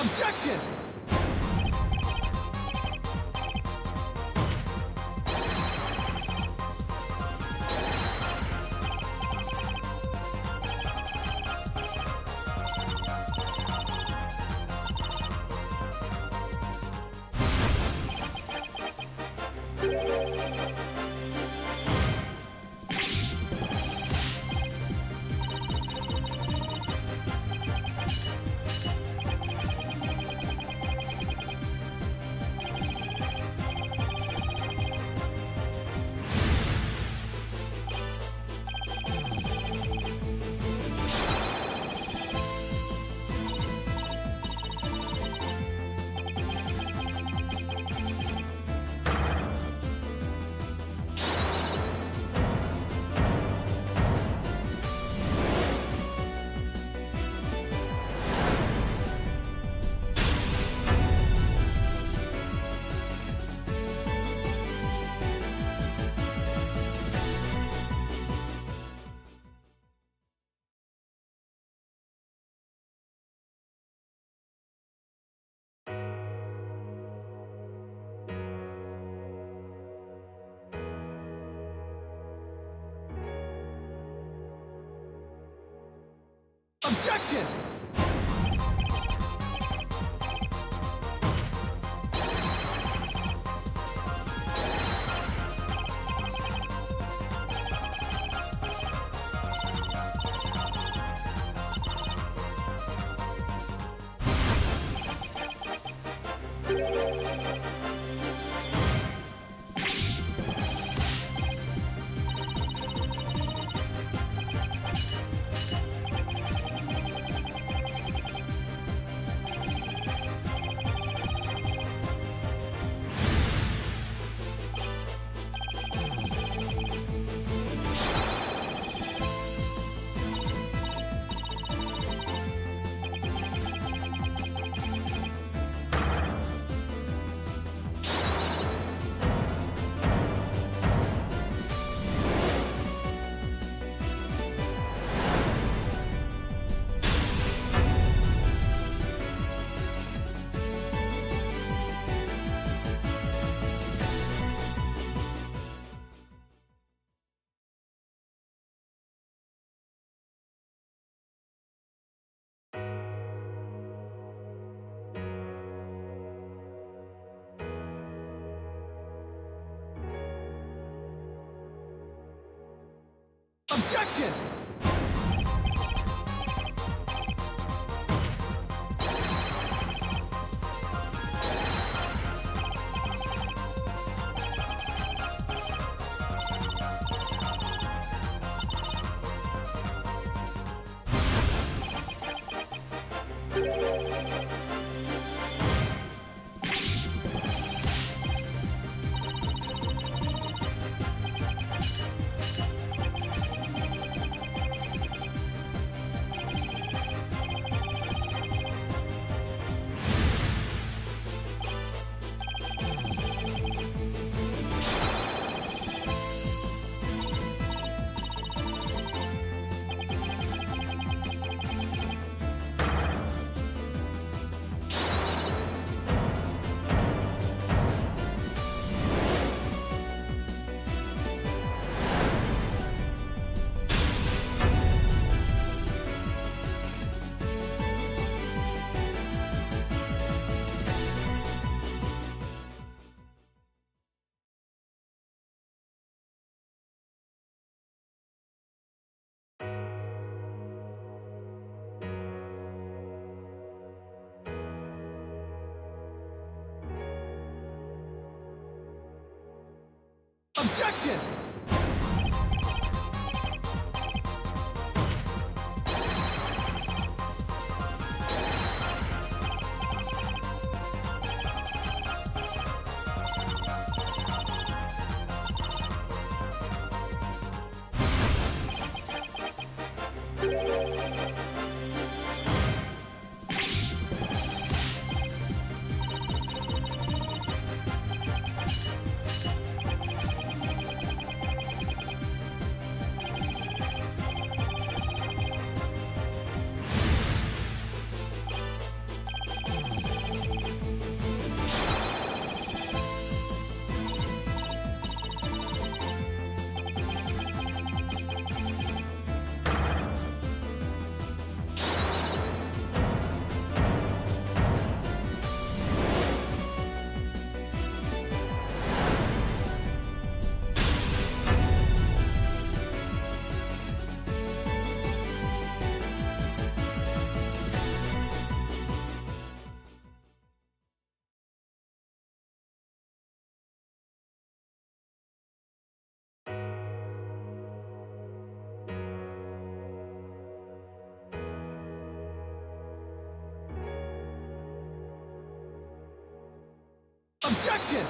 Objection! Objection! Objection! Objection! Objection!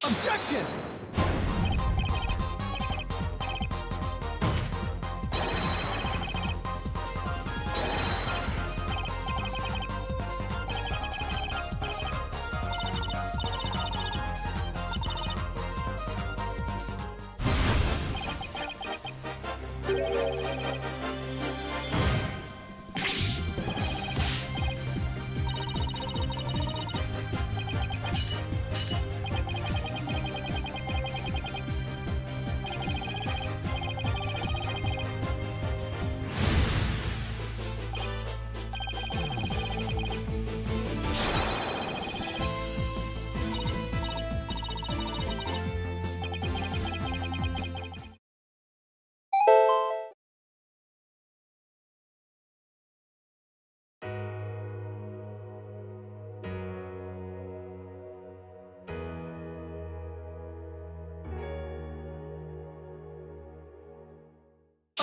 Objection!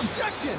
Objection!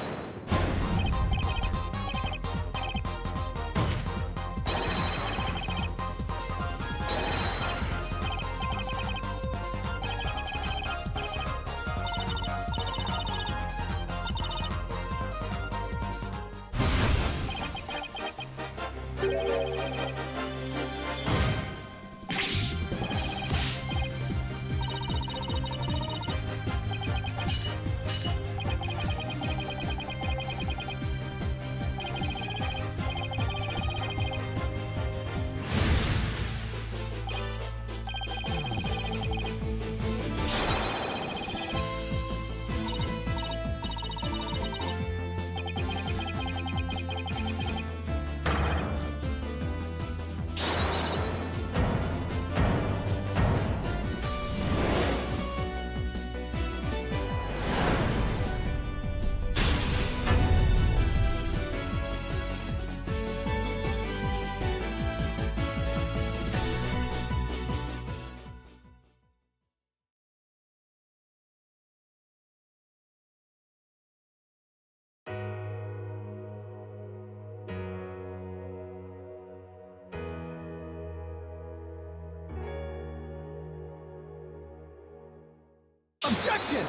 Objection!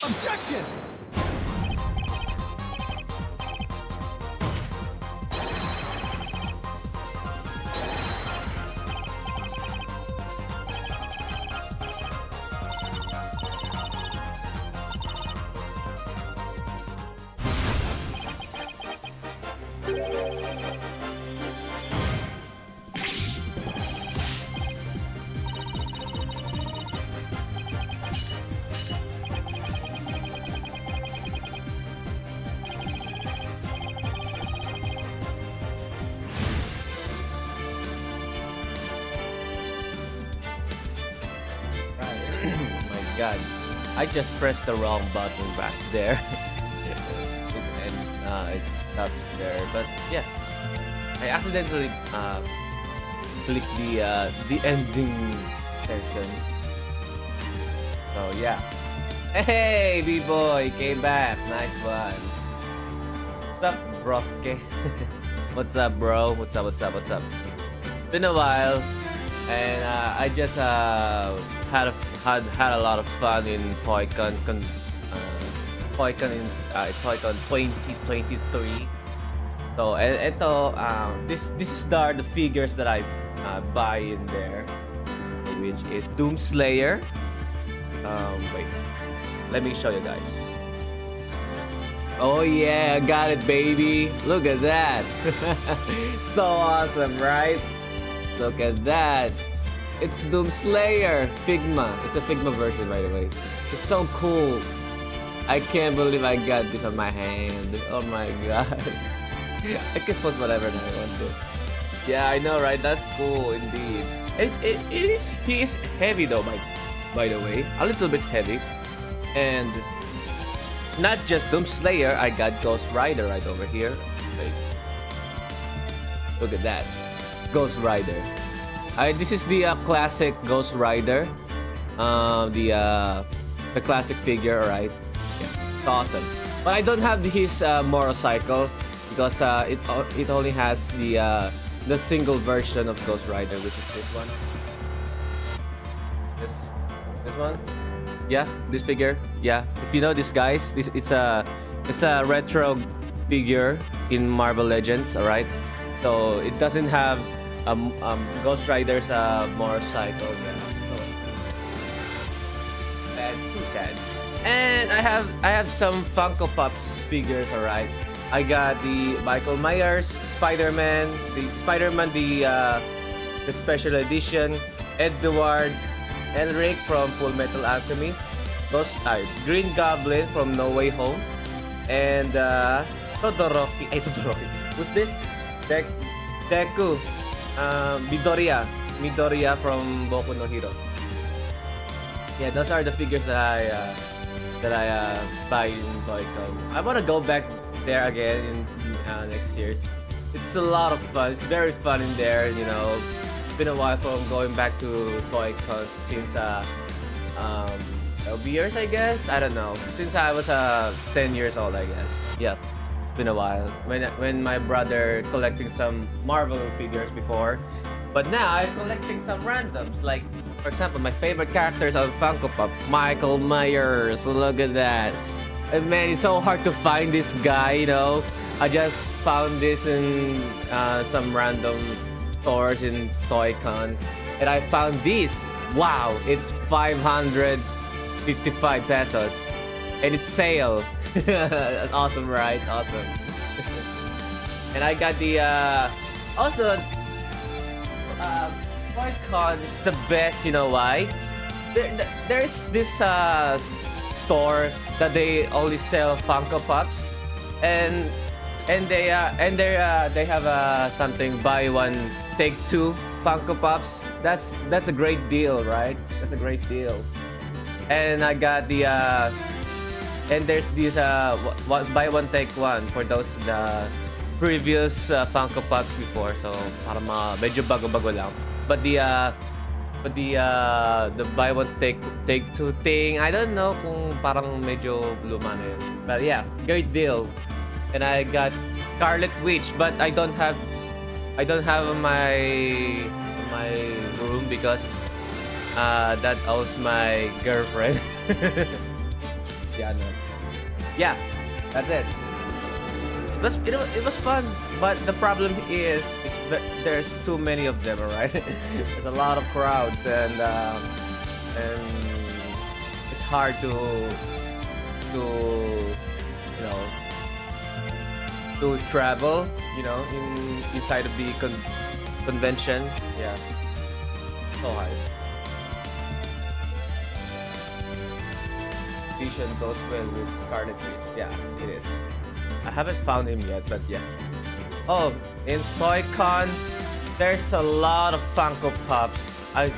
Objection! God, I just pressed the wrong button back there. And it stops there. But yeah, I accidentally clicked the ending section. So yeah. Hey, B-boy, came back. Nice one. What's up, broske? What's up, bro? What's up? Been a while, and I just had a lot of fun in ToyCon. ToyCon 2023. So this is the figures that I buy in there, which is Doomslayer. Wait, let me show you guys. Oh yeah, I got it, baby. Look at that. So awesome, right? Look at that. It's Doomslayer Figma. It's a Figma version, by the way. It's so cool. I can't believe I got this on my hand. Oh my god. I can put whatever I want to. Yeah, I know, right? That's cool indeed. He is heavy though, by the way. A little bit heavy. And not just Doomslayer, I got Ghost Rider right over here. Wait. Look at that. Ghost Rider. This is the classic Ghost Rider. The classic figure, alright? Yeah, it's awesome. But I don't have his motorcycle because it only has the single version of Ghost Rider, which is this one. This one. Yeah, this figure. Yeah, if you know this, guys, it's a retro figure in Marvel Legends, alright? So it doesn't have Ghost Rider's motorcycle. Yeah. Sad, too sad. And I have some Funko Pops figures, alright. I got the Michael Myers Spider-Man, the special edition, Edward Elric from Full Metal Alchemist, Green Goblin from No Way Home, and Todoroki. Who's this? Deku. Midoriya from Boku no Hero. Yeah, those are the figures that I buy in ToyCon. I want to go back there again in next year's. It's a lot of fun. It's very fun in there. You know, it's been a while from going back to ToyCon since it'll be years, I guess. I don't know. Since I was 10 years old, I guess. Yeah. Been a while when my brother collecting some Marvel figures before, but now I'm collecting some randoms. Like, for example, my favorite characters on Funko Pop, Michael Myers. Look at that. And man, it's so hard to find this guy, you know. I just found this in some random stores in ToyCon, and I found this. Wow, it's 555 pesos, and it's sale. Awesome, right? Awesome. And I got the also ToyCon is the best. You know why? There's this store that they only sell Funko Pops, and they have something buy one take two Funko Pops. That's a great deal, right? That's a great deal. And I got the and there's this buy one take one for those previous Funko Pops before, so para medyo bago-bago lang. But the buy one take two thing, I don't know kung parang medyo luma na yun. But yeah, great deal. And I got Scarlet Witch, but I don't have my room because that owes my girlfriend. Yeah, no. Yeah, that's it. It was fun, but the problem is there's too many of them, alright? There's a lot of crowds, and it's hard to you know to travel, inside of the convention. Yeah, so hard. Vision goes well with Scarlet Witch. Yeah, it is. I haven't found him yet, but yeah. Oh, in ToyCon, there's a lot of Funko Pops. I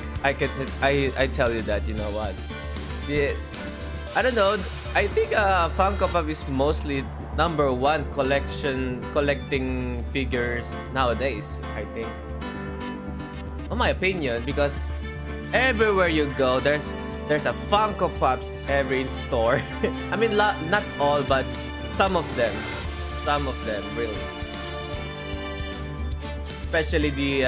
tell you that, you know what? Yeah, I don't know. I think Funko Pop is mostly #1 collecting figures nowadays, I think. In my opinion, because everywhere you go, there's a Funko Pops every store. I mean, not all, but some of them really. Especially the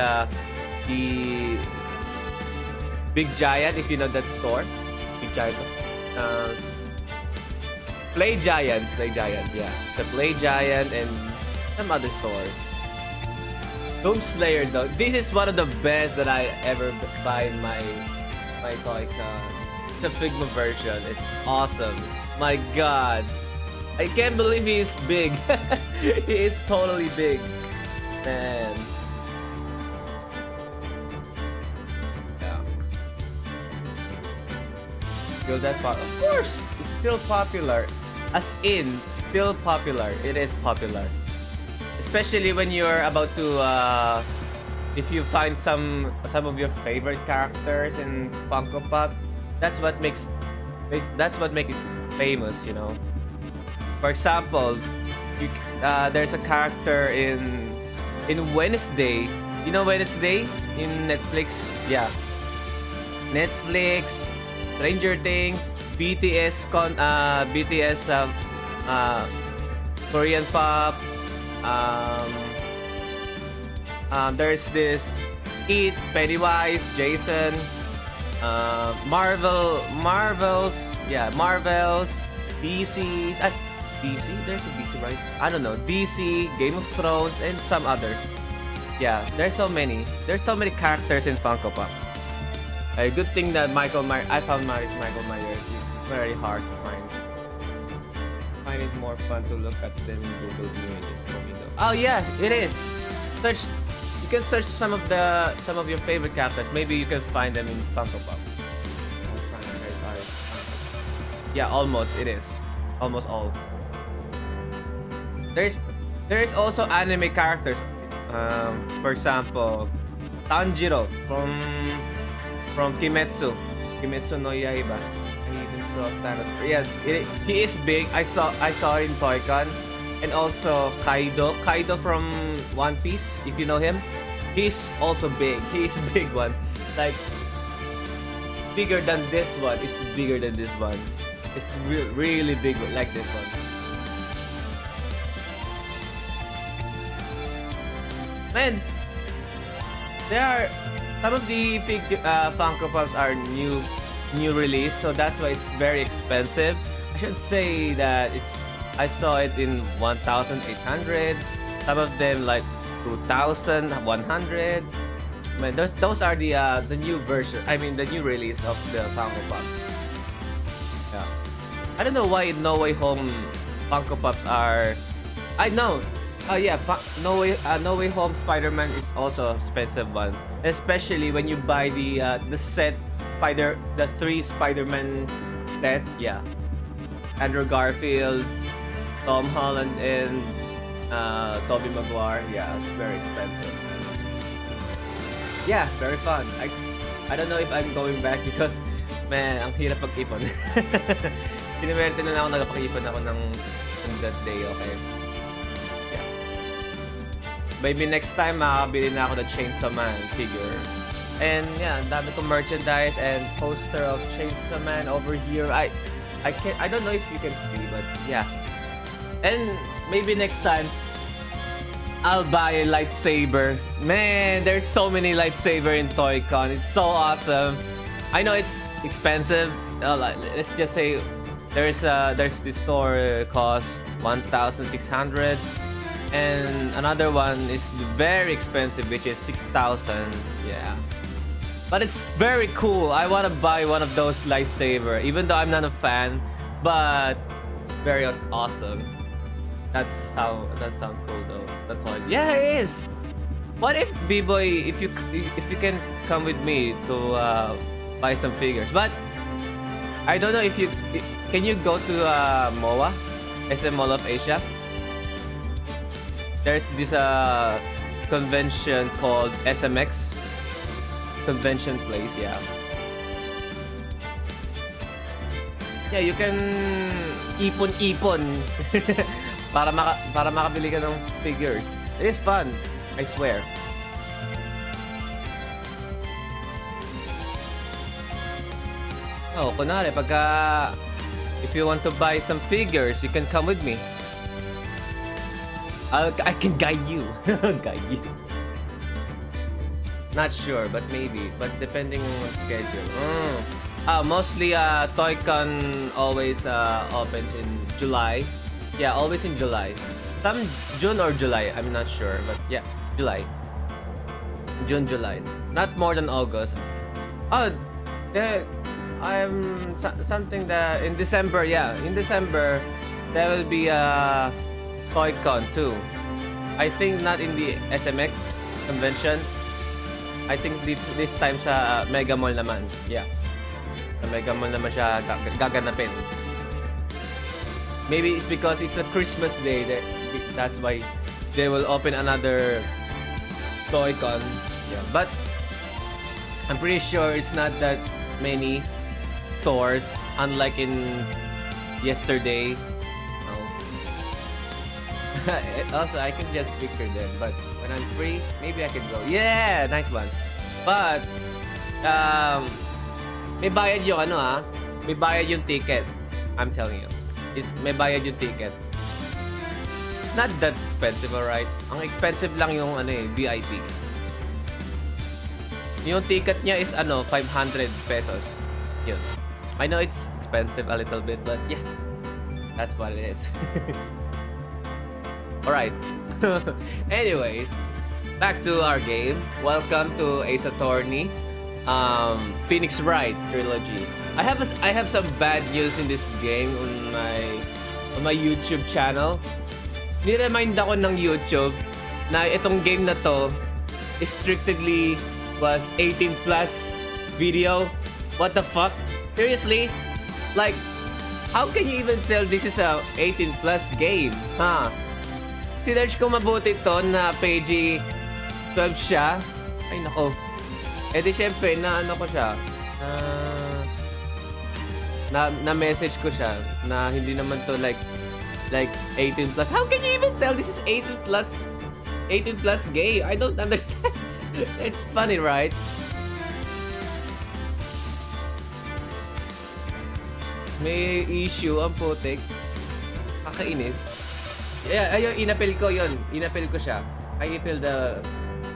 Big Giant, if you know that store. Big Giant. Play Giant, yeah. The Play Giant and some other stores. Doomslayer though, this is one of the best that I ever buy in my ToyCon. The Figma version, it's awesome. My god, I can't believe he is big. He is totally big, man. Yeah. Still that part? Of course, it's still popular. As in, still popular. It is popular. Especially when you're about to, if you find some of your favorite characters in Funko Pop, that's what makes it famous, you know. For example, there's a character in Wednesday. You know Wednesday in Netflix? Yeah. Netflix, Stranger Things, BTS Korean pop. There's this It, Pennywise, Jason, Marvels, DC's, DC, there's a DC, right? I don't know, DC, Game of Thrones, and some others. Yeah, there's so many characters in Funko Pop. A good thing that I found Michael Myers. It's very hard to find. Find it more fun to look at than Google Images for me though. Oh yeah, it is. You can search some of your favorite characters. Maybe you can find them in Funko Pop. Yeah, almost it is. Almost all. There is also anime characters. For example, Tanjiro from Kimetsu no Yaiba. I even saw Thanos. Yeah, he is big. I saw it in ToyCon. And also Kaido from One Piece, if you know him. He's also big. He's a big one. Like bigger than this one. It's bigger than this one. It's really big like this one. Man, there are some of the Funko Pops are new release, so that's why it's very expensive. I should say that I saw it in 1,800. Some of them like 2,100. Man, those are the new version. I mean the new release of the Funko Pops. Yeah, I don't know why No Way Home Funko Pops are. I know. Oh yeah, No Way Home Spider-Man is also expensive one, especially when you buy the set the 3 Spider-Man set. Yeah, Andrew Garfield, Tom Holland, and Tobey Maguire. Yeah, it's very expensive. Yeah, very fun. I don't know if I'm going back because man, ang hirap pag-ipon. Pinimerte na ako, nagpag-ipon ako ng that day, okay? Yeah. Maybe next time makakabili na ako ng Chainsaw Man figure. And yeah, ang dami kong merchandise and poster of Chainsaw Man over here. I don't know if you can see, but yeah. And maybe next time I'll buy a lightsaber. Man, there's so many lightsaber in ToyCon. It's so awesome. I know it's expensive. Let's just say There's this store costs 1,600, and another one is very expensive, which is 6,000. Yeah, but it's very cool. I want to buy one of those lightsaber, even though I'm not a fan, but very awesome. That sounds cool though. The toy. Yeah, it is. What if B-boy, if you can come with me to buy some figures? But I don't know if you can you go to MOA, SM Mall of Asia. There's this convention called SMX convention place. Yeah. Yeah, you can ipon para makabili ka ng figures. It is fun, I swear. Oh, kunwari, pagka if you want to buy some figures, you can come with me. I can guide you. Guide you. Not sure, but maybe. But depending on schedule. Mostly ToyCon always opens in July. Yeah, always in July. Some June or July, I'm not sure, but yeah, July. June, July. Not more than August. Oh, I'm something that in December, yeah, in December there will be a ToyCon too. I think not in the SMX convention. I think this time sa Mega Mall naman. Yeah. Sa Mega Mall naman siya gaganapin. Maybe it's because it's a Christmas day that's why they will open another ToyCon. Yeah, but I'm pretty sure it's not that many stores, unlike in yesterday. Also, I can just picture them, but when I'm free, maybe I can go. Yeah, nice one. But may bayad yung may bayad yung ticket. I'm telling you, may bayad yung ticket. It's not that expensive, alright? Ang expensive lang yung VIP. Yung ticket niya is 500 pesos. Yun. I know it's expensive a little bit, but yeah, that's what it is. Alright. Anyways, back to our game. Welcome to Ace Attorney. Phoenix Wright Trilogy. I have some bad news in this game on my YouTube channel. Ni-remind ako ng YouTube na itong game na to is strictly was 18 plus video. What the fuck? Seriously? Like, how can you even tell this is a 18 plus game? Huh? Sinerch ko mabuti to na page 12 siya. Ay nako. Eh di syempre na ko siya. Na message ko siya na hindi naman to like 18 plus. How can you even tell this is 18 plus game? I don't understand. It's funny, right? May issue ang putik. Kakainis. Yeah, ayun, inapil ko yun. Inapil ko siya. I appeal the...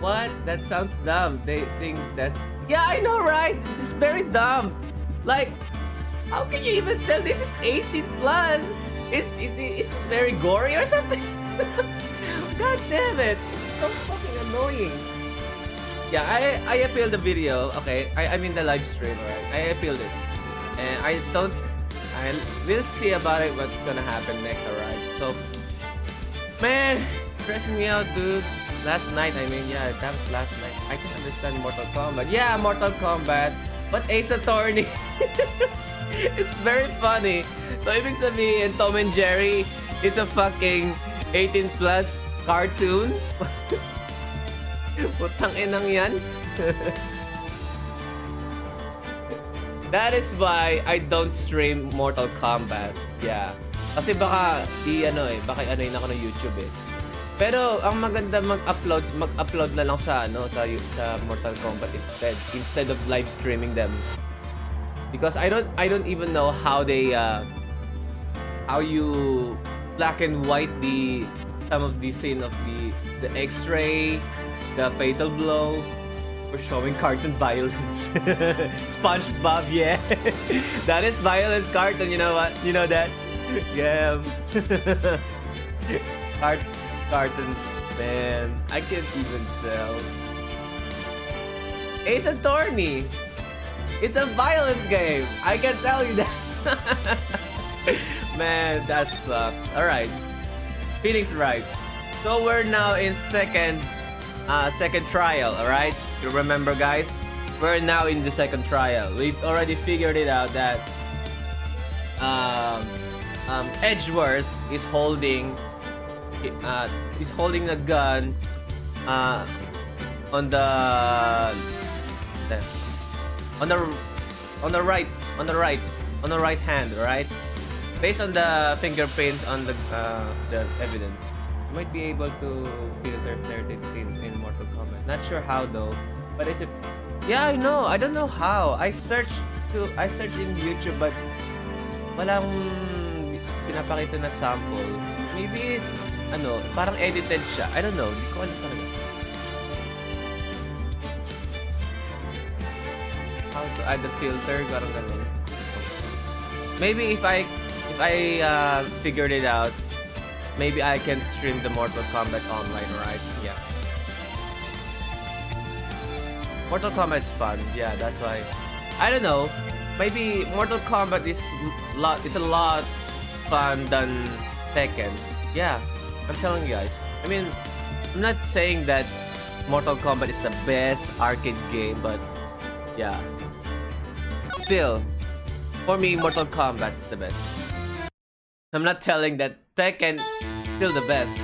What? That sounds dumb. They think that's... Yeah, I know, right? It's very dumb. Like, how can you even tell this is 18 plus? Is this very gory or something? God damn it. It's so fucking annoying. Yeah, I appealed the video. Okay, I mean the live stream, alright? I appealed it. And we'll see about it, what's gonna happen next, alright? So, man, stressing me out, dude. Last night, I mean, yeah, that was last night. I can understand Mortal Kombat. Yeah, Mortal Kombat. But Ace Attorney, it's very funny. So, ibig sabihin, Tom and Jerry, it's a fucking 18 plus cartoon. Putang inang yan. That is why I don't stream Mortal Kombat. Yeah. Kasi baka baka ako ng YouTube eh. Pero ang maganda mag-upload na lang sa Mortal Kombat instead of live streaming them. Because I don't even know how they how you black and white some of the scene of the X-ray, the fatal blow. We're showing cartoon violence. SpongeBob, yeah. That is violence cartoon, you know what? You know that? Yeah. Cartoons, man. I can't even tell. Ace Attorney. It's a violence game. I can tell you that. Man, that sucks. Alright. Phoenix Wright. So we're now in second trial, alright? You remember, guys? We're now in the second trial. We've already figured it out that Edgeworth is holding a gun on the right hand, right? Based on the fingerprints on the evidence, you might be able to filter certain scenes in Mortal Kombat. Not sure how though, but is it? Yeah, I know. I don't know how. I searched in YouTube, but walang pinapakita na sample. Maybe it's parang edited siya. I don't know. Hindi ko alam talaga. How to add the filter, parang ganun. Maybe if I figured it out, maybe I can stream the Mortal Kombat online, right? Yeah. Mortal Kombat's fun. Yeah, that's why. I don't know. Maybe Mortal Kombat is a lot fun than Tekken. Yeah, I'm telling you guys. I mean, I'm not saying that Mortal Kombat is the best arcade game, but yeah. Still, for me, Mortal Kombat is the best. I'm not telling that Tekken is still the best.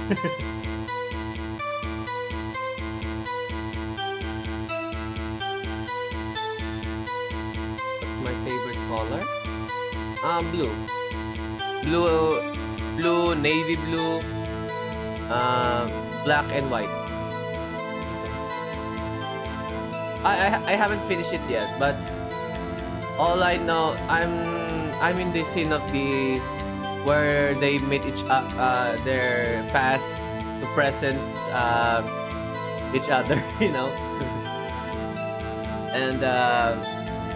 What's my favorite color? Blue. Blue, navy blue, black and white. I haven't finished it yet, but all I know, I'm in the scene of where they meet their past to present each other, you know. And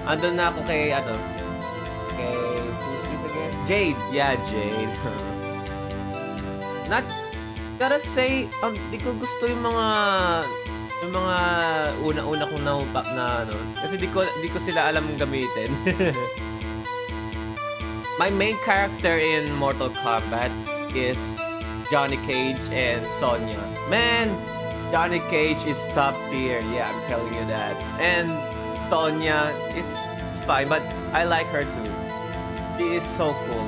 andun na ako kay who's this again? Jade. Yeah, Jade. Not gotta say, di ko gusto yung mga una-una kong naupak na kasi di ko sila alam gamitin. My main character in Mortal Kombat is Johnny Cage and Sonya. Man, Johnny Cage is top tier. Yeah, I'm telling you that. And Sonya, it's fine, but I like her too. She is so cool.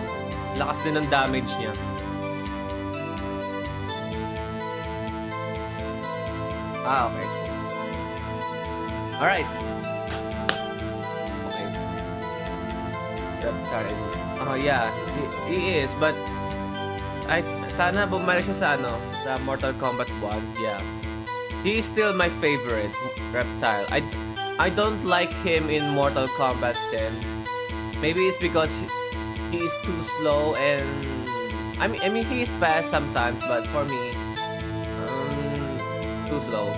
Lakas din ng damage niya. Okay. Alright. Okay. Sorry. Oh yeah, he is, but sana bumalik siya sa Mortal Kombat 1. Yeah. He is still my favorite reptile. I don't like him in Mortal Kombat 10. Maybe it's because he is too slow, and I mean he is fast sometimes, but for me too slow.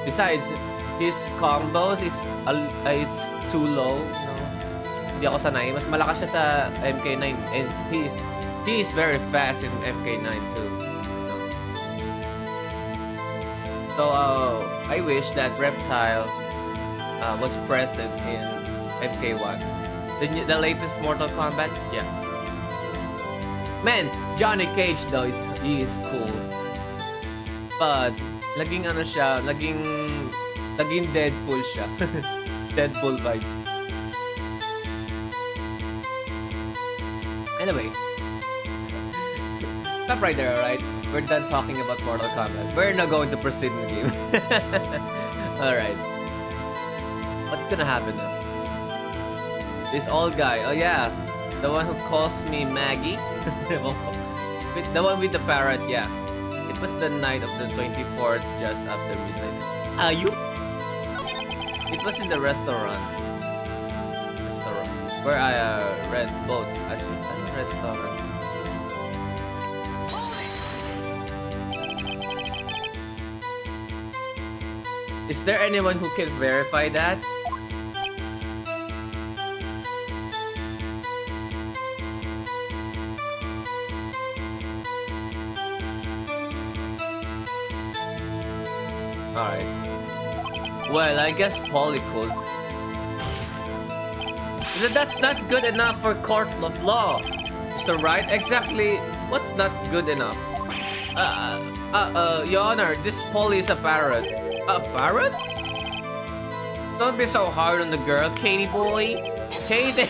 Besides, his combos it's too low. Hindi ako sanay. Mas malakas siya sa MK9, and he is very fast in MK9 too. So I wish that Reptile was present in MK1. The latest Mortal Kombat, yeah. Man, Johnny Cage though he is cool. But naging Deadpool siya. Deadpool vibes. Anyway, stop right there, alright? We're done talking about Mortal Kombat. We're now going to proceed in the game. Alright. What's gonna happen now? This old guy. Oh yeah. The one who calls me Maggie. The one with the parrot, yeah. It was the night of the 24th, just after midnight. Are you? It was in the restaurant. Where I read boats. Actually, restaurant. Is there anyone who can verify that? Alright. Well, I guess Polly could. That's not good enough for court of law. Mr. Wright, exactly what's not good enough? Your Honor, this Polly is a parrot. A parrot? Don't be so hard on the girl, Katie boy. Katie.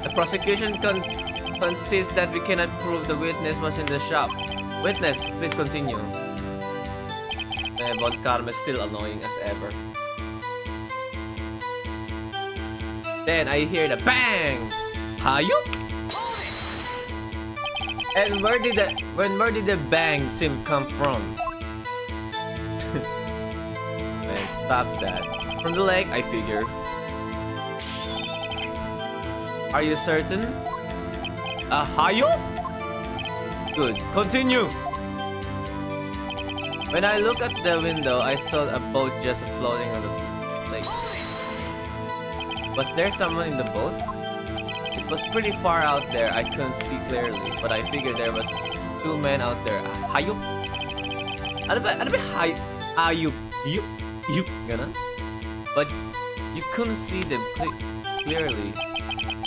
The prosecution concedes that we cannot prove the witness was in the shop. Witness, please continue. Von Karma is still annoying as ever. Then I hear the bang! Hayop! And where did the bang seem come from? Man, stop that. From the leg, I figure. Are you certain? Hayop? Good. Continue! When I look at the window, I saw a boat just floating on the lake. Was there someone in the boat? It was pretty far out there, I couldn't see clearly, but I figured there was 2 men out there. Hayop? Ano ba hayop? Yup? Gana? But you couldn't see them clearly.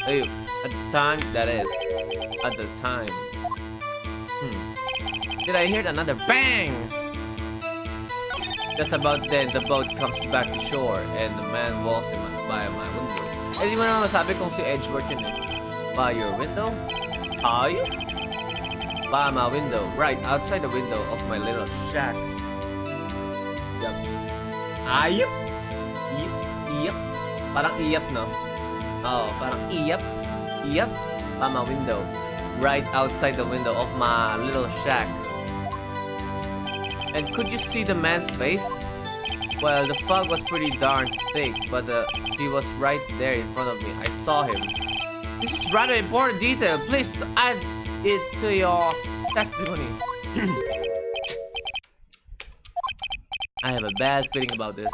Ayup. At the time, that is. At the time. Did I hear another bang? Just about then, the boat comes back to shore and the man walks by my window. Eh, di mo naman masabi kung si Edgeworth yun eh. By your window? Hayop? By my window. Right outside the window of my little shack. Yup. Hayop? Iyap? Parang iyap, no? Oh, parang iyap? Iyap? By my window. Right outside the window of my little shack. And could you see the man's face? Well, the fog was pretty darn thick, but he was right there in front of me. I saw him. This is rather important detail. Please add it to your testimony. I have a bad feeling about this.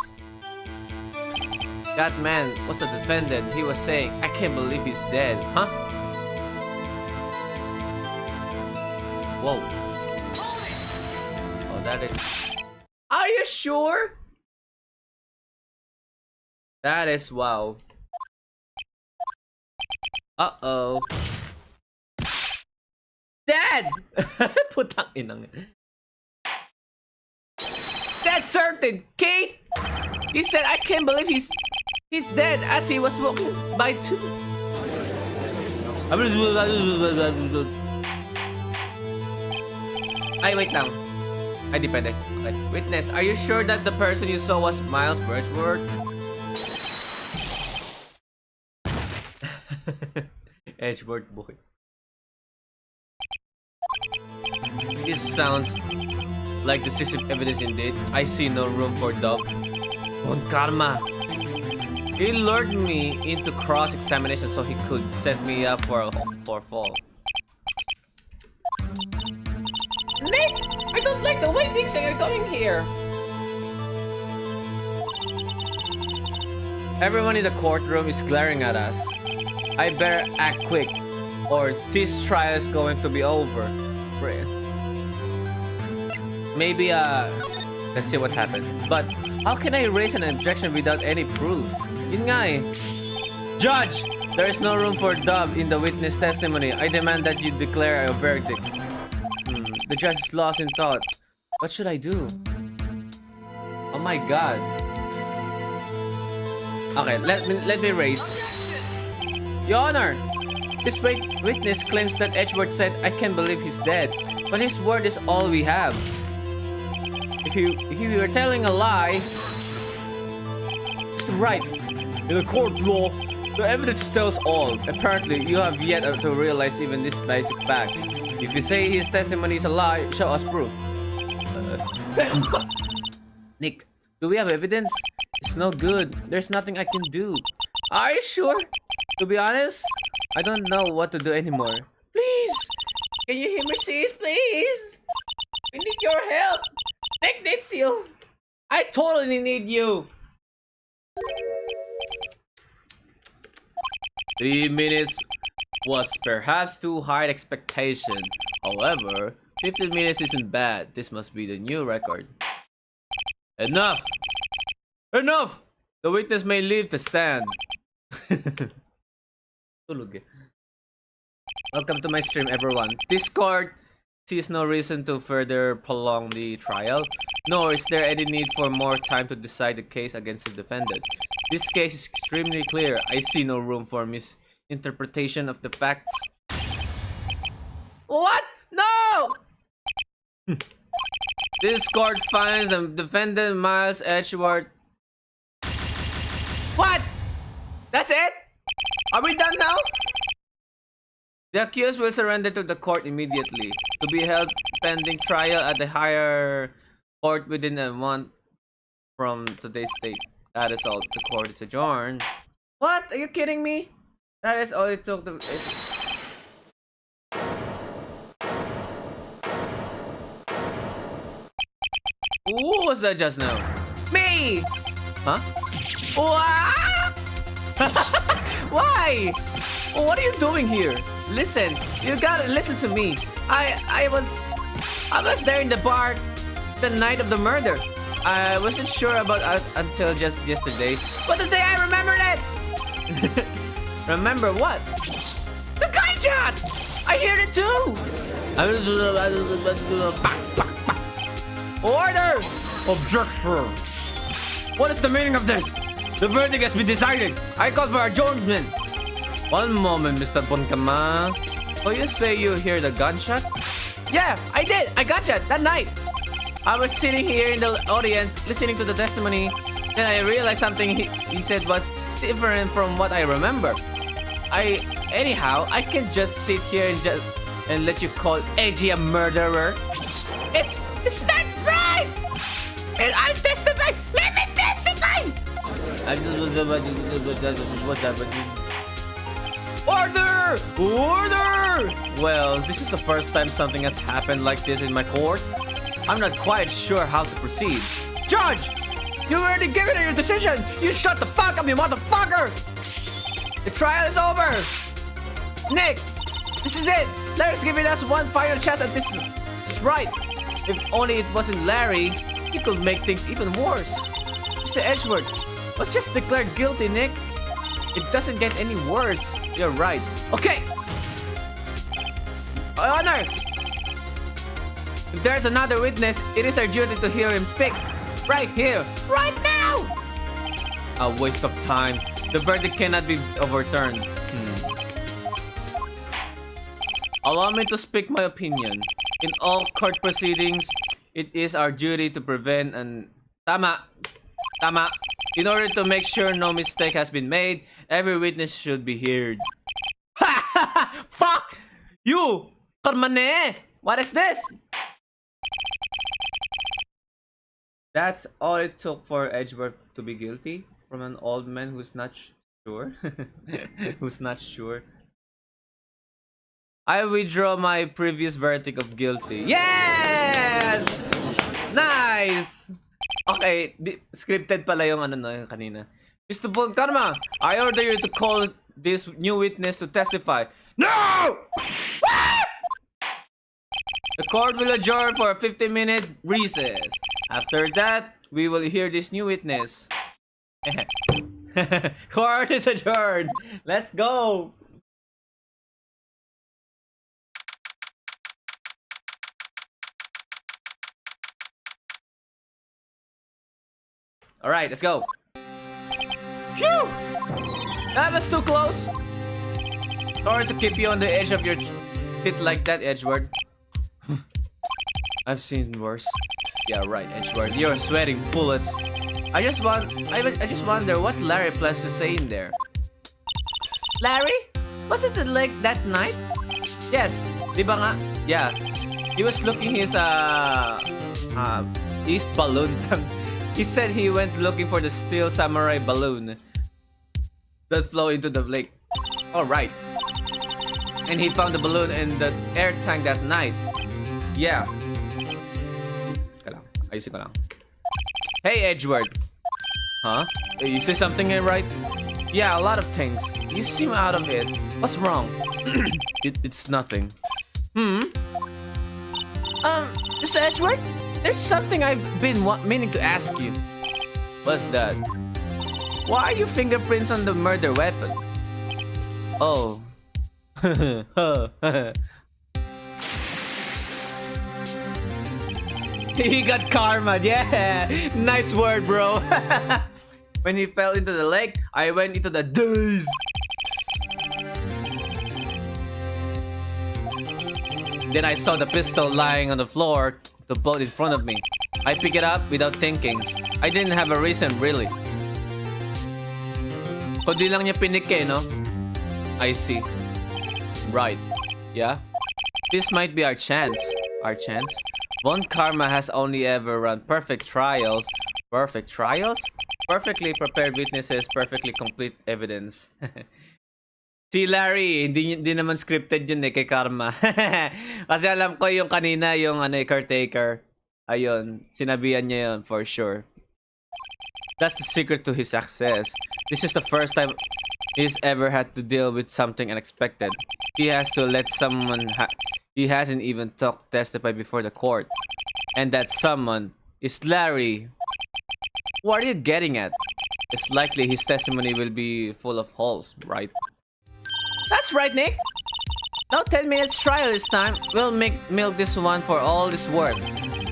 That man was the defendant. He was saying, I can't believe he's dead. Huh? Whoa. That is... Are you sure? That is wow. Uh-oh. Dad! Putang inang. That's certain, Keith! He said, I can't believe he's dead as he was walking by too. Ay, wait lang. Ay, depende. Okay. Witness, are you sure that the person you saw was Miles Birchworth? Edgeworth boy. This sounds like decisive evidence indeed. I see no room for doubt. Von Karma. He lured me into cross-examination so he could set me up for a fall. Nick! I don't like the way things are going here! Everyone in the courtroom is glaring at us. I better act quick, or this trial is going to be over. Maybe, let's see what happened. But, how can I raise an objection without any proof? Yun nga eh. Judge! There is no room for doubt in the witness testimony. I demand that you declare a verdict. The judge is lost in thought. What should I do? Oh my god. Okay, let me raise. Your Honor, this witness claims that Edgeworth said, I can't believe he's dead. But his word is all we have. If you were telling a lie... Mr. Wright, in the court law, the evidence tells all. Apparently, you have yet to realize even this basic fact. If you say his testimony is a lie, show us proof. Nick, do we have evidence? It's no good. There's nothing I can do. Are you sure? To be honest, I don't know what to do anymore. Please! Can you hear me, sis? Please! I need your help! Nick needs you! I totally need you. 3 minutes was perhaps too high expectation. However, 15 minutes isn't bad. This must be the new record. Enough! Enough! The witness may leave the stand. Tulog eh. Welcome to my stream, everyone. This court sees no reason to further prolong the trial, nor is there any need for more time to decide the case against the defendant. This case is extremely clear. I see no room for misinterpretation of the facts. What? No! This court finds the defendant Miles Edgeworth. What? That's it? Are we done now? The accused will surrender to the court immediately, to be held pending trial at the higher court within a month from today's date. That is all. The court is adjourned. What? Are you kidding me? That is all it took to... Who was that just now? Me! Huh? What? Why? What are you doing here? Listen, you gotta listen to me. I was there in the bar the night of the murder. I wasn't sure about it until just yesterday, but today I remembered it. Remember what? The gunshot! I heard it too. Order! Objection! What is the meaning of this? The verdict has been decided. I call for adjournment. One moment, Mr. Bonkama. So you say you hear the gunshot? Yeah, I did. I got shot that night. I was sitting here in the audience listening to the testimony. Then I realized something he said was different from what I remember. Anyhow, I can just sit here and let you call AG a murderer. It's not right! And I'll testify! Let me testify! Order! Order! Well, this is the first time something has happened like this in my court. I'm not quite sure how to proceed. Judge! You already given your decision! You shut the fuck up, you motherfucker! The trial is over! Nick! This is it! Larry's giving us one final shot at this. It's right. If only it wasn't Larry, he could make things even worse. Mr. Edgeworth was just declared guilty, Nick. It doesn't get any worse. You're right. Okay! Honor! If there's another witness, it is our duty to hear him speak. Right here. Right now! A waste of time. The verdict cannot be overturned. Allow me to speak my opinion. In all court proceedings, it is our duty to prevent and... Tama! In order to make sure no mistake has been made, every witness should be heard. Fuck! You! Karmane! What is this? That's all it took for Edgeworth to be guilty? From an old man who's not sure? Who's not sure? I withdraw my previous verdict of guilty. Yes! Nice! Okay, scripted pala yung ano na kanina. Mr. Von Karma, I order you to call this new witness to testify. No! The court will adjourn for a 15-minute recess. After that, we will hear this new witness. Court is adjourned. Let's go. All right, let's go. Phew! That was too close. Sorry to keep you on the edge of your pit like that, Edgeworth. I've seen worse. Yeah, right, Edgeworth. You're sweating bullets. I just wonder what Larry plans to say in there. Larry? Wasn't it like that night? Yes. Di ba nga? Yeah. He was looking his balloon. He said he went looking for the steel samurai balloon that flew into the lake. Alright. And he found the balloon in the air tank that night. Yeah. Ayusin ko lang. Hey, Edward. Huh? You say something here, right? Yeah, a lot of things. You seem out of it. What's wrong? It's nothing. Mr. Edward? There's something I've been meaning to ask you. What's that? Why are your fingerprints on the murder weapon? Oh. He got karma. Yeah. Nice word, bro. When he fell into the lake, I went into the daze. Then I saw the pistol lying on the floor, the boat in front of me. I picked it up without thinking. I didn't have a reason, really. Kundi lang niya pinike, no? I see. Right. Yeah? This might be our chance. Our chance? Von Karma has only ever run perfect trials. Perfect trials? Perfectly prepared witnesses, perfectly complete evidence. Si Larry, hindi naman scripted yun kay Karma. Kasi alam ko yung kanina, yung caretaker. Ayun, sinabihan niya yun for sure. That's the secret to his success. This is the first time he's ever had to deal with something unexpected. He has to let someone he hasn't even testify before the court. And that someone is Larry. What are you getting at? It's likely his testimony will be full of holes, right? That's right, Nick. Now 10 minutes trial this time. We'll milk this one for all it's worth.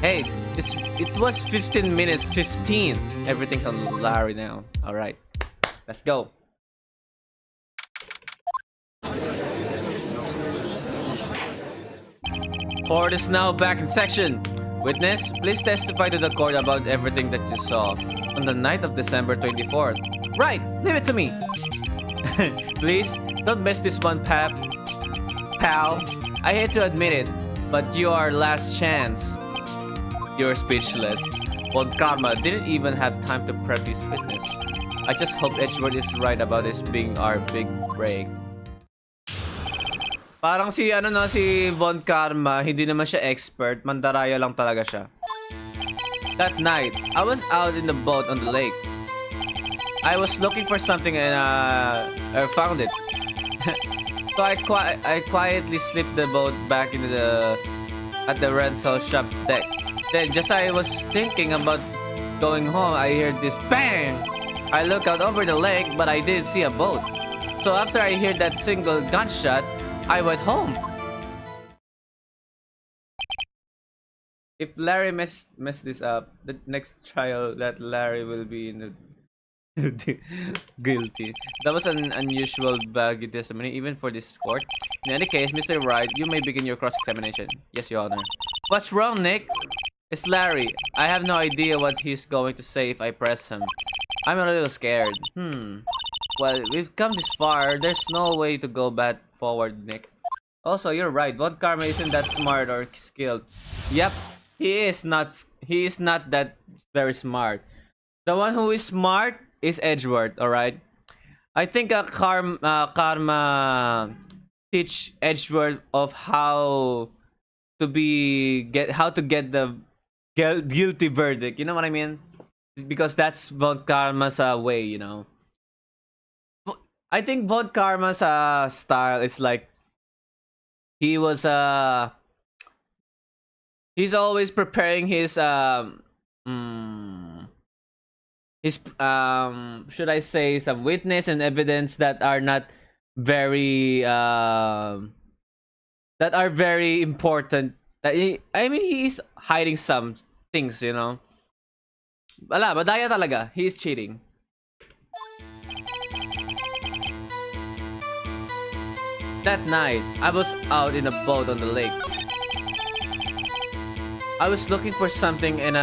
Hey, it was 15 minutes 15. Everything's on Larry now. All right, let's go. Court is now back in section. Witness, please testify to the court about everything that you saw on the night of December 24th. Right, leave it to me. Please, don't miss this one, pal. I hate to admit it, but you are last chance. You're speechless. Well, Karma didn't even have time to prep his witness. I just hope Edward is right about this being our big break. Parang si si Von Karma, hindi naman siya expert, mandaraya lang talaga siya. That night, I was out in the boat on the lake. I was looking for something and I found it. So I quietly slipped the boat back into at the rental shop deck. Then just as I was thinking about going home, I heard this bang. I look out over the lake, but I didn't see a boat. So after I heard that single gunshot, I went home. If Larry messed this up, the next trial that Larry will be in the guilty. That was an unusual baggy testimony, even for this court. In any case, Mr. Wright, you may begin your cross-examination. Yes, Your Honor. What's wrong, Nick? It's Larry. I have no idea what he's going to say if I press him. I'm a little scared. Well, we've come this far. There's no way to go back forward, Nick. Also, you're right. Von Karma isn't that smart or skilled. Yep, he is not that very smart. The one who is smart is Edward, alright? I think Karma teach Edward of how to get the guilty verdict. You know what I mean? Because that's Von Karma's way, you know. I think Von Karma's style is like he's always preparing his should I say some witness and evidence that are not very important. I mean, he's hiding some things, you know. Wala, madaya talaga. He's cheating. That night, I was out in a boat on the lake. I was looking for something and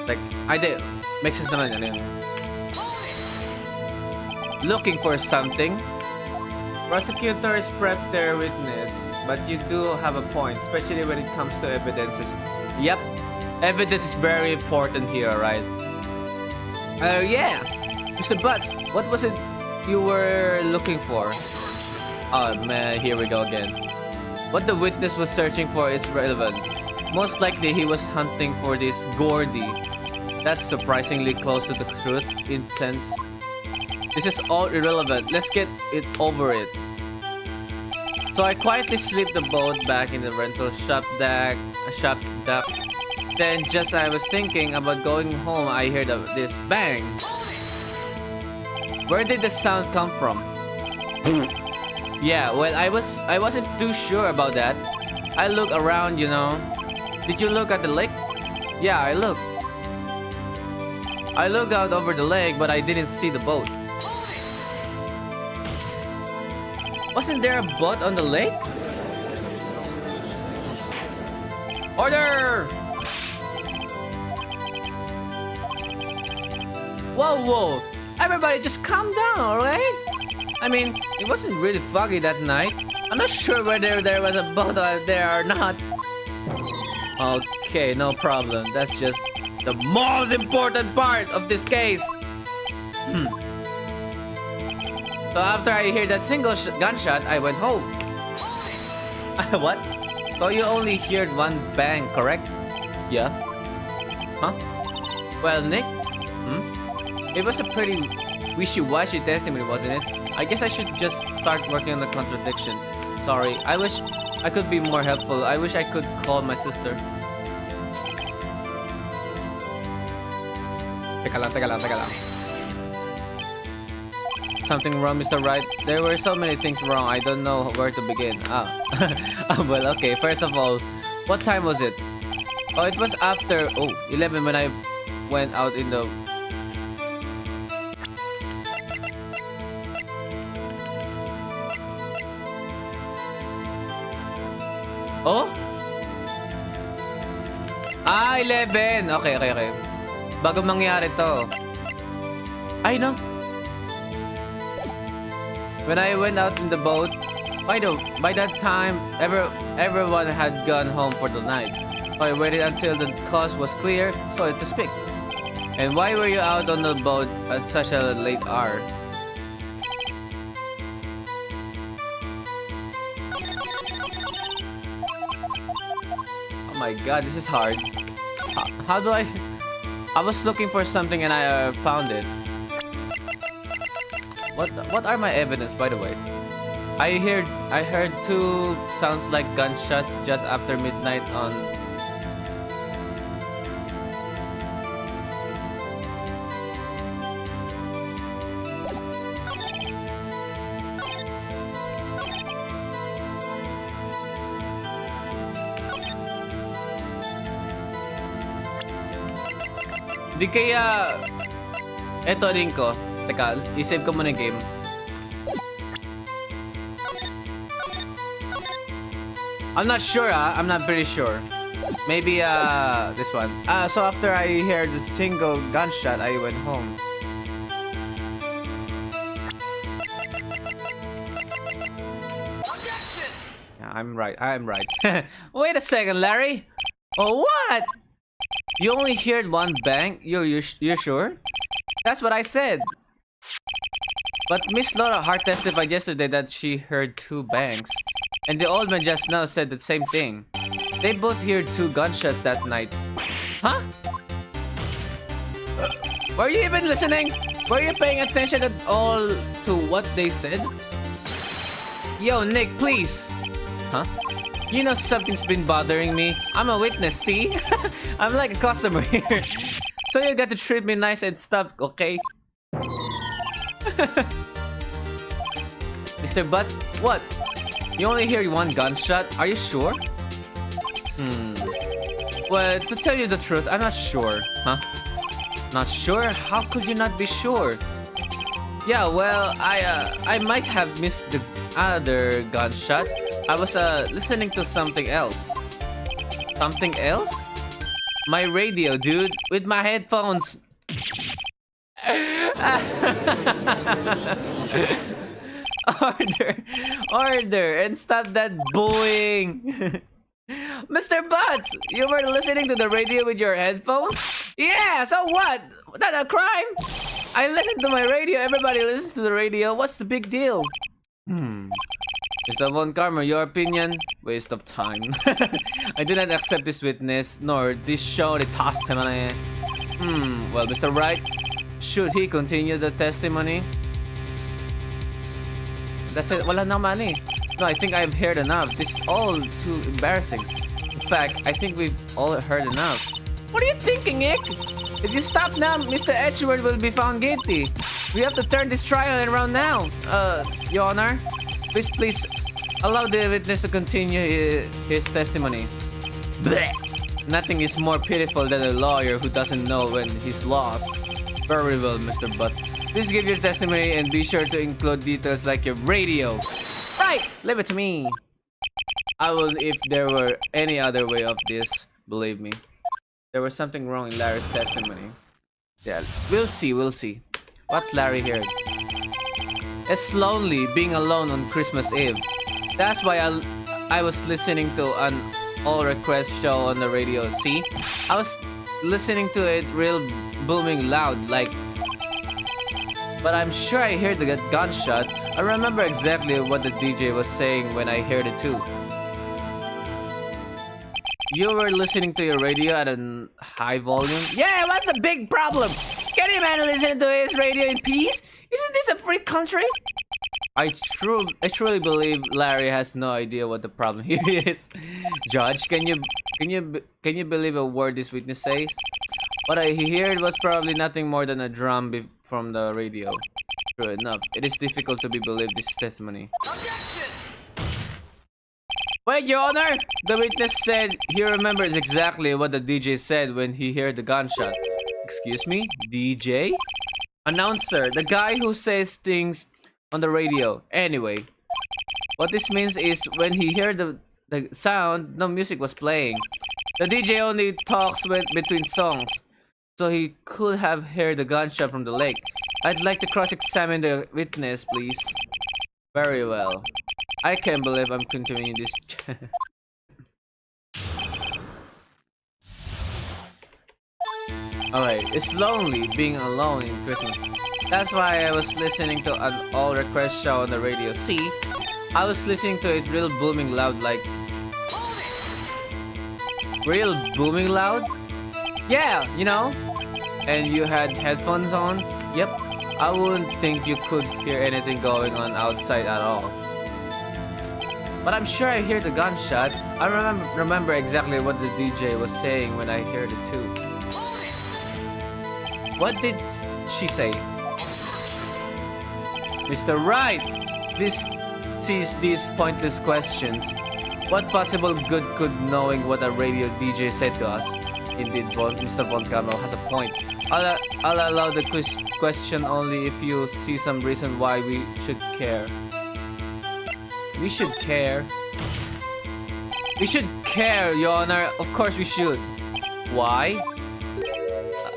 like, I did. Makes sense naman yan. Looking for something. Prosecutors prep their witness, but you do have a point, especially when it comes to evidences. Yep, evidence is very important here, right? Yeah. Mr. Butts, what was it you were looking for? Oh man, here we go again. What the witness was searching for is relevant. Most likely he was hunting for this Gordy. That's surprisingly close to the truth in sense. This is all irrelevant. Let's get it over it. So I quietly slip the boat back in the rental shop deck. Then just as I was thinking about going home, I heard this bang. Where did the sound come from? Yeah, well, I wasn't too sure about that. I look around, you know. Did you look at the lake? Yeah, I looked. I looked out over the lake, but I didn't see the boat. Wasn't there a boat on the lake? Order! Whoa! Everybody just calm down, alright? I mean, it wasn't really foggy that night. I'm not sure whether there was a boat out there or not. Okay, no problem. That's just the most important part of this case. So after I hear that single gunshot, I went home. What? So you only heard one bang, correct? Yeah. Huh? Well, Nick? It was a pretty wishy-washy testimony, wasn't it? I guess I should just start working on the contradictions. Sorry, I wish I could be more helpful. I wish I could call my sister. Teka lang. Something wrong, Mr. Wright? There were so many things wrong, I don't know where to begin. Well, okay, first of all, what time was it? Oh, it was after 11 when I went out in the... Oh? 11! Okay. Bago mangyari to. I know. When I went out in the boat, by that time, everyone had gone home for the night. I waited until the coast was clear, so to speak. And why were you out on the boat at such a late hour? Oh my god, this is hard. How do I... I was looking for something and I found it. What are my evidence, by the way? I heard two sounds like gunshots just after midnight on... Di kaya... Eto din ko. Teka, isave ko muna yung game. I'm not sure, I'm not pretty sure. Maybe, this one. So after I heard the single gunshot, I went home. Yeah, I'm right. Wait a second, Larry. Oh, what? You only heard one bang? You're sure? That's what I said. But Miss Laura Hart testified yesterday that she heard two bangs. And the old man just now said the same thing. They both heard two gunshots that night. Huh? Were you even listening? Were you paying attention at all to what they said? Yo, Nick, please. Huh? You know something's been bothering me. I'm a witness, see? I'm like a customer here. So you got to treat me nice and stuff, okay? Mr. Butts, what? You only hear one gunshot? Are you sure? Well, to tell you the truth, I'm not sure. Huh? Not sure? How could you not be sure? Yeah, well, I might have missed the other gunshot. I was listening to something else. Something else? My radio, dude, with my headphones. Order, and stop that booing. Mr. Butts, you were listening to the radio with your headphones? Yeah, so what? Not a crime? I listen to my radio, everybody listens to the radio. What's the big deal? Mr. Von Karma, your opinion? Waste of time. I do not accept this witness, nor this show the testimony. Well, Mr. Wright, should he continue the testimony? That's it. Wala naman eh. No, I think I've heard enough. This is all too embarrassing. In fact, I think we've all heard enough. What are you thinking, Nick? If you stop now, Mr. Edgeworth will be found guilty. We have to turn this trial around now. Your Honor, please allow the witness to continue his testimony. Blech. Nothing is more pitiful than a lawyer who doesn't know when he's lost. Very well, Mr. Butt. Please give your testimony and be sure to include details like your radio. Right, leave it to me. I will if there were any other way of this, believe me. There was something wrong in Larry's testimony. Yeah, we'll see. What Larry heard. It's lonely being alone on Christmas Eve. That's why I was listening to an all-request show on the radio. See? I was listening to it real booming loud, like... But I'm sure I heard the gunshot. I remember exactly what the DJ was saying when I heard it too. You were listening to your radio at a high volume? Yeah, what's the big problem? Can you man listen to his radio in peace? Isn't this a free country? I truly believe Larry has no idea what the problem here is. Judge, can you believe a word this witness says? What I heard was probably nothing more than a drum from the radio. True enough, it is difficult to believe this testimony. Objection! Wait, Your Honor! The witness said he remembers exactly what the DJ said when he heard the gunshot. Excuse me? DJ? Announcer, the guy who says things on the radio. Anyway, what this means is when he heard the sound, no music was playing. The DJ only talks between songs, so he could have heard the gunshot from the lake. I'd like to cross-examine the witness, please. Very well. I can't believe I'm continuing this. Alright, it's lonely being alone in Christmas. That's why I was listening to an all-request show on the radio. See? I was listening to it real booming loud, like... Real booming loud? Yeah, you know? And you had headphones on? Yep. I wouldn't think you could hear anything going on outside at all. But I'm sure I hear the gunshot. I remember exactly what the DJ was saying when I heard it too. What did she say? Mr. Wright! Please cease these pointless questions. What possible good could knowing what a radio DJ said to us? Indeed, Mr. Von Karma has a point. I'll allow the question only if you see some reason why we should care. We should care? We should care, Your Honor. Of course we should. Why?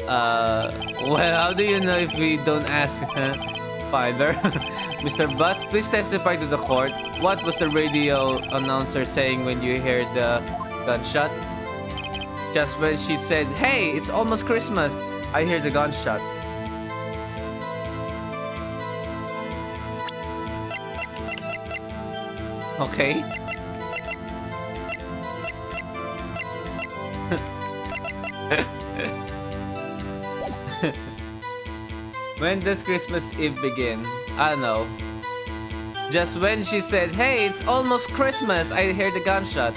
Well, how do you know if we don't ask, Father? Mr. Butt, please testify to the court. What was the radio announcer saying when you heard the gunshot? Just when she said, "Hey, it's almost Christmas," I hear the gunshot. Okay. When does Christmas Eve begin? I don't know. Just when she said, "Hey, it's almost Christmas," I hear the gunshot.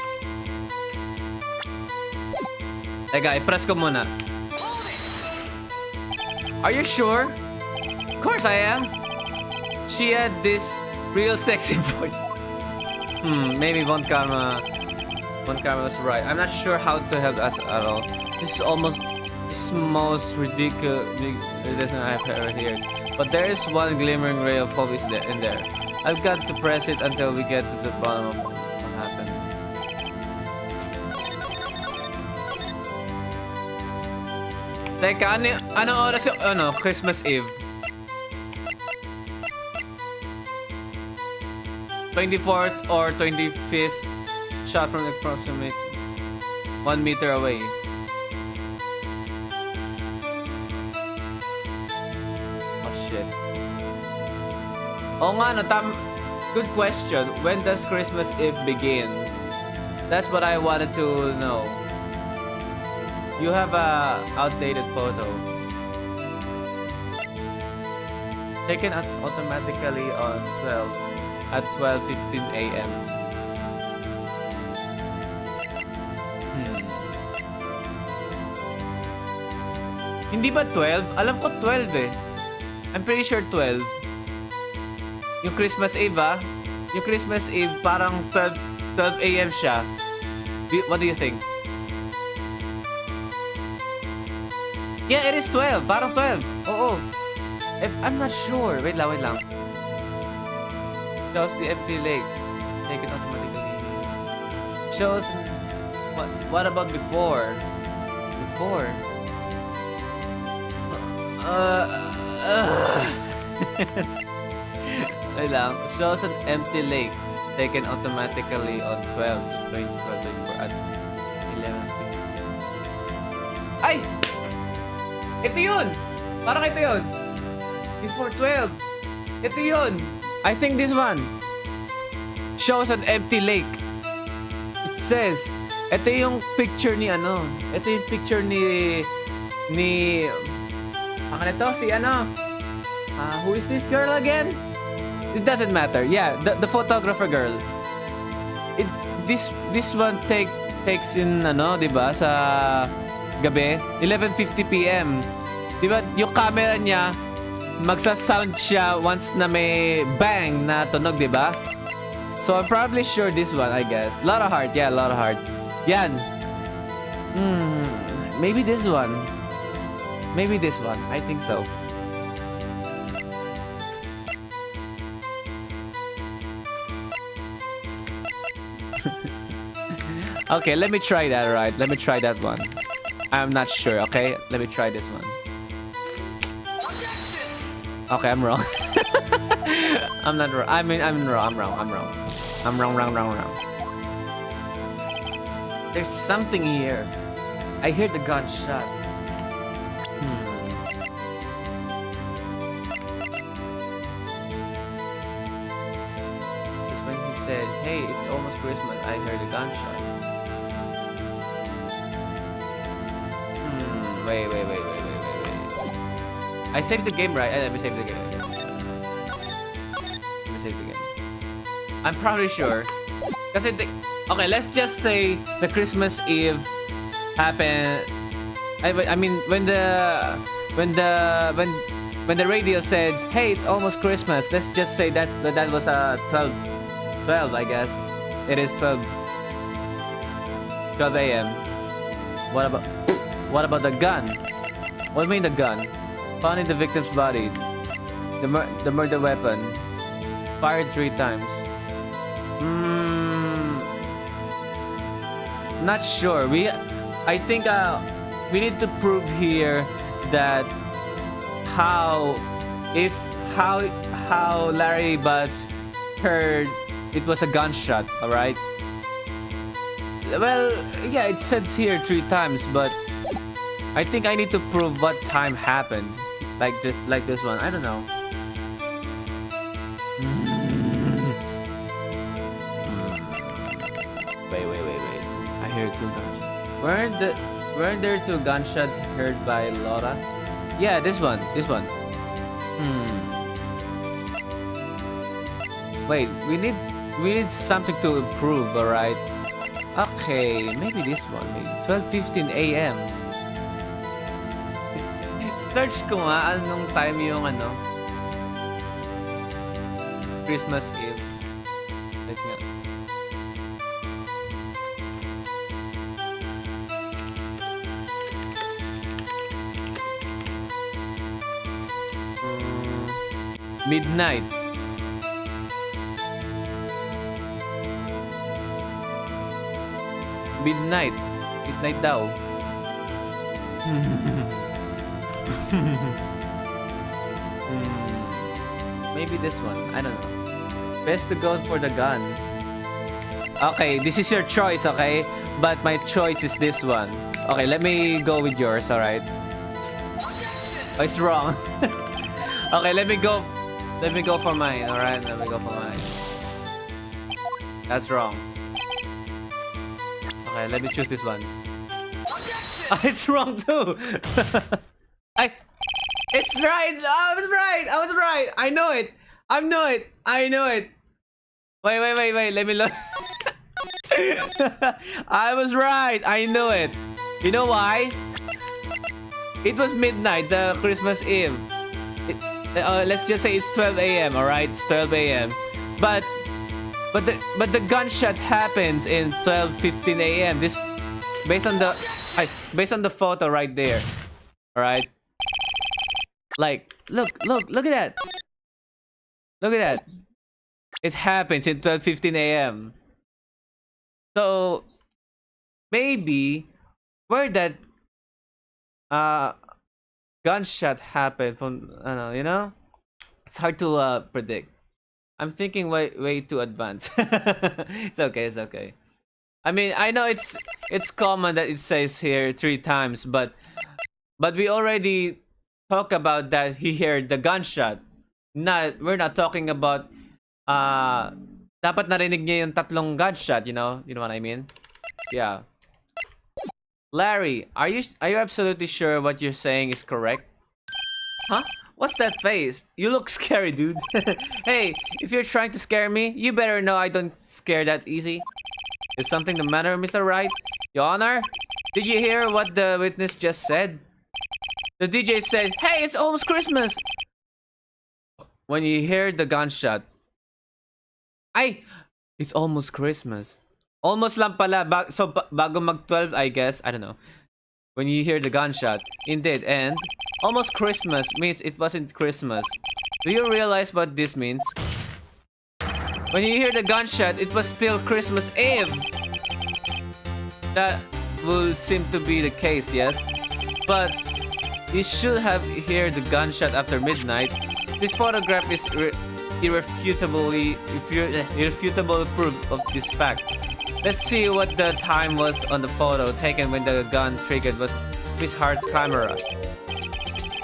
Teka, i-press ko muna. Are you sure? Of course I am. She had this real sexy voice. Maybe Von Karma was right. I'm not sure how to help us at all. This is most ridiculous I've ever heard. But there is one glimmering ray of hope in there. I've got to press it until we get to the bottom of what happened. Teka, ano oras yung, Christmas Eve? 24th or 25th shot from approximately 1 meter away. Oh shit. Oo nga, no, Good question. When does Christmas Eve begin? That's what I wanted to know. You have a outdated photo. Taken automatically on 12 at 12:15 a.m. Hindi ba 12? Alam ko 12 eh. I'm pretty sure 12. Yung Christmas Eve Yung Christmas Eve parang 12 a.m. siya. What do you think? Yeah, it is 12. Parang 12. Oo. I'm not sure. Wait lang. Shows the empty lake. Take it automatically. Shows... What about before? Before? Wait lang. Shows an empty lake. Taken automatically on 12 to 24 at 11:50. Ay! Ito yun! Parang ito yun! Before 12. Ito yun! I think this one. Shows an empty lake. It says, ito yung picture ni ano. Ito yung picture ni... Ang ito, si ano? Who is this girl again? It doesn't matter. Yeah, the photographer girl. This one takes in ano, 'di ba, sa gabi, 11:50 PM. 'Di ba, yung camera niya magsa-sound siya once na may bang na tunog, 'di ba? So I'm probably sure this one, I guess. Lot of heart. Yeah, lot of heart. Yan. Maybe this one. Maybe this one. I think so. Okay, let me try that, right? Let me try that one. I'm not sure, okay? Let me try this one. Okay, I'm wrong. I'm not wrong. I'm wrong. I'm wrong. There's something here. I hear the gunshot. Just when he said, "Hey, it's almost Christmas," I heard a gunshot. Wait. I saved the game, right? Let me save the game. I'm probably sure. Okay, let's just say the Christmas Eve happened. I mean, when the radio said, "Hey, it's almost Christmas," let's just say that was 12, I guess. It is 12 a.m. What about the gun? What do you mean the gun? Found in the victim's body. The murder weapon. Fired 3 times. Not sure. I think we need to prove here that how Larry Butts heard it was a gunshot. All right. Well, yeah, it says here 3 times, but I think I need to prove what time happened. Like this one. I don't know. Wait. I hear 2 gunshots. Weren't there 2 gunshots heard by Laura? Yeah, this one. Wait, we need something to prove, alright? Okay, maybe this one. Maybe 12:15 a.m. Search ko nga anong time yung Christmas Eve. Like nga. Midnight. Midnight daw. Maybe this one. I don't know. Best to go for the gun. Okay, this is your choice, okay? But my choice is this one. Okay, let me go with yours, alright? Oh, it's wrong. Okay, let me go for mine, alright? Let me go for mine. That's wrong. Okay, let me choose this one. It's wrong too. It's right. I was right. I was right. I know it. I know it. I know it. Wait. Let me look. I was right. I knew it. You know why? It was midnight, the Christmas Eve. Let's just say it's 12 a.m. All right, it's 12 a.m. But the gunshot happens in 12:15 a.m. This based on the photo right there. All right. Like, look at that. Look at that. It happens in 12:15 a.m. So maybe where that gunshot happened from, I don't know, you know? It's hard to predict. I'm thinking way too advanced. It's okay. I mean, I know it's common that it says here 3 times, but we already talked about that he heard the gunshot. We're not talking about dapat narinig niya yung tatlong gunshot, you know what I mean? Yeah. Larry, are you absolutely sure what you're saying is correct? Huh? What's that face? You look scary, dude. Hey, if you're trying to scare me, you better know I don't scare that easy. Is something the matter, Mr. Wright? Your Honor, did you hear what the witness just said? The DJ said, "Hey, it's almost Christmas." When you hear the gunshot, it's almost Christmas. Almost lang pala. Bago mag-12, I guess. I don't know. When you hear the gunshot. Indeed, and almost Christmas means it wasn't Christmas. Do you realize what this means? When you hear the gunshot, it was still Christmas Eve. That will seem to be the case, yes? But you should have heard the gunshot after midnight. This photograph is irrefutable proof of this fact. Let's see what the time was on the photo taken when the gun triggered was Miss Hart's camera.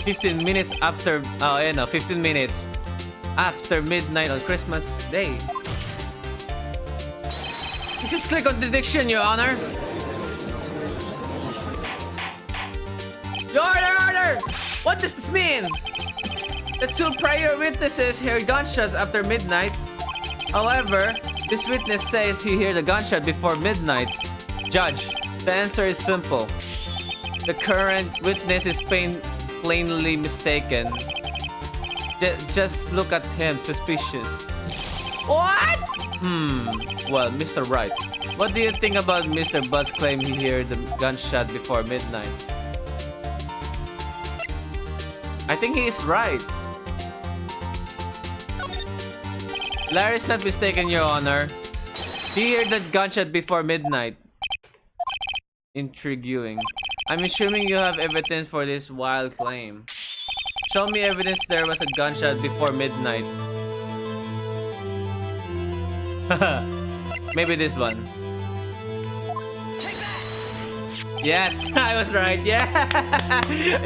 15 minutes after 15 minutes after midnight on Christmas Day. This is clear contradiction, Your Honor. Your Honor! What does this mean? The 2 prior witnesses heard gunshots after midnight. However, this witness says he heard a gunshot before midnight. Judge, the answer is simple. The current witness is plainly mistaken. Just look at him, suspicious. What? Well, Mr. Wright, what do you think about Mr. Buzz's claim he heard the gunshot before midnight? I think he is right. Larry's not mistaken, Your Honor. He heard that gunshot before midnight. Intriguing. I'm assuming you have evidence for this wild claim. Show me evidence there was a gunshot before midnight. Maybe this one. Yes, I was right. Yeah.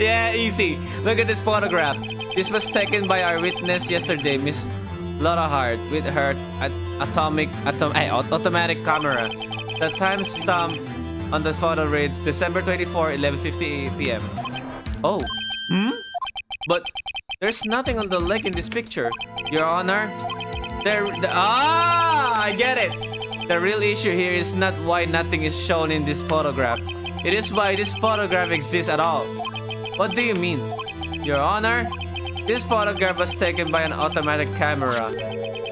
Yeah, easy. Look at this photograph. This was taken by our witness yesterday, Miss Laura Hart, with her automatic camera. The timestamp on the photo reads December 24, 11:50 p.m. Oh. But there's nothing on the lake in this picture, Your Honor. I get it. The real issue here is not why nothing is shown in this photograph. It is why this photograph exists at all. What do you mean? Your Honor, this photograph was taken by an automatic camera.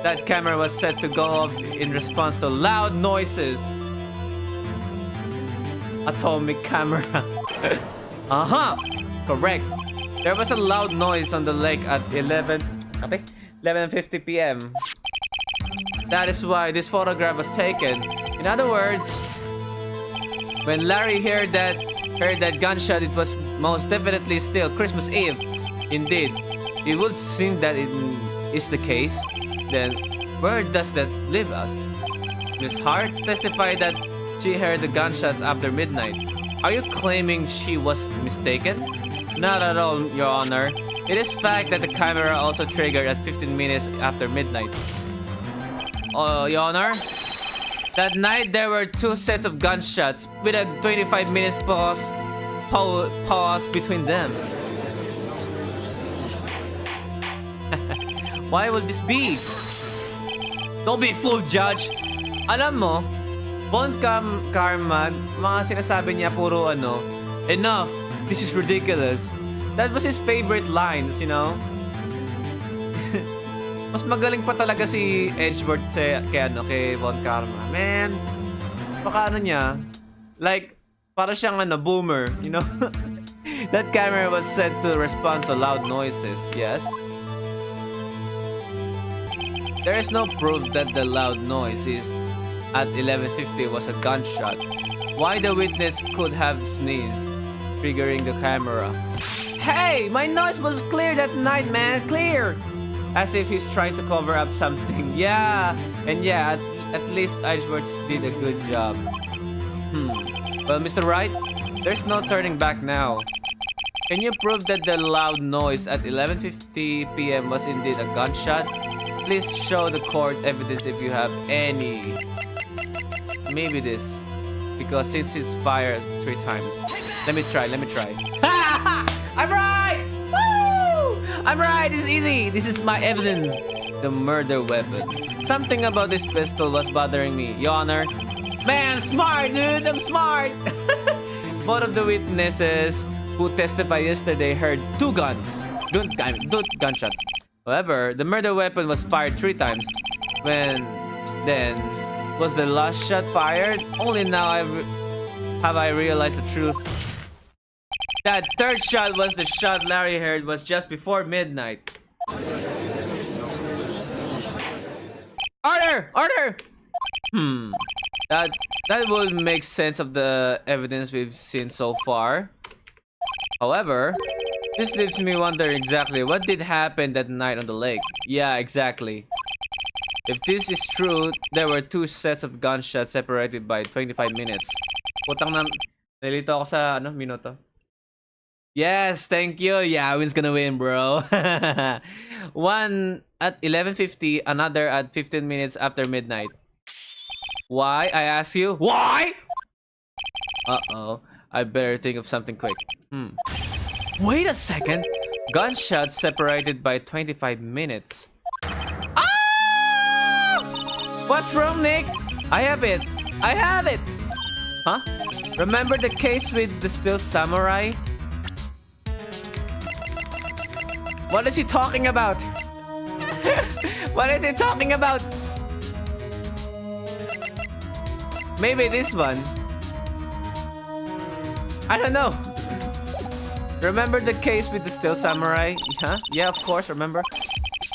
That camera was set to go off in response to loud noises. Atomic camera. Correct. There was a loud noise on the lake at 11:50 p.m. That is why this photograph was taken. In other words, when Larry heard that gunshot, it was most definitely still Christmas Eve. Indeed, it would seem that it is the case. Then, where does that leave us? Miss Hart testified that she heard the gunshots after midnight. Are you claiming she was mistaken? Not at all, Your Honor. It is fact that the camera also triggered at 15 minutes after midnight. Your Honor, That night, there were 2 sets of gunshots with a 25 minutes pause between them. Why would this be? Don't be fooled, Judge. Alam mo, Von Karma, mga sinasabi niya puro ano, enough, this is ridiculous. That was his favorite lines, you know? Mas magaling pa talaga si Edgeworth kay Von Karma. Man, baka ano niya, like, para siyang ano, boomer, you know? That camera was set to respond to loud noises, yes? There is no proof that the loud noise at 11:50 was a gunshot. Why the witness could have sneezed, triggering the camera. Hey, my noise was clear that night, man, clear! As if he's trying to cover up something. Yeah, and yeah, at least Edgeworth did a good job. Well, Mr. Wright, there's no turning back now. Can you prove that the loud noise at 11:50 p.m. was indeed a gunshot? Please show the court evidence if you have any. Maybe this. Because since it's fired 3 times. Let me try. I'm right! Woo! I'm right, it's easy. This is my evidence. The murder weapon. Something about this pistol was bothering me, Your Honor. Man, smart, dude. I'm smart. Both of the witnesses who testified yesterday heard 2 gunshots. However, the murder weapon was fired 3 times. Then, was the last shot fired? Only now have I realized the truth. That 3rd shot was the shot Larry heard was just before midnight. Order! That would make sense of the evidence we've seen so far. However, this leaves me wondering exactly what did happen that night on the lake. Yeah, exactly. If this is true, there were 2 sets of gunshots separated by 25 minutes. Putang na, nalito ako sa minuto. Yes, thank you. Yawin's gonna win, bro. One at 11:50, another at 15 minutes after midnight. Why? I ask you. Why? Uh-oh. I better think of something quick. Wait a second. Gunshots separated by 25 minutes. Ah! What's wrong, Nick? I have it. Huh? Remember the case with the Steel Samurai? What is he talking about? What is he talking about? Maybe this one. I don't know. Remember the case with the Steel Samurai? Huh? Yeah, of course, remember.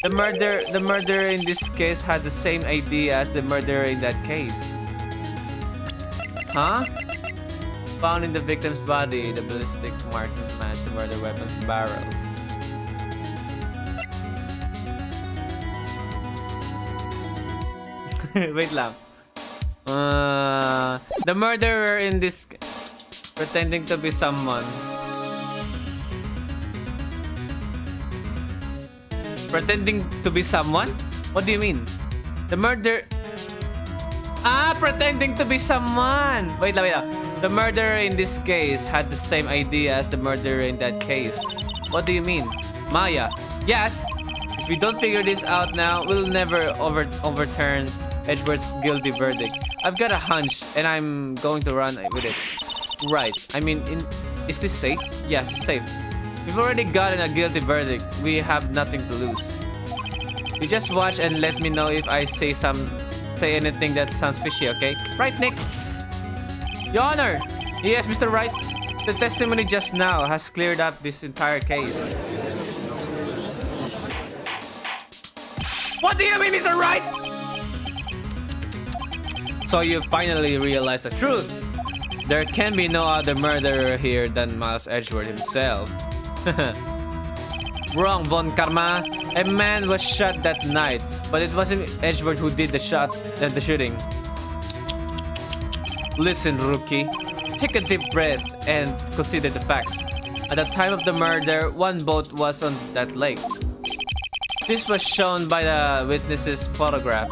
The murderer in this case had the same idea as the murderer in that case. Huh? Found in the victim's body, the ballistic markings match the murder weapon's barrel. Wait lang. The murderer in this pretending to be someone. Pretending to be someone? What do you mean? The murder... pretending to be someone. Wait lang. The murderer in this case had the same idea as the murderer in that case. What do you mean? Maya. Yes. If we don't figure this out now, we'll never overturn Edgeworth's guilty verdict. I've got a hunch, and I'm going to run with it. Right. I mean, is this safe? Yes, it's safe. We've already gotten a guilty verdict. We have nothing to lose. You just watch and let me know if I say anything that sounds fishy, okay? Right, Nick? Your Honor! Yes, Mr. Wright. The testimony just now has cleared up this entire case. What do you mean, Mr. Wright? So you finally realized the truth. There can be no other murderer here than Miles Edgeworth himself. Wrong, Von Karma. A man was shot that night, but it wasn't Edgeworth who did the shooting. Listen, rookie. Take a deep breath and consider the facts. At the time of the murder, 1 boat was on that lake. This was shown by the witness's photograph.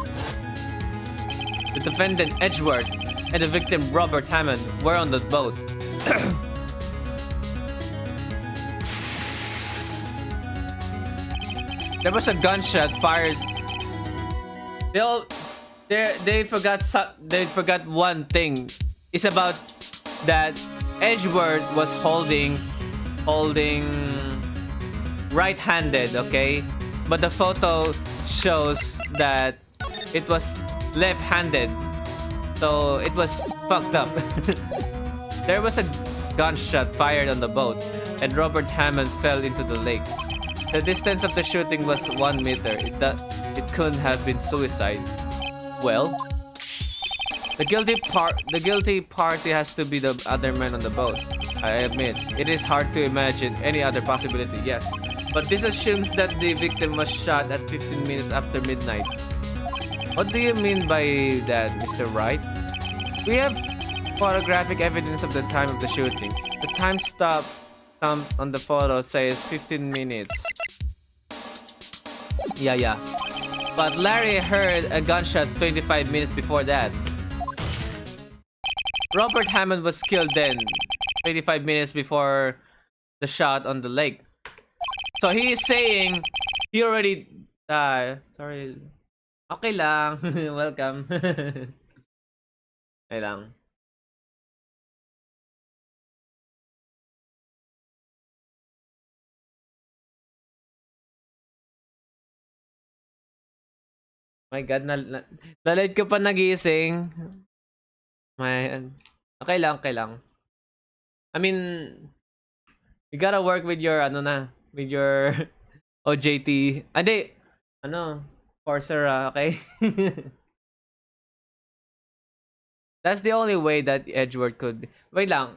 The defendant, Edgeworth, and the victim, Robert Hammond, were on the boat. There was a gunshot fired. They forgot one thing. It's about that Edgeworth was holding right-handed, okay? But the photo shows that it was left-handed. So it was fucked up. There was a gunshot fired on the boat, and Robert Hammond fell into the lake. The distance of the shooting was 1 meter. It couldn't have been suicide. Well, the guilty party has to be the other man on the boat. I admit, it is hard to imagine any other possibility, yes. But this assumes that the victim was shot at 15 minutes after midnight. What do you mean by that, Mr. Wright? We have photographic evidence of the time of the shooting. The time stamp on the photo says 15 minutes. Yeah. But Larry heard a gunshot 25 minutes before that. Robert Hammond was killed then, 25 minutes before the shot on the lake. So he is saying he already sorry. Okay lang. Welcome. Okay lang. My God, na-late ka pa nagising. Okay lang. I mean, you gotta work with your, with your OJT. Hindi, Coursera, okay? That's the only way that Edgeworth could... Wait lang.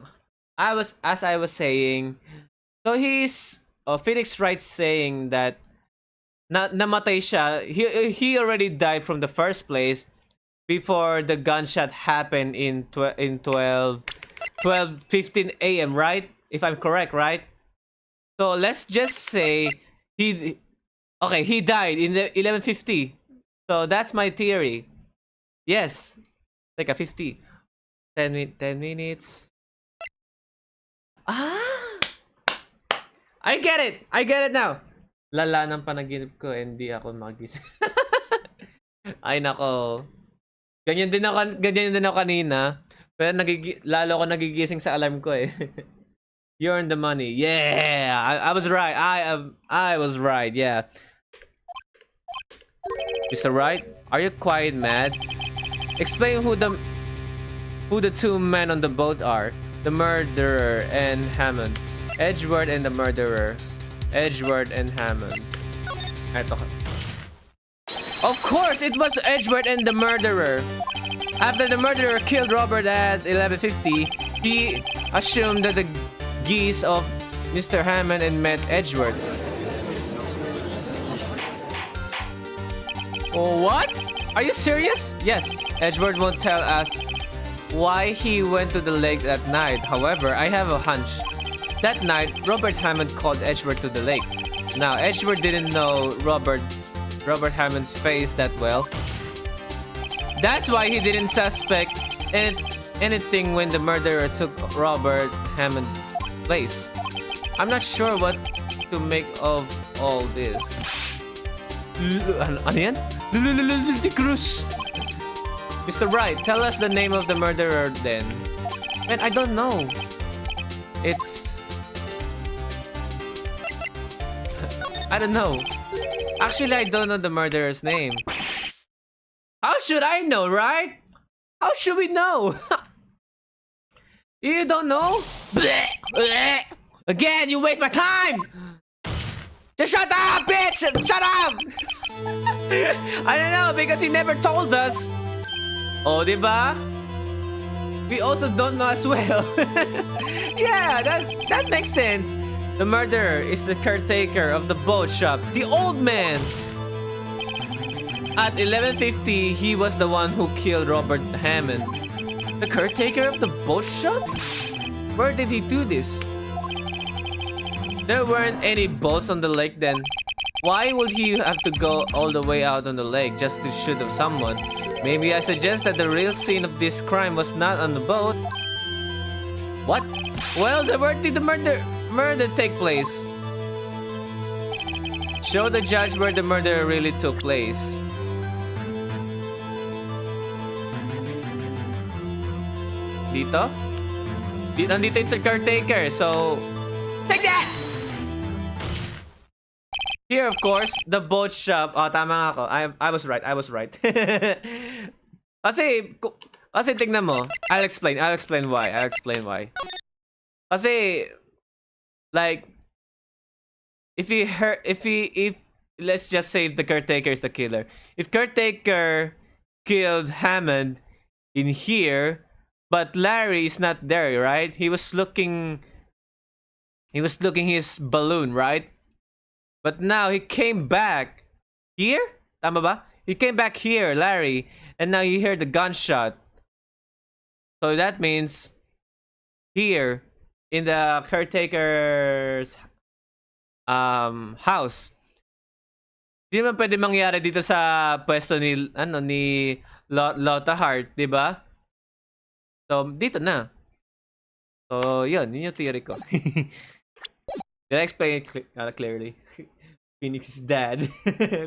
As I was saying, so he's... Phoenix Wright saying that namatay siya. He already died from the first place before the gunshot happened in 12:15 a.m., right? If I'm correct, right? So let's just say he died in the 11:50. So that's my theory. Yes. Like a 50. 10 minutes. I get it now. Lala ng panaginip ko, hindi ako magising. Ay nako. Ganyan din ako kanina. Pero lalo ako nagigising sa alarm ko eh. You earned the money. Yeah, I was right. I was right. Yeah. Mr. Wright, are you quite mad? Explain who the two men on the boat are. The murderer and Hammond. Edgeworth and the murderer. Edgeworth and Hammond. Of course, it was Edgeworth and the murderer. After the murderer killed Robert at 11:50, he assumed that the geese of Mr. Hammond and met Edgeworth. Oh, what? Are you serious? Yes, Edgeworth won't tell us why he went to the lake that night. However, I have a hunch. That night, Robert Hammond called Edgeworth to the lake. Now, Edgeworth didn't know Robert Hammond's face that well. That's why he didn't suspect anything when the murderer took Robert Hammond's place. I'm not sure what to make of all this. Ano yan? Cruz. Mr. Wright, tell us the name of the murderer then. Man, I don't know. I don't know. Actually, I don't know the murderer's name. How should I know, right? How should we know? You don't know? Again, you waste my time! Just shut up, bitch! Shut up! I don't know, because he never told us. Oh, diba? We also don't know as well. Yeah, that makes sense. The murderer is the caretaker of the boat shop, the old man. At 11:50, he was the one who killed Robert Hammond. The caretaker of the boat shop? Where did he do this? There weren't any boats on the lake then. Why would he have to go all the way out on the lake just to shoot at someone? Maybe I suggest that the real scene of this crime was not on the boat. What? Well, where did the murder take place? Show the judge where the murder really took place. Dito? Nandito yung caretaker, so... Take that! Here, of course, the boat shop. Oh, tama nga ako. I was right. I was right. kasi tignan mo. I'll explain why. Kasi, like, if let's just say the caretaker is the killer. If caretaker killed Hammond in here, but Larry is not there, right? He was looking his balloon, right? But now he came back here? Tama ba? He came back here, Larry, and now you hear the gunshot. So that means here in the caretaker's house. Di naman pwede mangyari dito sa pwesto ni Lotta Hart, di ba? So dito na. So yun yung theory ko. Did I explain it clearly? Phoenix's dad.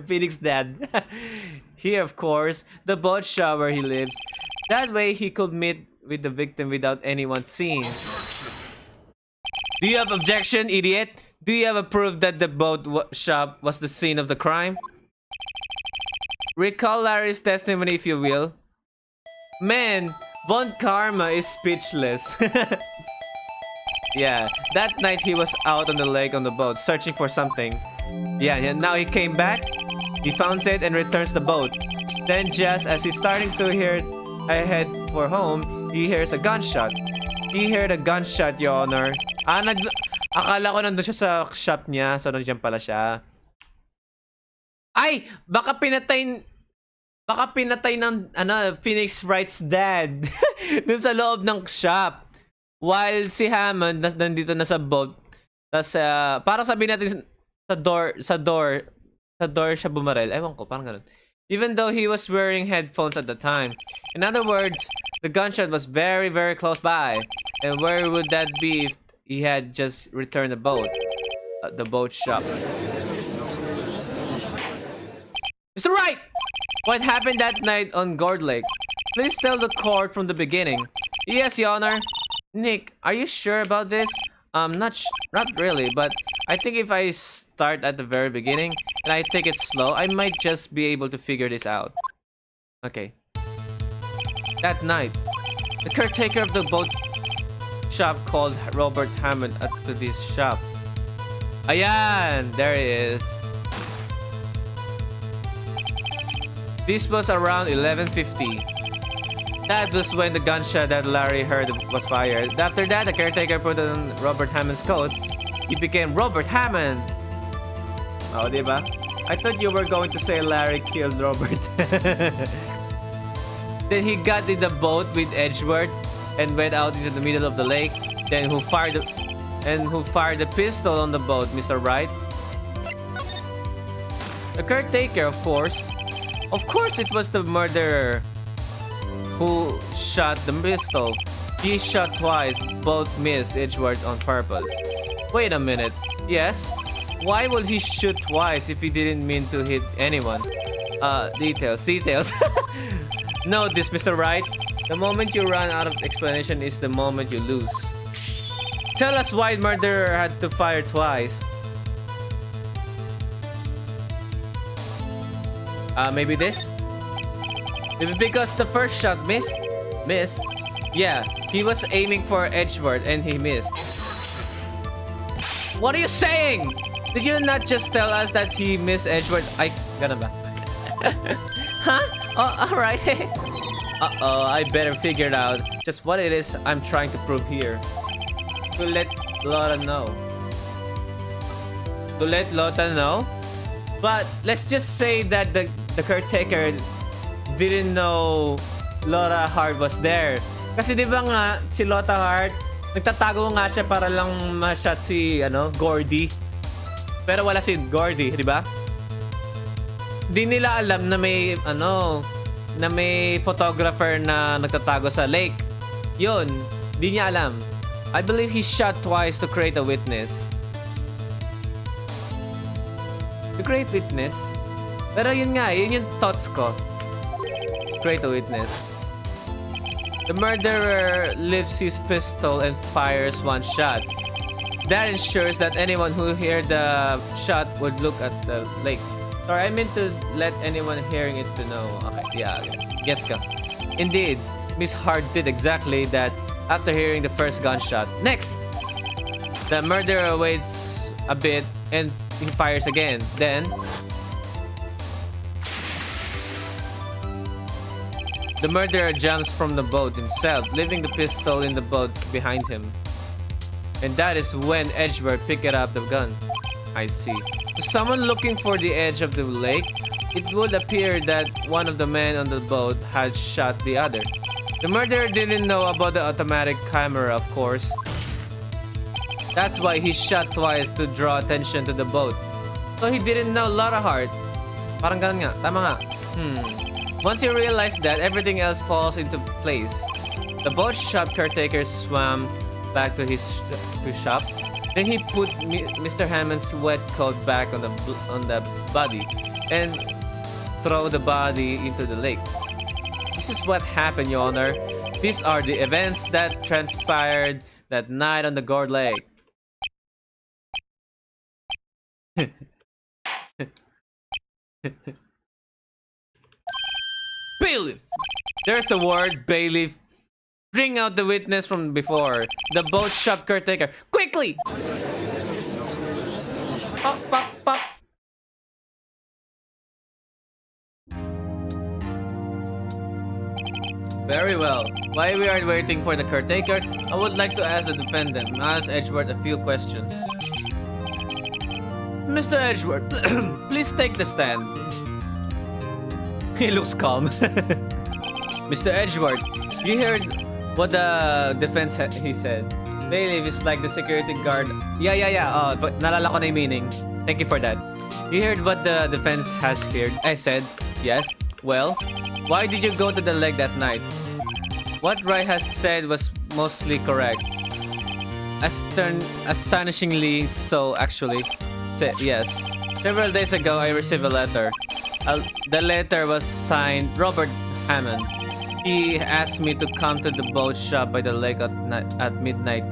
Phoenix's dad. Here, of course, the boat shop where he lives. That way, he could meet with the victim without anyone seeing. Do you have objection, idiot? Do you have a proof that the boat shop was the scene of the crime? Recall Larry's testimony, if you will. Man, Von Karma is speechless. Yeah, that night he was out on the lake on the boat, searching for something. Yeah, now he came back, he found it and returns the boat. Then just as he's starting to head for home, he hears a gunshot. He heard a gunshot, Your Honor. Akala ko nandun siya sa shop niya, so nandiyan pala siya. Ay! Baka pinatay ng Phoenix Wright's dad dun sa loob ng shop. While si Hammond nandito na sa boat. Tas parang sabihin natin sa door siya bumaril. Ewan ko, parang ganun. Even though he was wearing headphones at the time. In other words, the gunshot was very, very close by. And where would that be if he had just returned the boat? The boat shop. Mr. Wright! What happened that night on Gourd Lake? Please tell the court from the beginning. Yes, Your Honor. Nick, are you sure about this? Not really, but I think if I start at the very beginning and I take it slow, I might just be able to figure this out. Okay. That night, the caretaker of the boat shop called Robert Hammond to this shop. Ayan! There it is. This was around 11:50. That was when the gunshot that Larry heard was fired. After that, the caretaker put on Robert Hammond's coat. He became Robert Hammond. Oh, diba? I thought you were going to say Larry killed Robert. Then he got in the boat with Edgeworth and went out into the middle of the lake. Then who fired the pistol on the boat, Mr. Wright? The caretaker, of course. Of course, it was the murderer who shot the pistol. He shot twice, both missed Edgeworth on purpose. Wait a minute. Yes? Why would he shoot twice if he didn't mean to hit anyone? Details. Note this, Mr. Wright. The moment you run out of explanation is the moment you lose. Tell us why the murderer had to fire twice. Maybe this? Maybe because the first shot missed? Yeah, he was aiming for Edgeworth and he missed. What are you saying? Did you not just tell us that he missed Edgeworth? Ay, ganun ba? Huh? Oh, alright. Uh-oh, I better figure it out. Just what it is I'm trying to prove here. To let Lotta know. But let's just say that the caretaker didn't know Lotta Hart was there. Kasi di ba nga, si Lotta Hart, nagtatago nga siya para lang ma-shot si, Gordy. Pero wala si Gordy, di ba? Di nila alam na may, na may photographer na nagtatago sa lake. Yun, di niya alam. I believe he shot twice to create a witness. To create witness? Pero yun nga, yun yung thoughts ko. Create a witness. The murderer lifts his pistol and fires one shot. That ensures that anyone who heard the shot would look at the lake. Sorry, I meant to let anyone hearing it to know. Okay, yeah, guess ka. Indeed, Miss Hart did exactly that after hearing the first gunshot. Next! The murderer waits a bit and he fires again. Then, the murderer jumps from the boat himself, leaving the pistol in the boat behind him. And that is when Edgeworth picked up the gun. I see. To someone looking for the edge of the lake, it would appear that one of the men on the boat had shot the other. The murderer didn't know about the automatic camera, of course. That's why he shot twice to draw attention to the boat. So he didn't know Lara Hart. Parang ganun nga. Tama nga. Once he realized that, everything else falls into place. The boat shop caretaker swam back to his shop. Then he put Mr. Hammond's wet coat back on the body and throw the body into the lake. This is what happened, Your Honor. These are the events that transpired that night on the Gourd Lake. Bailiff! There's the word, bailiff. Bring out the witness from before. The boat shop caretaker. Quickly! Pop, pop, pop. Very well. While we are waiting for the caretaker, I would like to ask the defendant, Miles Edgeworth, a few questions. Mr. Edgeworth, please take the stand. He looks calm. Mr. Edgeworth, you heard what the defense he said. Bailiff is like the security guard. Yeah. But nalala ko na yung meaning. Thank you for that. You heard what the defense has feared. I said, yes. Well, why did you go to the lake that night? What Wright has said was mostly correct. Astonishingly so, actually. Yes. Several days ago, I received a letter. The letter was signed Robert Hammond. He asked me to come to the boat shop by the lake at midnight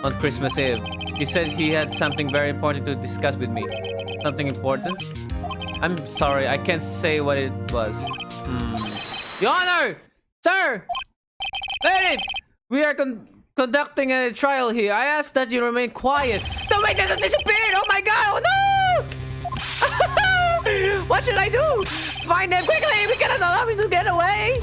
on Christmas Eve. He said he had something very important to discuss with me. Something important? I'm sorry, I can't say what it was. Your Honor! Sir! Wait! We are conducting a trial here. I ask that you remain quiet. The witness has disappeared! Oh my god! Oh no! What should I do? Find them quickly! We cannot allow him to get away!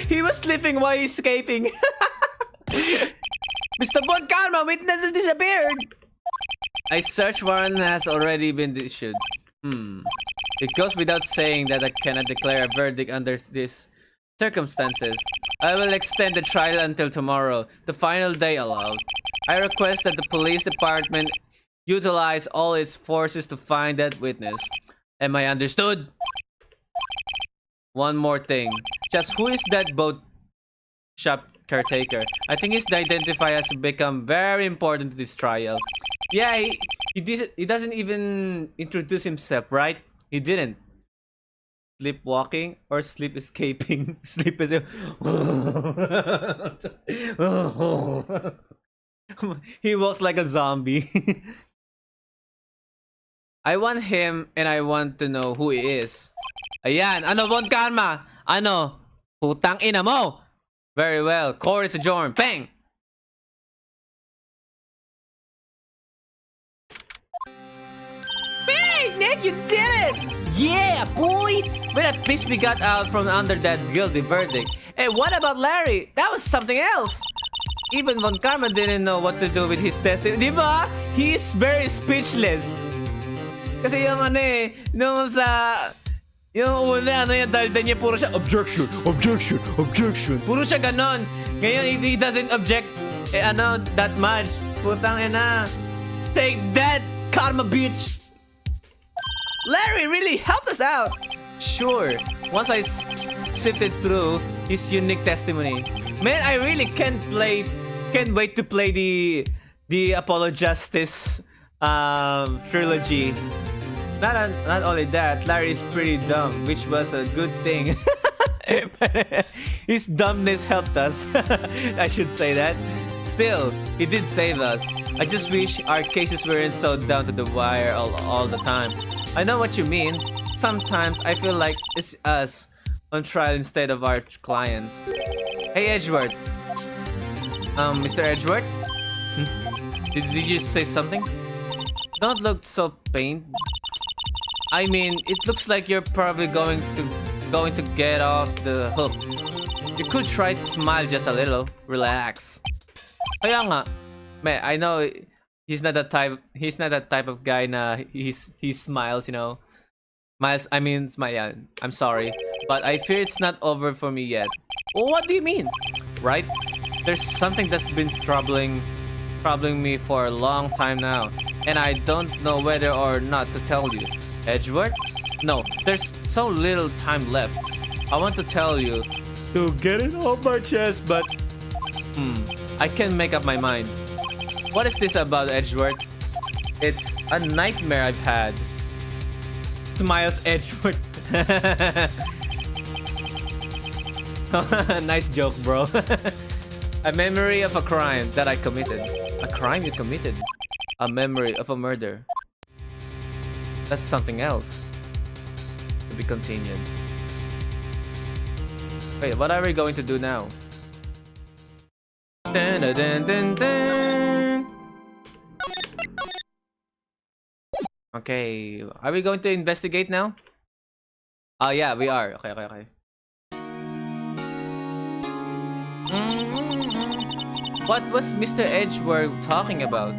He was sleeping while escaping. Mr. Von Karma, witness has disappeared! A search warrant has already been issued. It goes without saying that I cannot declare a verdict under these circumstances. I will extend the trial until tomorrow, the final day allowed. I request that the police department utilize all its forces to find that witness. Am I understood? One more thing. Just who is that boat shop caretaker? I think his identify has become very important to this trial. Yeah, he doesn't even introduce himself, right? He didn't. Sleepwalking or sleep escaping? Sleep is... He walks like a zombie. I want him and I want to know who he is. Ayan, ano Von Karma? Ano? Putang ina mo! Very well, court is adjourned. Bang! Bang! Nick, you did it! Yeah, boy! But at least we got out from under that guilty verdict. Hey, what about Larry? That was something else! Even Von Karma didn't know what to do with his testimony. Diba? He's very speechless. Kasi yung ano eh, nung sa... Yung una, ano yung dalda niya, puro siya, objection, objection, objection. Puro siya ganon. Ngayon, he doesn't object, that much. Putang ina. Take that, karma bitch. Larry really helped us out. Sure, once I sifted through his unique testimony. Man, I really can't wait to play the Apollo Justice trilogy. Not only that, Larry is pretty dumb, which was a good thing. His dumbness helped us. I should say that. Still, he did save us. I just wish our cases weren't so down to the wire all the time. I know what you mean. Sometimes I feel like it's us on trial instead of our clients. Hey, Edgeworth. Mr. Edgeworth? Did you say something? Don't look so pained. I mean, it looks like you're probably going to get off the hook. You could try to smile just a little. Relax. Kaya nga, man, I know he's not that type of guy na he smiles, you know. Smile, yeah, I'm sorry, but I fear it's not over for me yet. Well, what do you mean? Right? There's something that's been troubling me for a long time now, and I don't know whether or not to tell you. Edgeworth? No, there's so little time left. I want to tell you to get it off my chest, but I can't make up my mind. What is this about, Edgeworth? It's a nightmare I've had. Smiles, Edgeworth. Nice joke, bro. A memory of a crime that I committed. A crime you committed? A memory of a murder. That's something else. To be continued. Wait, what are we going to do now? Dun, dun, dun, dun, dun. Okay, are we going to investigate now? Oh yeah, we are. Okay. What was Mr. Edgeworth talking about?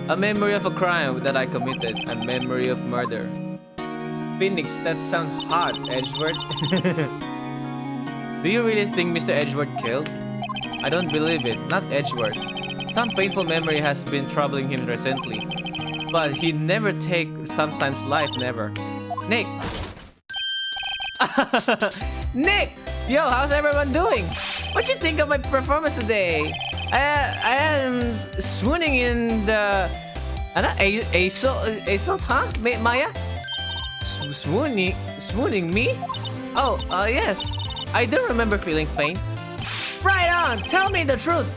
A memory of a crime that I committed. A memory of murder. Phoenix, that sounds hot, Edgeworth. Do you really think Mr. Edgeworth killed? I don't believe it, not Edgeworth. Some painful memory has been troubling him recently. But he never take sometimes life, never. Nick! Nick! Yo, how's everyone doing? What you think of my performance today? I am swooning in the... ASOS, huh? Maya? Swooning me? Oh, yes. I do remember feeling faint. Right on! Tell me the truth!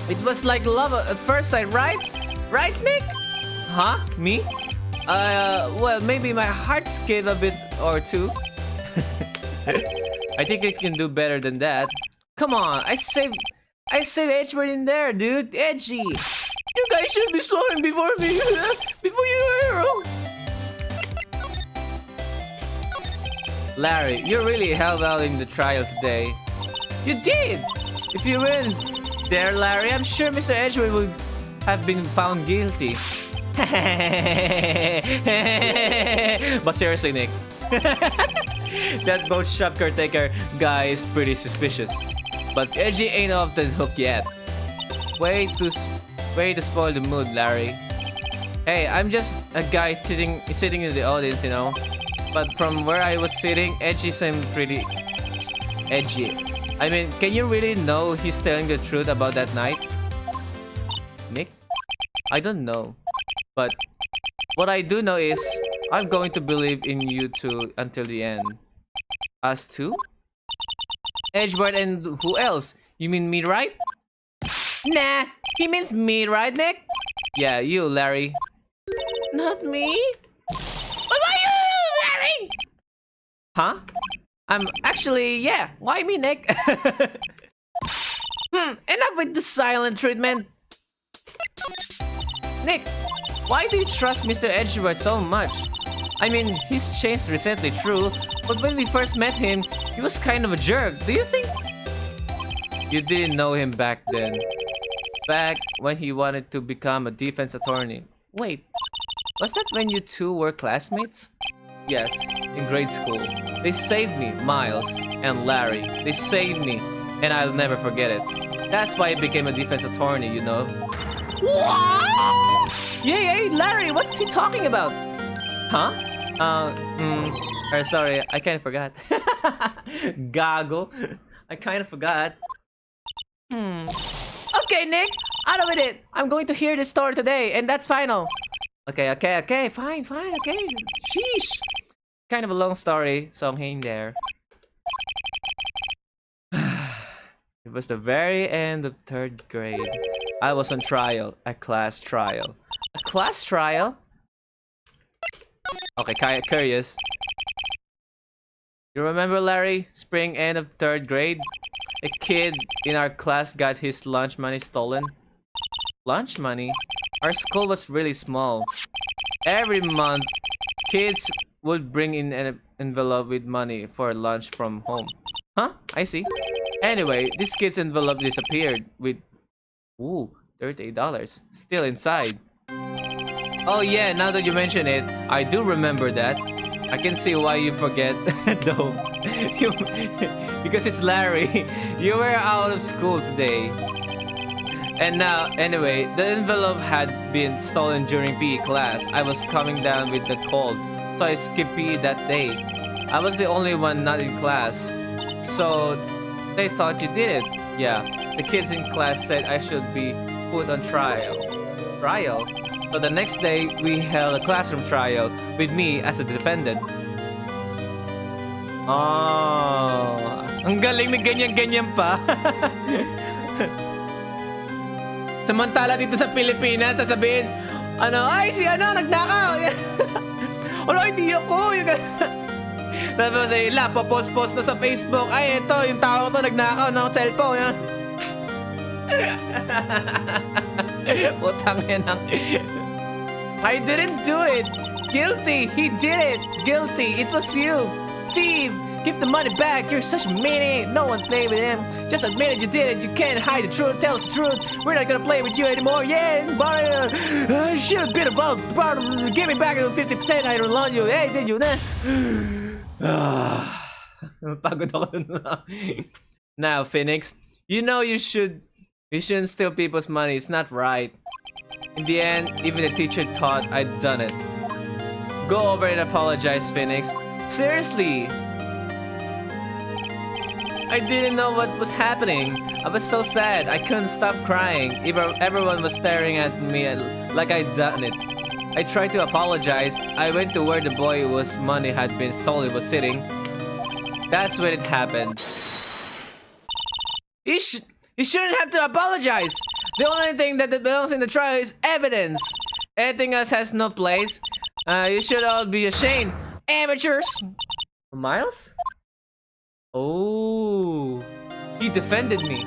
It was like love at first sight, right? Right, Nick? Huh? Me? Well, maybe my heart skipped a bit or two. I think you can do better than that. Come on, I saved Edgeworth in there, dude. Edgy. You guys should be sworn before me. Before you hero. Larry, you really held out in the trial today. You did! If you win there, Larry, I'm sure Mr. Edgeworth would have been found guilty. But seriously, Nick. That boat shop caretaker guy is pretty suspicious. But Edgy ain't off the hook yet. Way to spoil the mood, Larry. Hey, I'm just a guy sitting in the audience, you know. But from where I was sitting, Edgy seemed pretty edgy. I mean, can you really know he's telling the truth about that night? Nick? I don't know. But what I do know is I'm going to believe in you two until the end. Us two? Edgeworth and who else? You mean me, right? Nah, he means me, right, Nick? Yeah, you, Larry. Not me? What about you, Larry? Huh? Yeah. Why me, Nick? Enough with the silent treatment. Nick, why do you trust Mr. Edgeworth so much? I mean, he's changed recently, true, but when we first met him, he was kind of a jerk. Do you think? You didn't know him back then. Back when he wanted to become a defense attorney. Wait, was that when you two were classmates? Yes, in grade school. They saved me, Miles and Larry. They saved me, and I'll never forget it. That's why I became a defense attorney, you know. What? Yay, Larry, what's he talking about? Huh? Sorry, I kind of forgot. Gago. I kind of forgot. Okay, Nick, out with it. I'm going to hear this story today, and that's final. Okay, fine, okay. Sheesh. Kind of a long story, so I'm hanging there. It was the very end of 3rd grade. I was on trial, a class trial. A class trial? Okay, kinda curious. You remember, Larry? Spring end of 3rd grade? A kid in our class got his lunch money stolen. Lunch money? Our school was really small. Every month, kids would bring in an envelope with money for lunch from home. Huh? I see. Anyway, this kid's envelope disappeared with... Ooh, $38. Still inside. Oh yeah, now that you mention it, I do remember that. I can see why you forget, though. Because it's Larry. You were out of school today. And now, anyway, the envelope had been stolen during PE class. I was coming down with the cold, so I skipped PE that day. I was the only one not in class. So, they thought you did it. Yeah, the kids in class said I should be put on trial. Trial? So the next day, we held a classroom trial with me as the defendant. Oh, ang galing, may ganyan-ganyan pa. Samantala dito sa Pilipinas, sasabihin, ay si nagnakaw. Hindi ako. Tapos post na sa Facebook, ay ito, yung tao to nagnakaw ng cellphone. Putang ina. I didn't do it. Guilty. He did it. Guilty. It was you. Thief. Give the money back. You're such a meanie. No one played with him. Just admit it. You did it. You can't hide the truth. Tell us the truth. We're not gonna play with you anymore. Yeah. But I should have been about give me back the 50% I don't loan you. Hey, did you? Pagod ako na. Now, Phoenix, you know you shouldn't steal people's money. It's not right. In the end, even the teacher thought I'd done it. Go over and apologize, Phoenix. Seriously. I didn't know what was happening. I was so sad. I couldn't stop crying. Everyone was staring at me like I'd done it. I tried to apologize. I went to where the boy whose money had been stolen was sitting. That's when it happened. You shouldn't have to apologize. The only thing that belongs in the trial is evidence. Anything else has no place. You should all be ashamed. Amateurs. Miles? Oh. He defended me.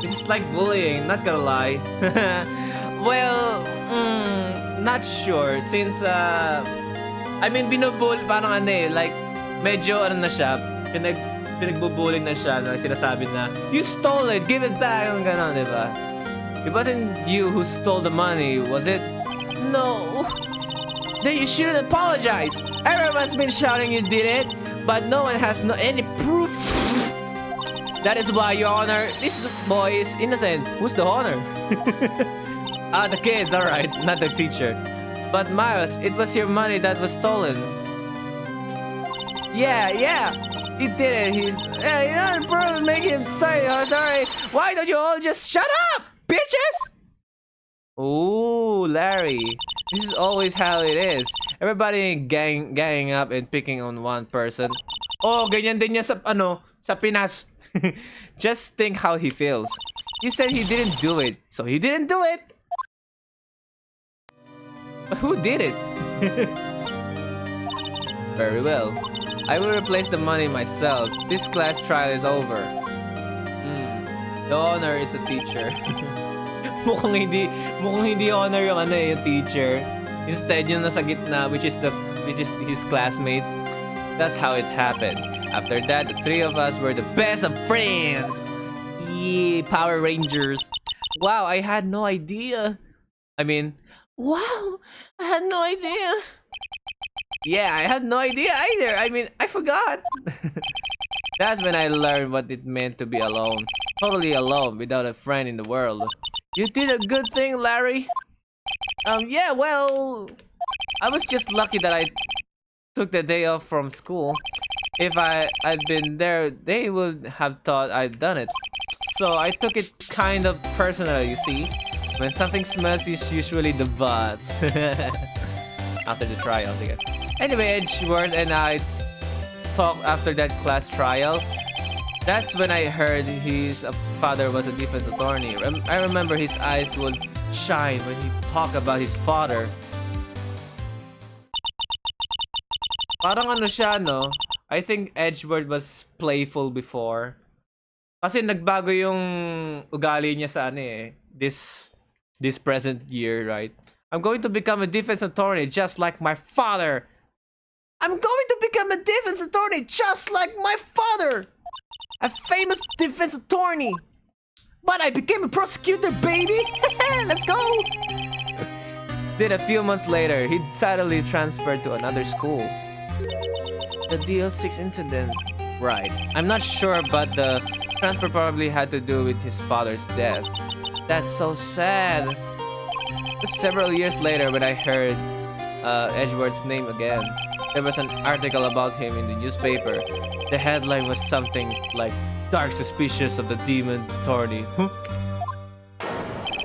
This is like bullying, not gonna lie. Well, not sure. Since, I mean, binubul, parang like, medyo na siya, pinagbubullying na siya, sinasabi na, you stole it, give it back, yung ganon, diba? It wasn't you who stole the money, was it? No. Then you shouldn't apologize. Everyone's been shouting you did it, but no one has any proof. That is why, Your Honor, this boy is innocent. Who's the honor? The kids, alright, not the teacher. But Miles, it was your money that was stolen. Yeah, he did it. He's, make him say, sorry. Why don't you all just shut up, bitches? Ooh, Larry. This is always how it is. Everybody ganging up and picking on one person. Oh, ganyan din niya sa Pinas. Just think how he feels. You said he didn't do it, so he didn't do it. But who did it? Very well. I will replace the money myself. This class trial is over. The honor is the teacher. mukhang hindi honor yung yung teacher. Instead, yung nasa gitna, which is his classmates. That's how it happened. After that, the three of us were the best of friends. Yeah, Power Rangers. Wow, I had no idea. Wow, I had no idea. Yeah, I had no idea either. I forgot. That's when I learned what it meant to be alone. Totally alone, without a friend in the world. You did a good thing, Larry. Yeah, well, I was just lucky that I took the day off from school. If I'd been there, they would have thought I'd done it. So I took it kind of personal, you see. When something smells, it's usually the butts. After the trial, again. Anyway, Edgeworth and I talked after that class trial. That's when I heard his father was a defense attorney. I remember his eyes would shine when he talked about his father. Parang ano siya, no? I think Edgeworth was playful before. Kasi nagbago yung ugali niya sa ano eh. This present year, right? I'm going to become a defense attorney just like my father. I'm going to become a defense attorney just like my father. A famous defense attorney. But I became a prosecutor, baby. Let's go. Then a few months later, he suddenly transferred to another school. The DO6 incident. Right. I'm not sure, but the transfer probably had to do with his father's death. That's so sad. Several years later, when I heard Edgeworth's name again, there was an article about him in the newspaper. The headline was something like, "Dark Suspicious of the Demon Attorney."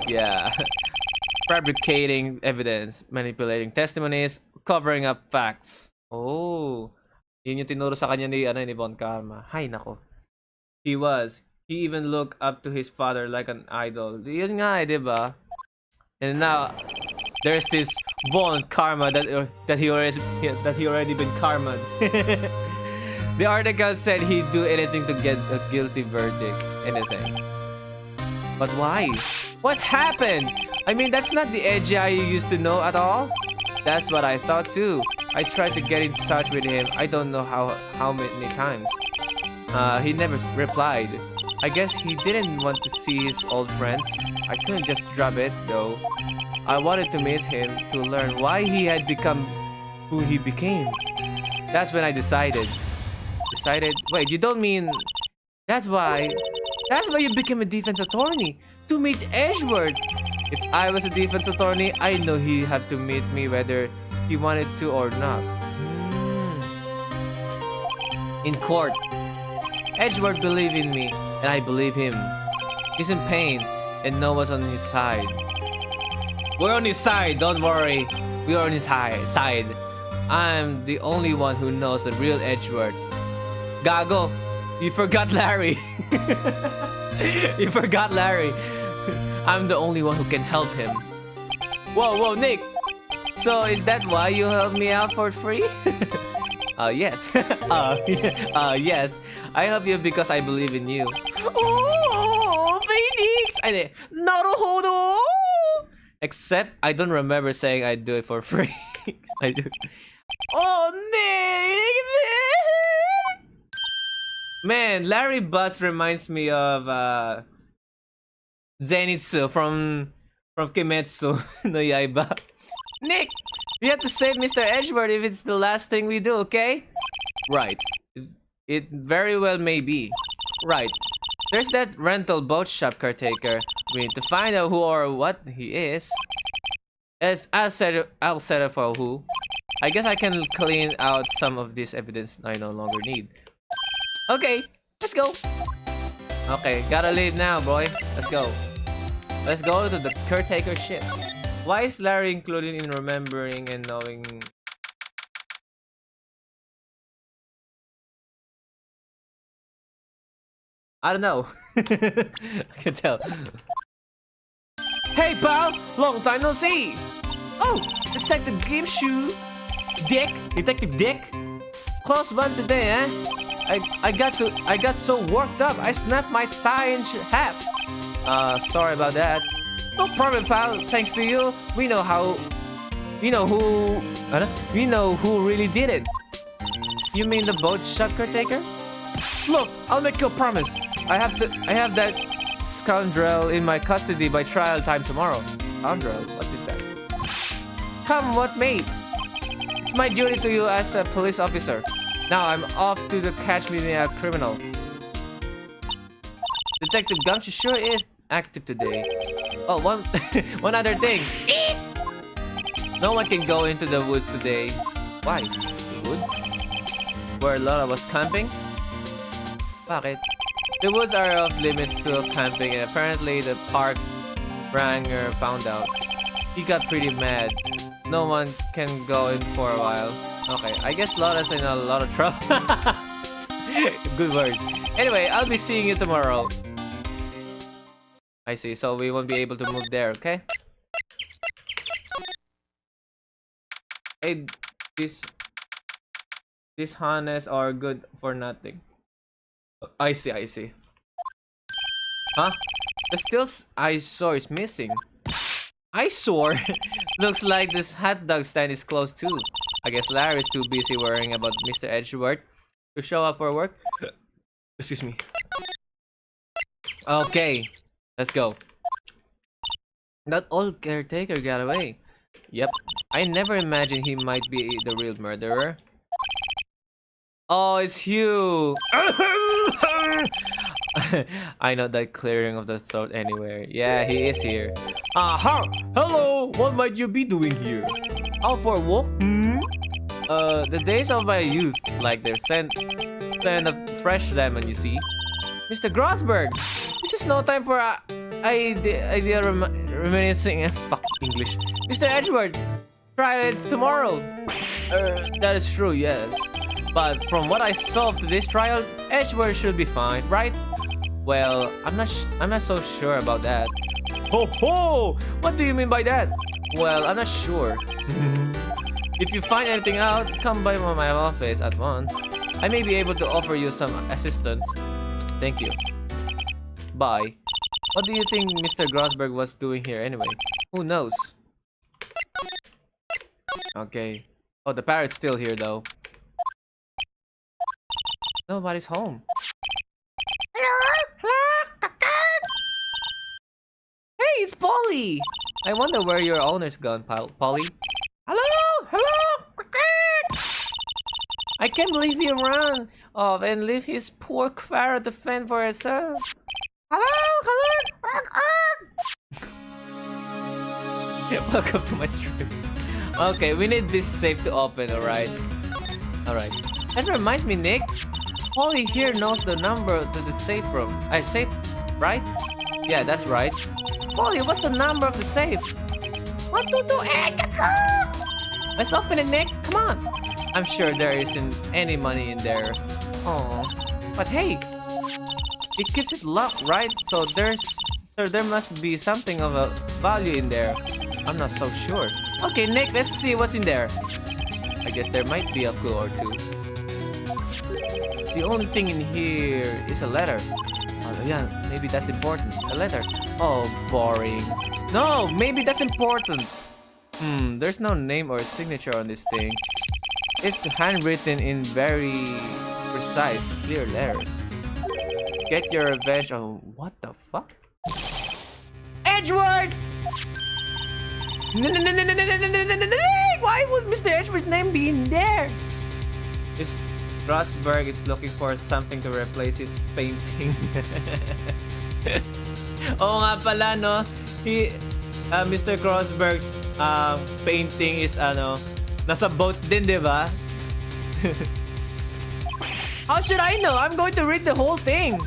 Yeah. Fabricating evidence, manipulating testimonies, covering up facts. Oh. Yun yung tinuro sa kanya ni Von Karma. Hay nako. He even looked up to his father like an idol. Yun nga eh, diba? And now there's this Von Karma that he already been karma'd. The article said he'd do anything to get a guilty verdict. Anything. But why? What happened? I mean, that's not the Edgy you used to know at all. That's what I thought too. I tried to get in touch with him. I don't know how many times. He never replied. I guess he didn't want to see his old friends. I couldn't just drop it though. I wanted to meet him to learn why he had become who he became. That's when I decided. Wait, you don't mean that's why you became a defense attorney? To meet Edgeworth. If I was a defense attorney, I know he'd have to meet me whether he wanted to or not. In court, Edgeworth believed in me, and I believe him. He's in pain, and no one's on his side. We're on his side, don't worry. We are on his side. I'm the only one who knows the real Edgeworth. Gago, you forgot Larry. You forgot Larry. I'm the only one who can help him. Whoa, Nick. So is that why you helped me out for free? Yes. Yes. I help you because I believe in you. Oh, Phoenix! Naruhodo! Except I don't remember saying I'd do it for free. I do. Oh, Nick! Man, Larry Butts reminds me of Zenitsu from Kimetsu no Yaiba. Nick, we have to save Mr. Edgeworth if it's the last thing we do, okay? Right. It very well may be. Right. There's that rental boat shop caretaker. We need to find out who or what he is. I'll settle for who. I guess I can clean out some of this evidence I no longer need. Okay, let's go. Okay, gotta leave now, boy. Let's go. Let's go to the caretaker ship. Why is Larry included in remembering and knowing? I don't know. I can tell. Hey, pal! Long time no see! Oh, Detective Gimshoe! Detective Dick? Close one today, eh? I got so worked up, I snapped my tie in half. Sorry about that. No problem, pal. Thanks to you, we know who really did it. You mean the boat shop caretaker? Look, I'll make you a promise. I have that scoundrel in my custody by trial time tomorrow. Scoundrel? What is that? Come what may. It's my duty to you as a police officer. Now I'm off to catch me a criminal. Detective Gumshoe sure is active today. Oh, one one other thing. No one can go into the woods today. Why? The woods? Where Laura was camping? Bakit? The woods are off limits to camping, and apparently the park ranger found out. He got pretty mad. No one can go in for a while. Okay, I guess Laura's in a lot of trouble. Good word. Anyway, I'll be seeing you tomorrow. I see, so we won't be able to move there, okay? Hey, these harness are good for nothing. I see, I see. Huh? The Steel's eyesore is missing. Eyesore? Looks like this hot dog stand is closed too. I guess Larry's too busy worrying about Mr. Edgeworth to show up for work. Excuse me. Okay, let's go. That old caretaker got away. Yep, I never imagined he might be the real murderer. Oh, it's you! I know that clearing of the throat anywhere. Yeah, he is here. Aha! Hello! What might you be doing here? Out for a walk? The days of my youth, like the scent of fresh lemon, you see. Mr. Grossberg! This is no time for idea reminiscing. Fuck English. Mr. Edgeworth! Trial it's tomorrow! That is true, yes. But from what I saw of this trial, Edgeworth should be fine, right? Well, I'm not so sure about that. Ho ho! What do you mean by that? Well, I'm not sure. If you find anything out, come by my office at once. I may be able to offer you some assistance. Thank you. Bye. What do you think Mr. Grossberg was doing here anyway? Who knows? Okay. Oh, the parrot's still here though. Nobody's home. Hello? Hey, it's Polly! I wonder where your owner's gone, Polly. Hello? Hello? I can't believe he ran off and leave his poor parrot to fend for herself. Hello? Hello? Welcome to my stream. Okay, we need this safe to open, alright? Alright. That reminds me, Nick. Polly here knows the number to the safe room. Safe, right? Yeah, that's right. Polly, what's the number of the safe? 122. Let's open it, Nick. Come on. I'm sure there isn't any money in there. Oh, but hey, it keeps it locked, right? So there must be something of a value in there. I'm not so sure. Okay, Nick, let's see what's in there. I guess there might be a clue or two. The only thing in here is a letter. Oh, yeah, maybe that's important. A letter. Oh, boring. No, maybe that's important. There's no name or signature on this thing. It's handwritten in very precise, clear letters. Get your revenge on what the fuck? Edgeworth! Why would Mr. Edgeworth's name be in there? This Grossberg is looking for something to replace his painting. Oo nga pala, no? Mr. Grossberg's painting is nasa boat din, di ba? How should I know? I'm going to read the whole thing.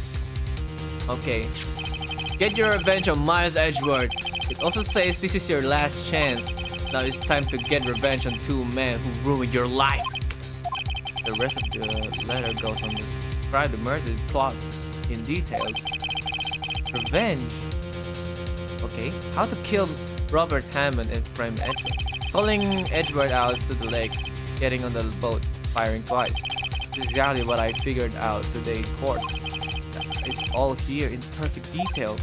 Okay. Get your revenge on Miles Edgeworth. It also says this is your last chance. Now it's time to get revenge on two men who ruined your life. The rest of the letter goes on to describe the murder plot in detail. Revenge. Okay. How to kill Robert Hammond and frame Edgeworth. Calling Edgeworth out to the lake, getting on the boat, firing twice. This is exactly what I figured out today in court. It's all here in perfect detail.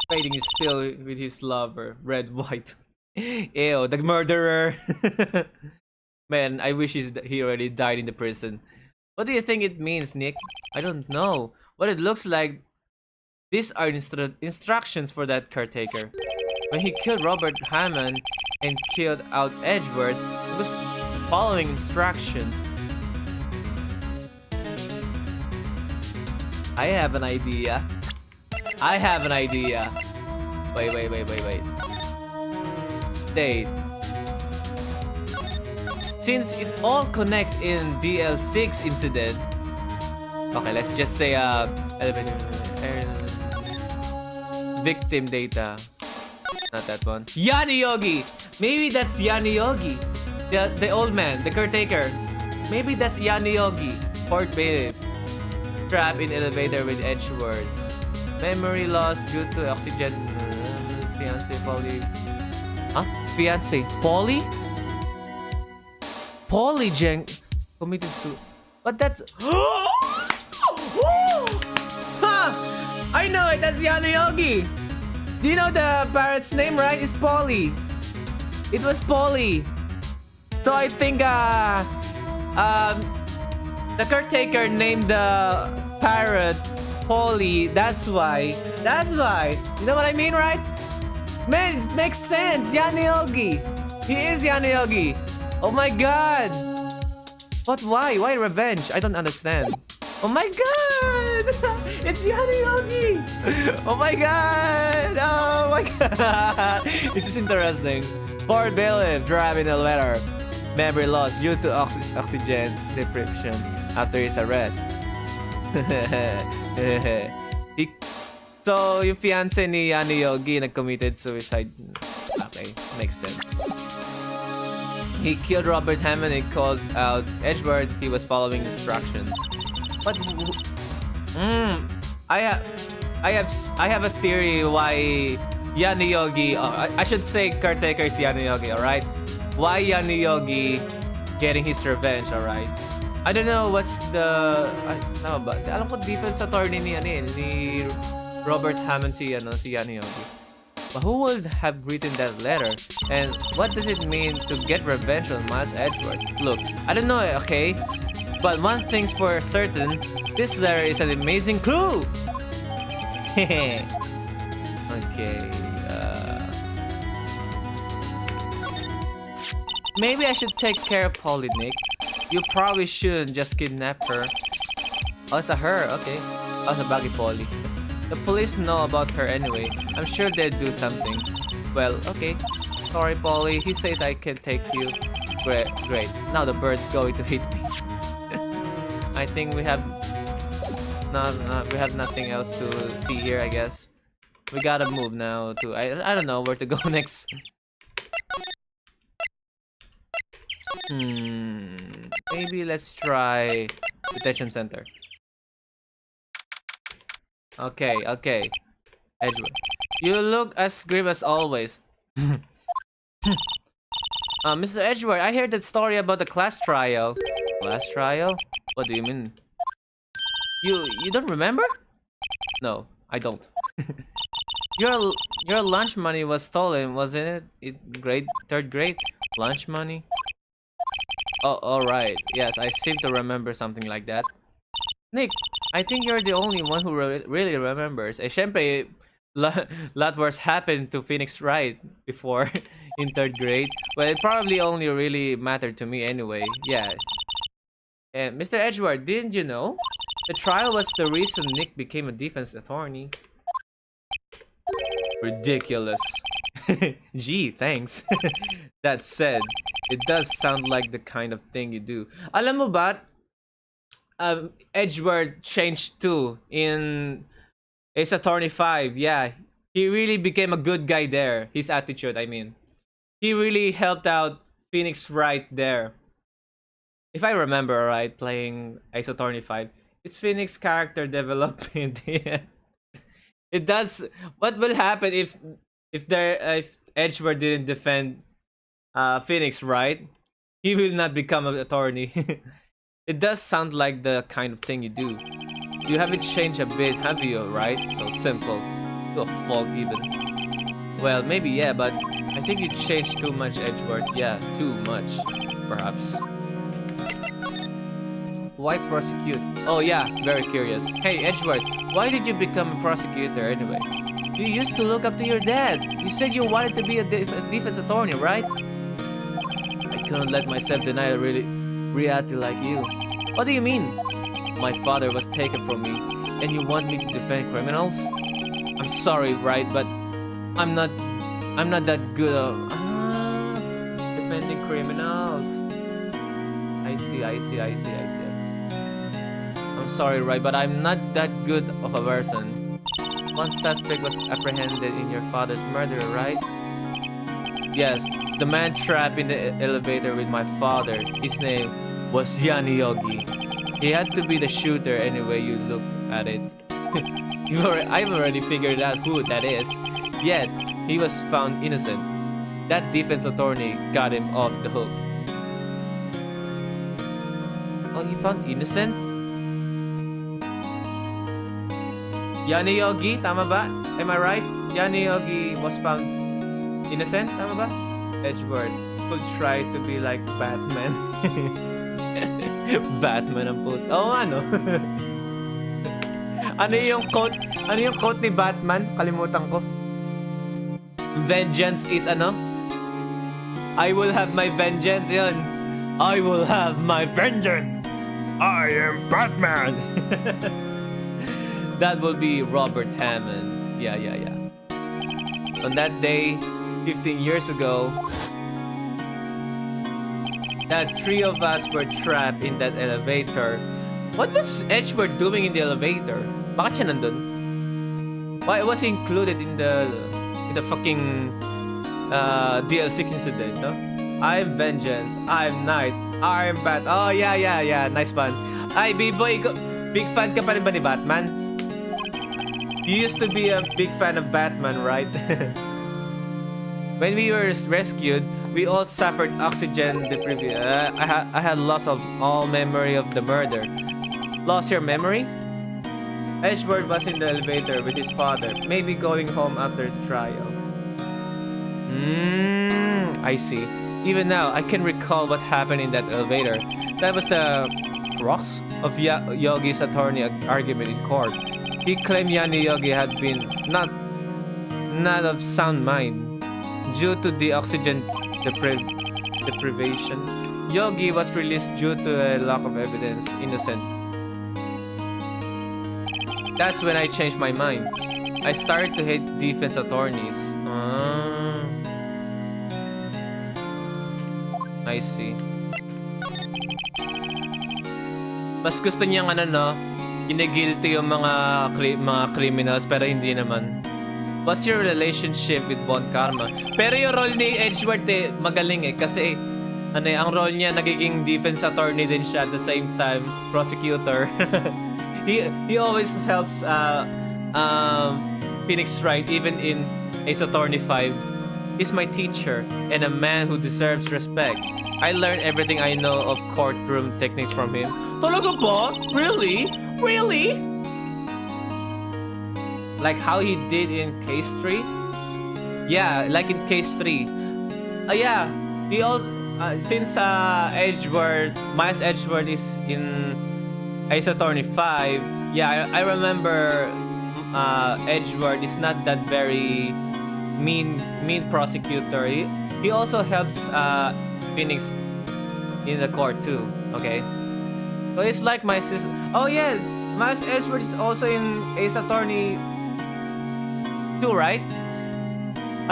Fighting is still with his lover, Red White. Ew, the murderer. Man, I wish he already died in the prison. What do you think it means, Nick? I don't know. What it looks like, these are instructions for that caretaker. When he killed Robert Hammond and killed out Edgeworth, he was following instructions. I have an idea. I have an idea. Wait. Date. Since it all connects in DL6 incident. Okay, let's just say victim data. Not that one. Yani Yogi! Maybe that's Yani Yogi. The old man, the caretaker. Maybe that's Yani Yogi. Port bailiff. Trapped in elevator with Edgeworth. Memory loss due to oxygen. Fiance Polly. Huh? Fiance Polly? Polly Jeng committed suicide. But that's. Huh! I know it. That's Yani Yogi. Do you know the parrot's name, right? It's Polly. It was Polly. So I think the caretaker named the parrot Polly. That's why. You know what I mean, right? Man, it makes sense. Yani Yogi. He is Yani Yogi. Oh my god. But why? Why revenge? I don't understand. Oh my god. It's Yani Yogi. Oh my god. Oh my god. This is interesting. Port bailiff driving the letter. Memory loss due to oxygen deprivation after his arrest. So, yung fiance ni Yani Yogi nag-committed suicide. Okay, makes sense. He killed Robert Hammond and called out Edgeworth. He was following instructions. But I have a theory why Yani Yogi. I should say caretaker is Yani Yogi. All right. Why Yani Yogi getting his revenge? All right. I don't know what's the. No, but alam ko defense attorney ni Robert Hammond si Yani Yogi. But who would have written that letter? And what does it mean to get revenge on Miles Edgeworth? Look, I don't know, okay? But one thing's for certain, this letter is an amazing clue! Okay, maybe I should take care of Polly, Nick. You probably shouldn't just kidnap her. Oh, it's a her, okay. Oh, it's a baggy Polly. The police know about her anyway. I'm sure they'll do something. Well, okay. Sorry, Polly. He says I can take you. Great. Now the bird's going to hit me. I think we have nothing else to see here, I guess. We gotta move now to I don't know where to go next. Maybe let's try detention center. Okay. Edgeworth. You look as grim as always. Mr. Edgeworth, I heard that story about the class trial. Class trial? What do you mean? You don't remember? No, I don't. Your lunch money was stolen, wasn't it? Third grade? Lunch money? Oh, alright. Yes, I seem to remember something like that. Nick, I think you're the only one who really remembers. Syempre, lot worse happened to Phoenix Wright before in third grade. Well, it probably only really mattered to me anyway. Yeah. And Mr. Edgeworth, didn't you know? The trial was the reason Nick became a defense attorney. Ridiculous. Gee, thanks. That said, it does sound like the kind of thing you do. Alam mo ba? Edgeworth changed too in Ace Attorney 5. Yeah, he really became a good guy there. His attitude, I mean. He really helped out Phoenix Wright there. If I remember right, playing Ace Attorney 5, it's Phoenix character development. It does. What will happen if Edgeworth didn't defend Phoenix Wright? He will not become an attorney. It does sound like the kind of thing you do. You haven't changed a bit, have you, right? So simple. To a fault even. Well, maybe yeah, but I think you changed too much, Edgeworth. Yeah, too much. Perhaps. Why prosecute? Oh yeah, very curious. Hey, Edgeworth, why did you become a prosecutor anyway? You used to look up to your dad. You said you wanted to be a defense attorney, right? I couldn't let myself deny reality like you. What do you mean? My father was taken from me. and you want me to defend criminals? I'm sorry, Wright, but I'm not that good at defending criminals. I see. I'm sorry, Wright, but I'm not that good of a person. One suspect was apprehended in your father's murder, right? Yes, the man trapped in the elevator with my father. His name was Yogi. He had to be the shooter anyway you look at it. I've already figured out who that is. Yet, he was found innocent. That defense attorney got him off the hook. Oh, he found innocent? Yogi, tama ba? Am I right? Yogi was found innocent, tama ba? Edgeworth could try to be like Batman. Batman ang puto. Oo, ano? Ano yung quote ni Batman? Kalimutan ko. Vengeance is ano? I will have my vengeance, yun. I will have my vengeance. I am Batman. That will be Robert Hammond. Yeah. On that day, 15 years ago, that three of us were trapped in that elevator. What was Edgeworth doing in the elevator? Bakit siya nandun? Why was he included in the fucking DL6 incident, no? I'm Vengeance, I'm Knight, I'm Bat. Oh, yeah. Nice one. Ay, B-Boy, big fan ka pa rin ba ni Batman? You used to be a big fan of Batman, right? When we were rescued, we all suffered oxygen deprivation. I had loss of all memory of the murder. Lost your memory? Edgeworth was in the elevator with his father, maybe going home after the trial. I see. Even now, I can recall what happened in that elevator. That was the crux of Yogi's attorney argument in court. He claimed Yogi had been not of sound mind due to the oxygen deprivation. Yogi was released due to a lack of evidence, innocent. That's when I changed my mind. I started to hate defense attorneys. I see. Mas gusto niyang ginigilty yung mga criminals pero hindi naman. What's your relationship with Von Karma? Pero yung role ni Edgeworth magaling kasi ang role niya nagiging defense attorney din siya at the same time prosecutor. he always helps Phoenix Wright even in Ace Attorney 5. He's my teacher and a man who deserves respect. I learned everything I know of courtroom techniques from him. Talaga ba? Really? Like how he did in case 3? Yeah, like in case 3. Yeah, since Miles Edgeworth is in Ace Attorney 5, yeah, I remember Edgeworth is not that very mean prosecutor. He also helps Phoenix in the court too. Okay, so it's like my sister. Oh yeah, Miles Edgeworth is also in Ace Attorney 2, right?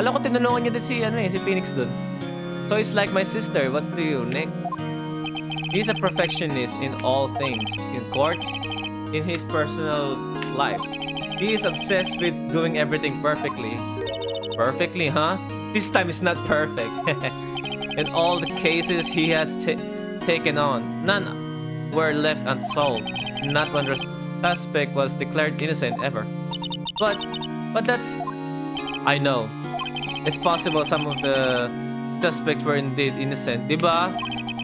Alam ko tinanungan niya din si Phoenix dun. So it's like my sister. What's to you, Nick? He's a perfectionist in all things, in court, in his personal life. He is obsessed with doing everything perfectly. Perfectly, huh? This time is not perfect. In all the cases he has taken on, none were left unsolved. Not one suspect was declared innocent ever. But that's... I know. It's possible some of the suspects were indeed innocent, diba?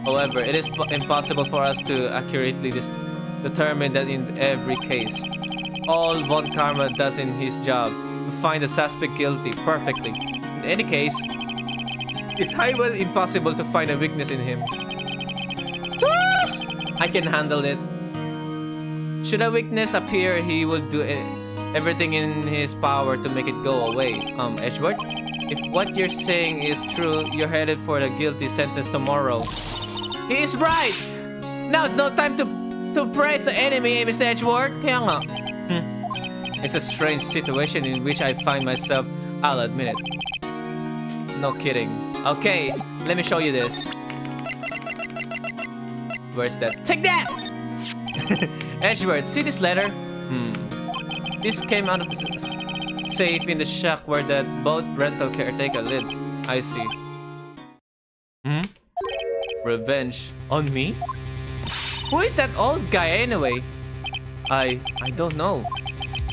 However, it is impossible for us to accurately determine that in every case. All Von Karma does in his job to find the suspect guilty perfectly. In any case, it's highly impossible to find a weakness in him. I can handle it. Should a weakness appear, he will do everything in his power to make it go away. Edgeworth, if what you're saying is true, you're headed for the guilty sentence tomorrow. He is right! Now it's no time to praise the enemy, Mr. Edgeworth. Kaya nga. It's a strange situation in which I find myself, I'll admit it. No kidding. Okay, let me show you this. Where's that? Take that! Edgeworth, see this letter? This came out of the safe in the shack where that boat rental caretaker lives. I see. Revenge on me? Who is that old guy anyway? I don't know.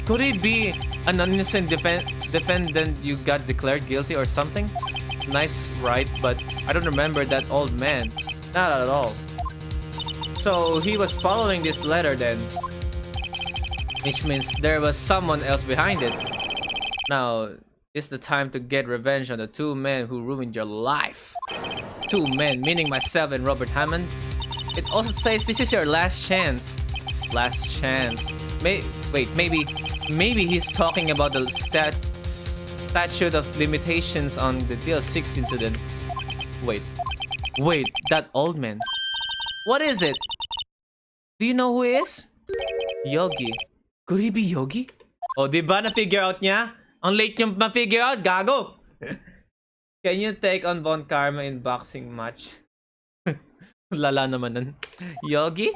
Could it be an innocent defendant you got declared guilty or something? Nice, right? But I don't remember that old man. Not at all. So he was following this letter then. Which means there was someone else behind it. Now, is the time to get revenge on the two men who ruined your life. Two men, meaning myself and Robert Hammond. It also says this is your last chance. Last chance. Wait, maybe he's talking about the statute of limitations on the Deal 6 incident. Wait, that old man. What is it? Do you know who he is? Yogi. Could he be Yogi? Oh, di ba na-figure out niya? Ang late yung ma-figure out, gago! Can you take on Von Karma in boxing match? Lala naman nun. Yogi?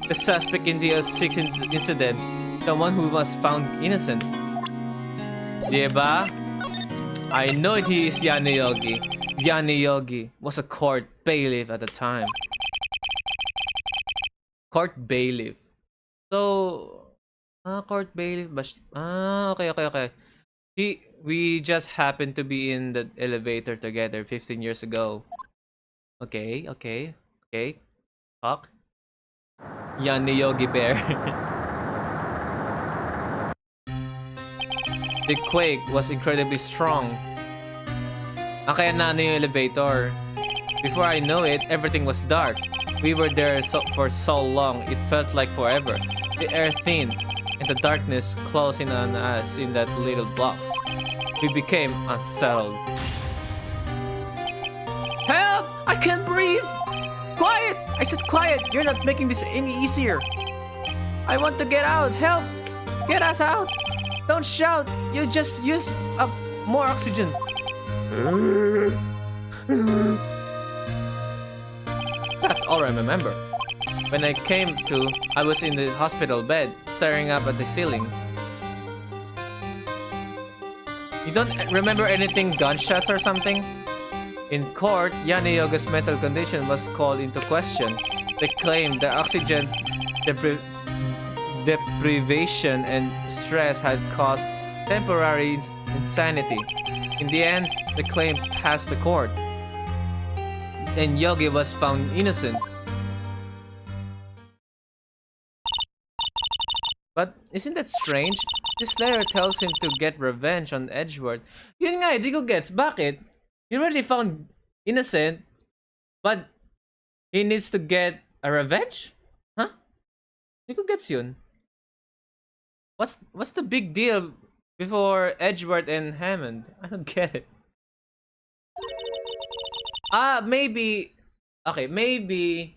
The suspect in the 6 incident. The one who was found innocent. Diba? I know he is Yanni Yogi. Yanni Yogi was a court bailiff at the time. Court bailiff. So... court bailiff. Okay. We just happened to be in the elevator together 15 years ago. Okay. Talk. Yanni Yogi Bear. The quake was incredibly strong. Kaya na yung elevator. Before I know it, everything was dark. We were there for so long, it felt like forever. The air thinned, and the darkness closed in on us in that little box. We became unsettled. Help! I can't breathe! Quiet! I said quiet! You're not making this any easier. I want to get out! Help! Get us out! Don't shout! You just use up more oxygen. That's all I remember. When I came to, I was in the hospital bed, staring up at the ceiling. You don't remember anything, gunshots or something? In court, Yanni Yoga's mental condition was called into question. They claimed the oxygen deprivation and stress had caused temporary insanity. In the end, the claim passed the court, and Yogi was found innocent. But isn't that strange? This letter tells him to get revenge on Edgeworth. Yun nga, di ko gets. Bakit? You already found innocent, but he needs to get a revenge? Huh? Di ko gets yun. What's the big deal before Edgeworth and Hammond? I don't get it. Maybe... Okay, maybe...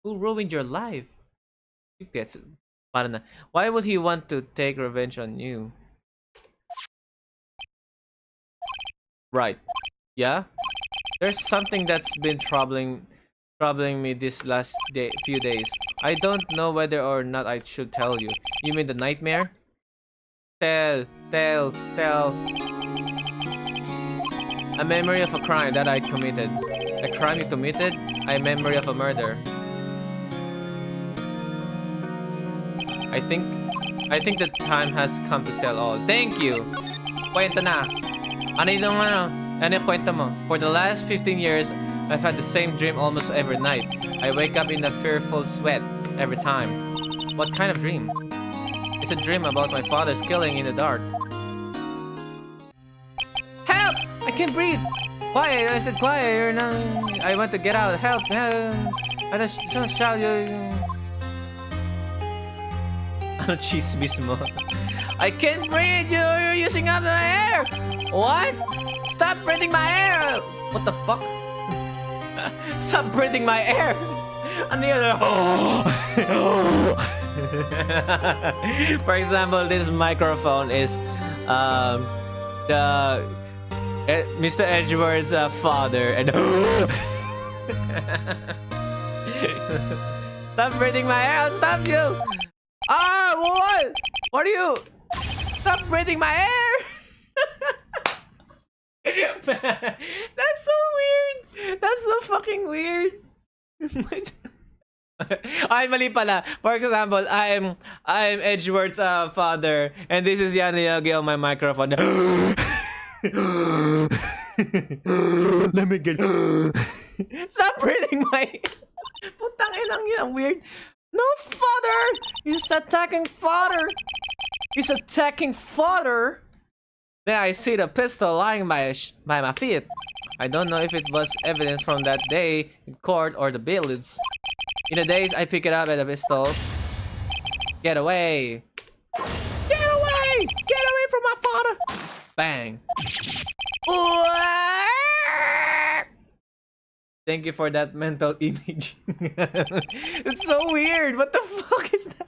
Who ruined your life? You get it. Parang na. Why would he want to take revenge on you? Right. Yeah? There's something that's been troubling me this last few days. I don't know whether or not I should tell you. You mean the nightmare? Tell. A memory of a crime that I committed. A crime you committed? A memory of a murder. I think the time has come to tell all. Thank you! Kwento na! Ano yung kwento mo? For the last 15 years, I've had the same dream almost every night. I wake up in a fearful sweat every time. What kind of dream? It's a dream about my father's killing in the dark. Help! I can't breathe! Quiet! I said quiet! You're not... I want to get out. Help! I don't shout you... Ano chismis mo? I can't breathe! You're using up the air! What? Stop breathing my air! What the fuck? Stop breathing my air! Ano yun? For example, this microphone is the Mr. Edgeworth's father, and stop breathing my hair! I'll stop you! Ah, what? What are you? Stop breathing my hair! That's so weird. That's so fucking weird. Ay, mali pala. For example, I'm Edgeworth's father, and this is Yana Yogi on my microphone. Let me get. Stop breathing my. Putang inang yan, ang weird. No, father. He's attacking father. He's attacking father. Then I see the pistol lying by my feet. I don't know if it was evidence from that day in court or the bailiffs. In the days I pick it up at the pistol. Get away! Get away! Get away from my father! Bang! Thank you for that mental image. It's so weird. What the fuck is that?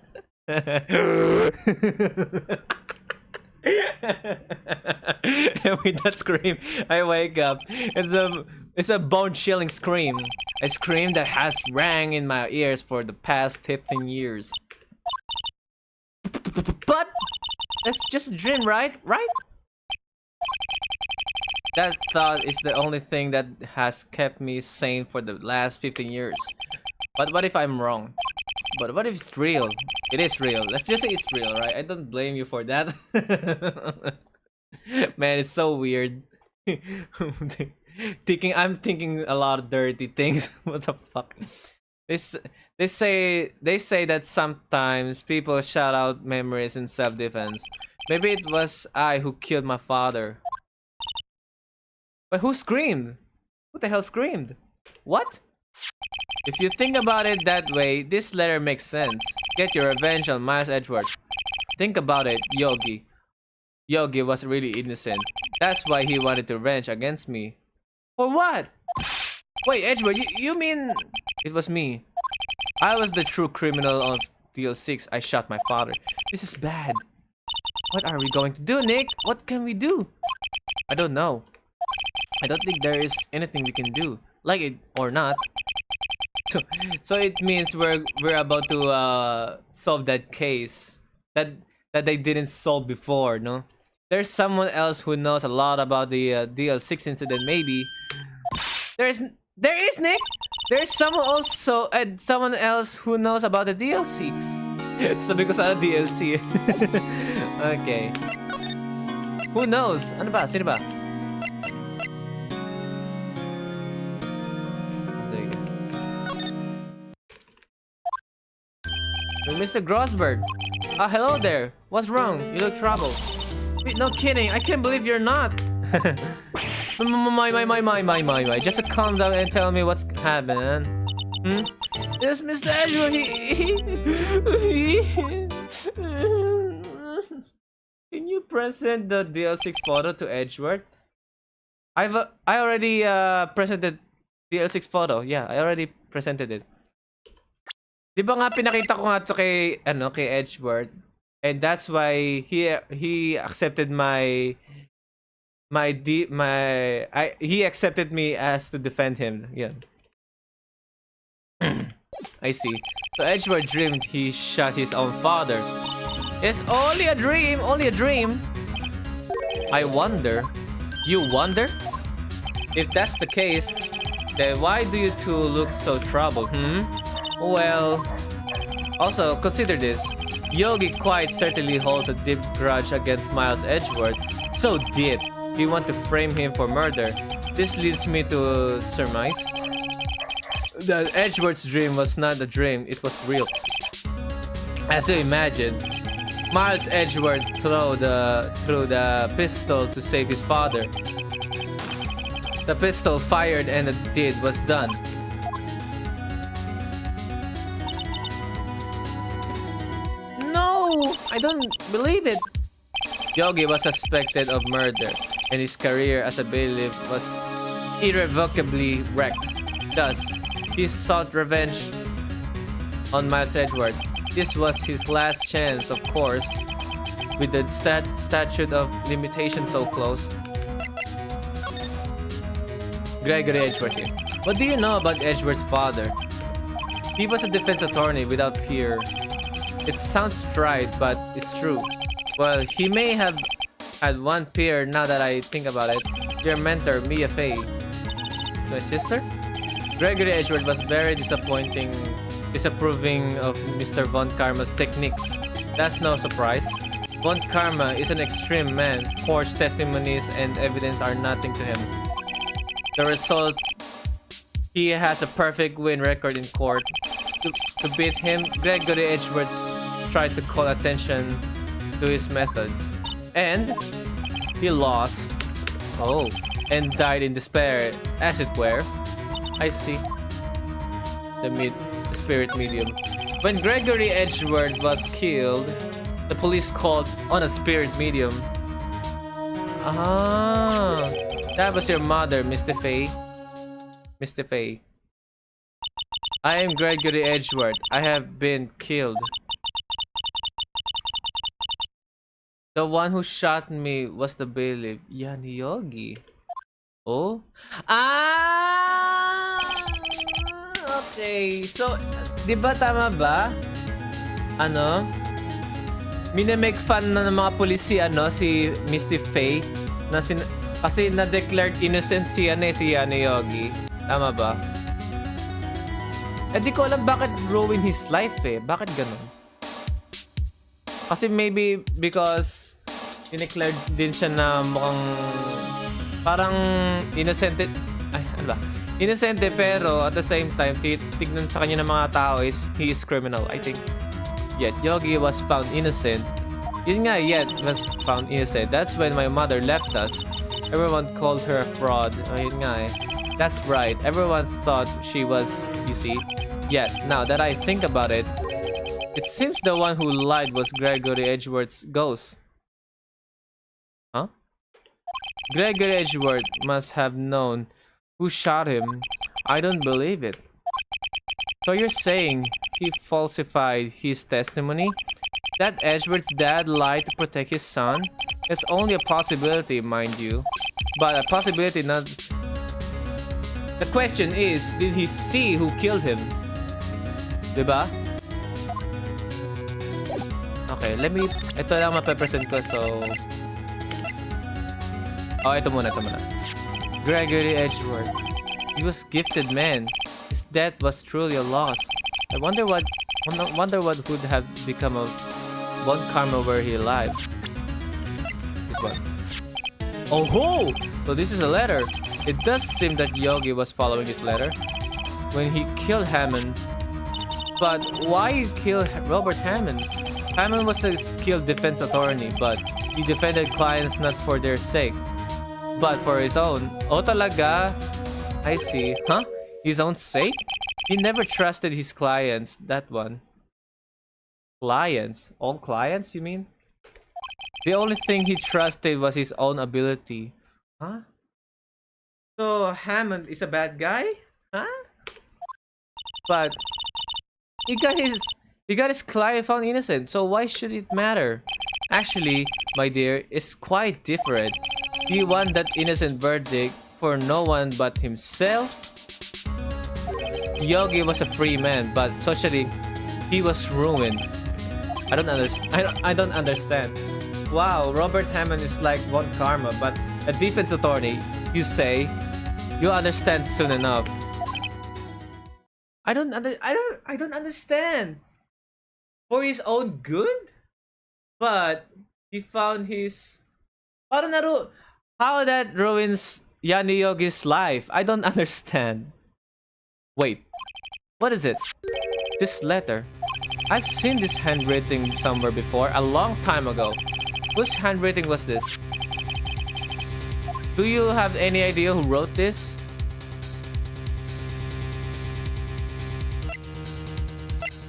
And with that scream, I wake up. It's a bone-chilling scream. A scream that has rang in my ears for the past 15 years. But that's just a dream, right? Right? That thought is the only thing that has kept me sane for the last 15 years. But what if I'm wrong? But what if it's real? It is real. Let's just say it's real, right? I don't blame you for that. Man, it's so weird. I'm thinking a lot of dirty things. What the fuck? They say that sometimes people shout out memories in self-defense. Maybe it was I who killed my father. But who screamed? Who the hell screamed? What? If you think about it that way, this letter makes sense. Get your revenge on Miles Edgeworth. Think about it, Yogi. Yogi was really innocent. That's why he wanted to revenge against me. For what? Wait, Edgeworth, you mean it was me? I was the true criminal of DL6. I shot my father. This is bad. What are we going to do, Nick? What can we do? I don't know. I don't think there is anything we can do. Like it or not. So it means we're about to solve that case that they didn't solve before, no? There's someone else who knows a lot about the DL6 incident, maybe. There is Nick. There's someone else who knows about the DL6. So because of the DLC. Okay. Who knows? Ano ba? Sino ba? Mr. Grossberg. Hello there. What's wrong? You look troubled. Wait, no kidding. I can't believe you're not. My. Just calm down and tell me what's happening. Yes, Mr. Edgeworth. Can you present the DL6 photo to Edgeworth? I already presented DL6 photo. Yeah, I already presented it. Di ba nga pinakita ko nga to kay Edgeworth, and that's why he accepted he accepted me as to defend him. Yeah. I see. So Edgeworth dreamed he shot his own father. It's only a dream, I wonder. You wonder? If that's the case, then why do you two look so troubled? Well, also consider this. Yogi quite certainly holds a deep grudge against Miles Edgeworth. So deep, he wants to frame him for murder. This leads me to surmise that Edgeworth's dream was not a dream, it was real. As you imagine, Miles Edgeworth threw the pistol to save his father. The pistol fired and the deed was done. I don't believe it. Yogi was suspected of murder, and his career as a bailiff was irrevocably wrecked. Thus, he sought revenge on Miles Edgeworth. This was his last chance, of course, with the statute of limitation so close. Gregory Edgeworth here. What do you know about Edgeworth's father? He was a defense attorney without peer. It sounds trite, but it's true. Well, he may have had one peer now that I think about it. Your mentor, Mia Fey. My sister? Gregory Edgeworth was very disapproving of Mr. Von Karma's techniques. That's no surprise. Von Karma is an extreme man. Forged testimonies and evidence are nothing to him. The result, he has a perfect win record in court. To beat him, Gregory Edgeworth tried to call attention to his methods. And he lost. Oh, and died in despair, as it were. I see. The spirit medium. When Gregory Edgeworth was killed, the police called on a spirit medium. Ah, that was your mother, Mr. Fay. Mr. Fay. I am Gregory Edgeworth. I have been killed. The one who shot me was the bailiff, Yogi. Oh? Ah! Okay. So, di ba tama ba? Ano? Minemake fun na ng mga pulis si, si Misty Faye. Kasi na-declared innocent si Yogi. Tama ba? Eh di ko alam bakit ruin his life eh. Bakit ganun? Kasi maybe because dineclared din siya na mukhang parang innocent. Ay, ano ba? Innocent pero at the same time tignan sa kanya ng mga tao is he is criminal, I think. Yet Yogi was found innocent. Yun nga, yet was found innocent. That's when my mother left us. Everyone called her a fraud. Ayun nga eh. That's right. Everyone thought she was, you see. Yet, now that I think about it, it seems the one who lied was Gregory Edgeworth's ghost. Huh? Gregory Edgeworth must have known who shot him. I don't believe it. So you're saying he falsified his testimony? That Edgeworth's dad lied to protect his son? It's only a possibility, mind you. But a possibility not... The question is, did he see who killed him? Diba? Okay, let me... Ito lang mape-present ko, so... Oh, ito muna. Gregory Edgeworth. He was gifted man. His death was truly a loss. I wonder what would have become of Von Karma were he alive. This one. Oh ho! So this is a letter. It does seem that Yogi was following his letter when he killed Hammond. But why kill Robert Hammond? Hammond was a skilled defense attorney, but he defended clients not for their sake, but for his own. Oh talaga? I see. Huh? His own sake? He never trusted his clients, that one. Clients? All clients, you mean? The only thing he trusted was his own ability. Huh? So Hammond is a bad guy? Huh? But he got his client found innocent, so why should it matter? Actually, my dear, it's quite different. He won that innocent verdict for no one but himself. Yogi was a free man, but socially, he was ruined. I don't understand. Wow, Robert Hammond is like Von Karma, but a defense attorney. You say, you'll understand soon enough. I don't understand. For his own good? But he found his... How that ruins Yogi's life? I don't understand. Wait, what is it? This letter. I've seen this handwriting somewhere before, a long time ago. Whose handwriting was this? Do you have any idea who wrote this?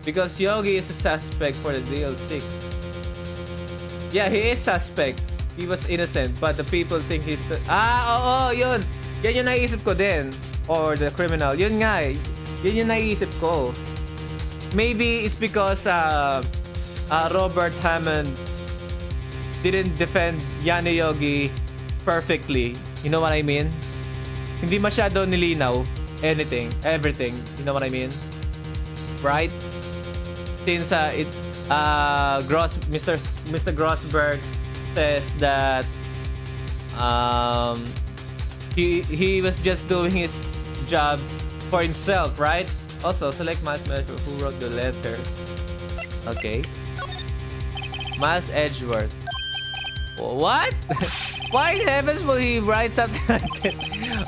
Because Yogi is a suspect for the DL6. Yeah, he is suspect. He was innocent, but the people think he's the... oo, yun! Yan yung naisip ko din. Or the criminal. Yun nga eh. Yun yung naisip ko. Maybe it's because Robert Hammond didn't defend Yana Yogi perfectly. You know what I mean? Hindi masyado nilinaw everything. You know what I mean? Right? Since Mr. Grossberg says that he was just doing his job for himself, right? Also, select Miles Edgeworth who wrote the letter. Okay. Miles Edgeworth. What? Why in heavens will he write something like this?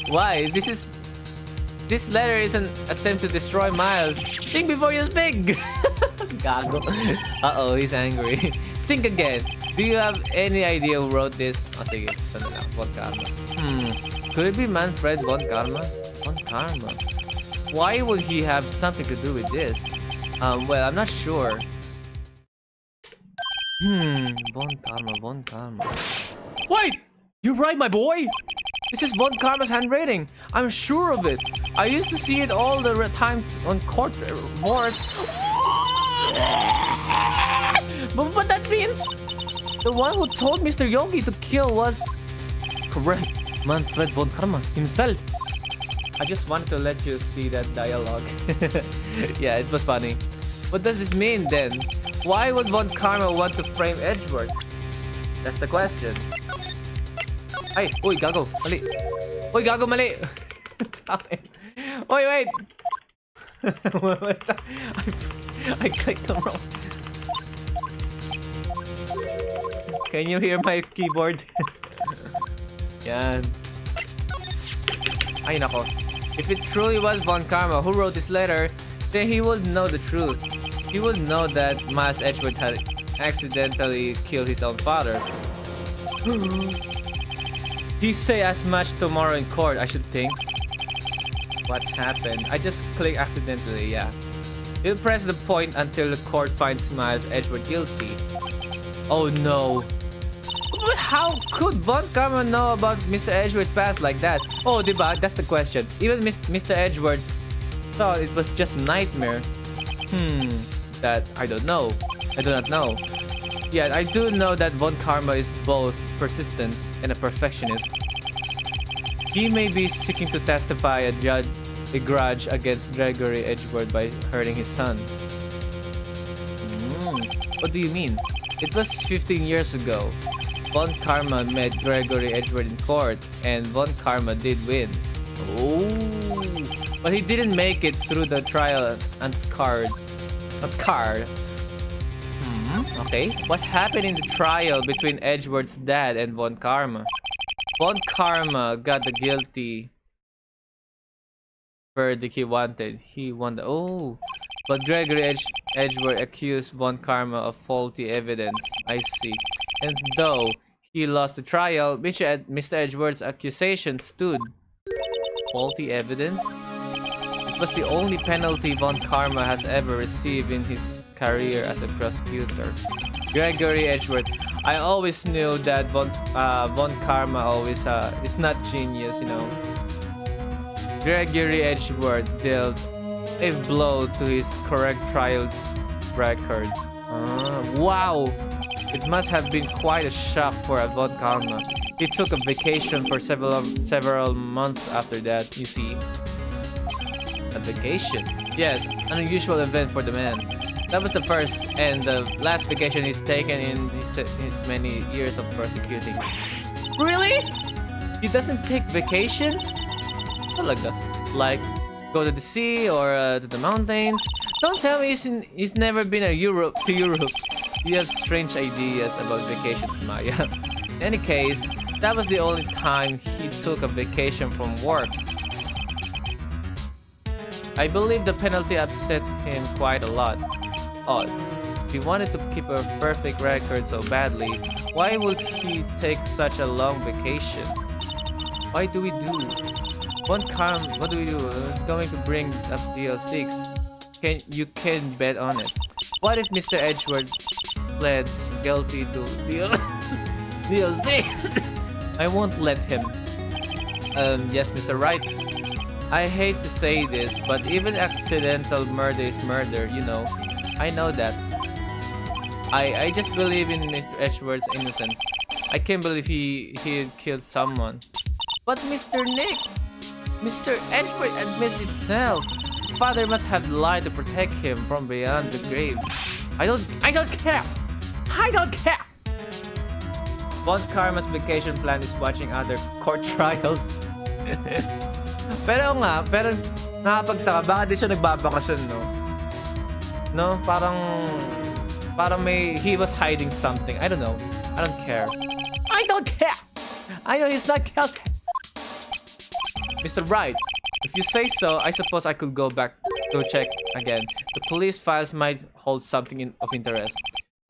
Why? This letter is an attempt to destroy Miles. Think before you speak. Gago. Uh-oh, he's angry. Think again. Do you have any idea who wrote this? Oh, sige. Ito na lang. Von Karma. Could it be Manfred Von Karma? Von Karma. Why would he have something to do with this? Well, I'm not sure. Von Karma. Wait! You're right, my boy! This is Von Karma's handwriting. I'm sure of it. I used to see it all the time on court boards. But that means the one who told Mr. Yogi to kill was correct. Manfred Von Karma himself. I just wanted to let you see that dialogue. Yeah, it was funny. What does this mean then? Why would Von Karma want to frame Edgeworth? That's the question. Ay, uy, gago, mali. Uy, gago, mali. Uy, wait. I clicked the wrong. Can you hear my keyboard? Yan. Ay, nako. If it truly was Von Karma who wrote this letter, then he would know the truth. He would know that Miles Edgeworth had accidentally killed his own father. He say as much tomorrow in court, I should think. What happened? I just clicked accidentally, yeah. He'll press the point until the court finds Miles Edgeworth guilty. Oh no. But how could Von Karma know about Mr. Edgeworth's past like that? Oh, diba? That's the question. Even Mr. Edgeworth thought it was just nightmare. That I don't know. I do not know. Yeah, I do know that Von Karma is both persistent and a perfectionist. He may be seeking to testify a grudge against Gregory Edgeworth by hurting his son. What do you mean? It was 15 years ago. Von Karma met Gregory Edgeworth in court, and Von Karma did win. Oh, but he didn't make it through the trial unscarred. Okay, what happened in the trial between Edgeworth's dad and Von Karma? Von Karma got the guilty verdict he wanted. He won the... Oh, but Gregory Edgeworth accused Von Karma of faulty evidence. I see. And though he lost the trial, Mr. Edgeworth's accusation stood. Faulty evidence? It was the only penalty Von Karma has ever received in his career as a prosecutor. Gregory Edgeworth. I always knew that Von Karma always is not genius, you know. Gregory Edgeworth dealt a blow to his correct trial record. Wow! It must have been quite a shock for Von Karma. He took a vacation for several months after that, you see. A vacation? Yes, an unusual event for the man. That was the first and the last vacation he's taken in his many years of prosecuting. Really? He doesn't take vacations? Talaga. Like, go to the sea or to the mountains? Don't tell me he's never been to Europe. You have strange ideas about vacations, Maya. In any case, that was the only time he took a vacation from work. I believe the penalty upset him quite a lot. Odd. If he wanted to keep a perfect record so badly, why would he take such a long vacation? What do we do? What do we do? Going to bring up DL6. You can bet on it. What if Mr. Edgeworth pled guilty to DLC? I won't let him. Yes, Mr. Wright. I hate to say this, but even accidental murder is murder, you know. I know that. I just believe in Mr. Edgeworth's innocence. I can't believe he killed someone. But Mr. Nick, Mr. Edgeworth admits himself. His father must have lied to protect him from beyond the grave. I don't care. I don't care. Von Karma's vacation plan is watching other court trials. pero nakapagtaka, baka di siya nagbabakasyon, no? No, parang he was hiding something. I don't know. I don't care. I don't care. I know he's not guilty. Mr. Wright, if you say so, I suppose I could go back to check again. The police files might hold something of interest.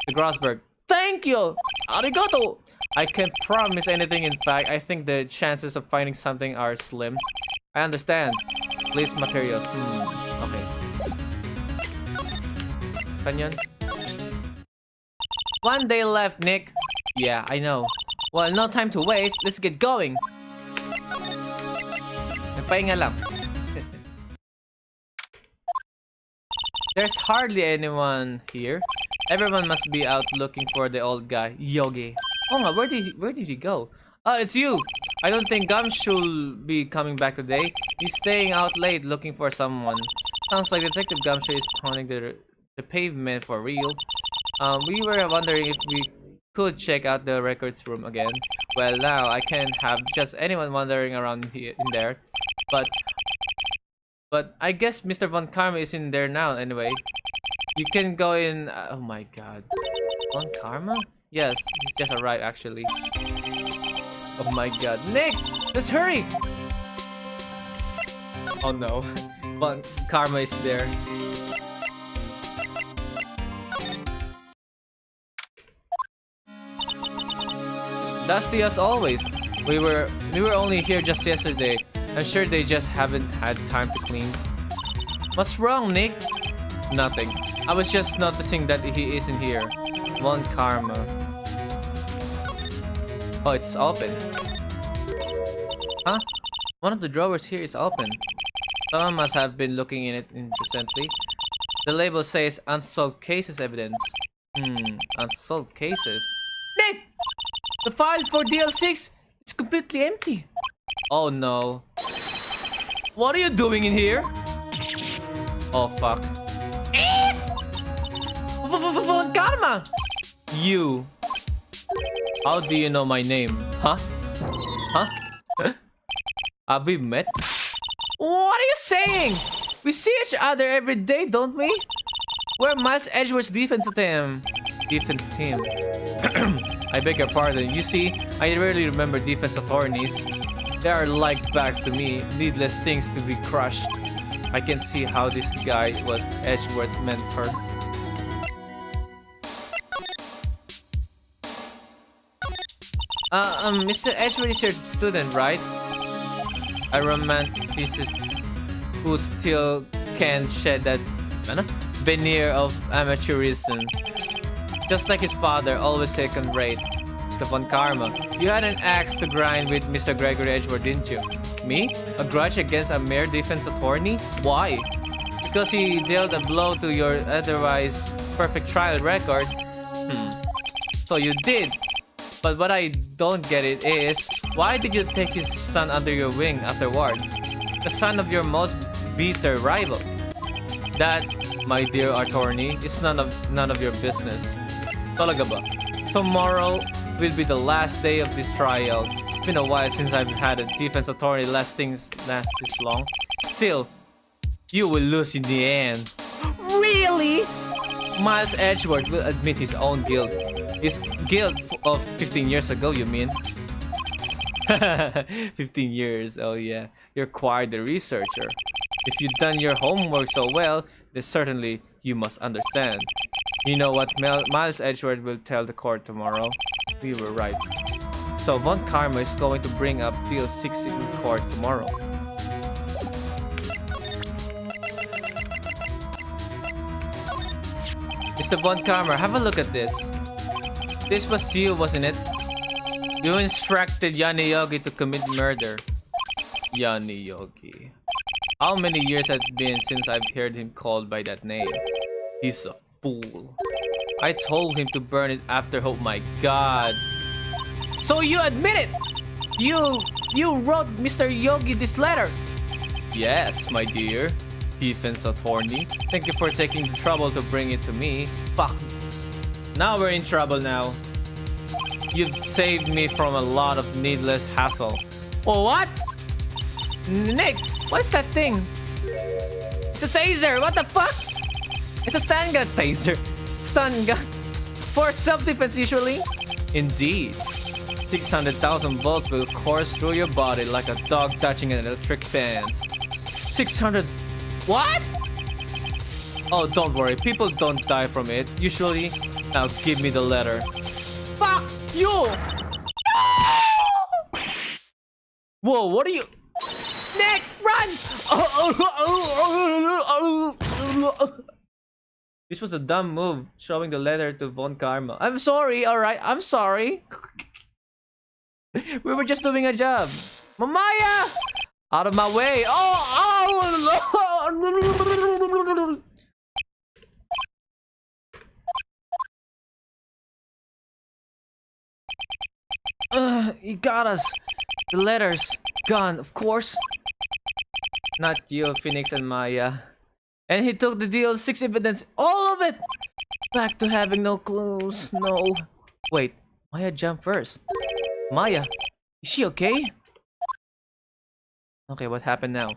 The Grosberg. Thank you! Arigato! I can't promise anything. In fact, I think the chances of finding something are slim. I understand. Police materials. Okay. Kanyon? 1 day left, Nick. Yeah, I know. Well, no time to waste. Let's get going. Nagpahinga lang. There's hardly anyone here. Everyone must be out looking for the old guy, Yogi. Oh nga, where did he go? Oh, it's you. I don't think Gum should be coming back today. He's staying out late looking for someone. Sounds like Detective Gumshoe is pounding the pavement for real. We were wondering if we could check out the records room again. Well, now I can't have just anyone wandering around here in there. But I guess Mr. Von Karma is in there now anyway. You can go in. Oh my god. Von Karma? Yes, he just arrived actually. Oh my god. Nick! Let's hurry! Oh no. Von Karma is there. Dusty as always. We were only here just yesterday. I'm sure they just haven't had time to clean. What's wrong, Nick? Nothing. I was just noticing that he isn't here. Von Karma. Oh, it's open. Huh? One of the drawers here is open. Someone must have been looking in it recently. The label says unsolved cases evidence. Unsolved cases. Nick! The file for DL6 is completely empty. Oh no. What are you doing in here? Oh fuck. Von Karma! You. How do you know my name? Huh? Huh? Have we met? What are you saying? We see each other every day, don't we? We're Miles Edgeworth's defense team. I beg your pardon. You see, I rarely remember defense attorneys. They are like bags to me, needless things to be crushed. I can see how this guy was Edgeworth's mentor. Mr. Edgeworth is your student, right? A romanticist who still can't shed that veneer of amateurism. Just like his father, always second rate. Mr. Von Karma, you had an axe to grind with Mr. Gregory Edgeworth, didn't you? Me? A grudge against a mere defense attorney? Why? Because he dealt a blow to your otherwise perfect trial record? So you did. But what I don't get it is, why did you take his son under your wing afterwards? The son of your most bitter rival. That, my dear attorney, is none of your business. Talaga ba? Tomorrow will be the last day of this trial. It's been a while since I've had a defense attorney last this long. Still, you will lose in the end. Really? Miles Edgeworth will admit his own guilt. His guilt of 15 years ago, you mean? 15 years, oh yeah. You're quite the researcher. If you've done your homework so well, then certainly you must understand. You know what Miles Edgeworth will tell the court tomorrow? We were right. So Von Karma is going to bring up Bill 6 in court tomorrow. Mr. Von Karma, have a look at this. This was you, wasn't it? You instructed Yanni Yogi to commit murder. Yanni Yogi. How many years has it been since I've heard him called by that name? He's a fool. I told him to burn it after. Oh my god. So you admit it? You wrote Mr. Yogi this letter? Yes, my dear. Defense attorney. Thank you for taking the trouble to bring it to me. Fuck. Now we're in trouble now. You've saved me from a lot of needless hassle. Oh, what? Nick, what's that thing? It's a taser. What the fuck? It's a stun gun taser. Stun gun. For self-defense usually. Indeed. 600,000 volts will course through your body like a dog touching an electric fence. 600... What? Oh, don't worry. People don't die from it. Usually. Now give me the letter. Fuck you! Whoa, what are you... Nick, run! This was a dumb move, showing the letter to Von Karma. I'm sorry, alright, I'm sorry. We were just doing a job. Mamaya! Out of my way! He got us. The letters. Gone, of course. Not you, Phoenix and Maya. And he took the deal 6 evidence. All of it! Back to having no clues. No. Wait, Maya jumped first. Maya, is she okay? Okay, what happened now?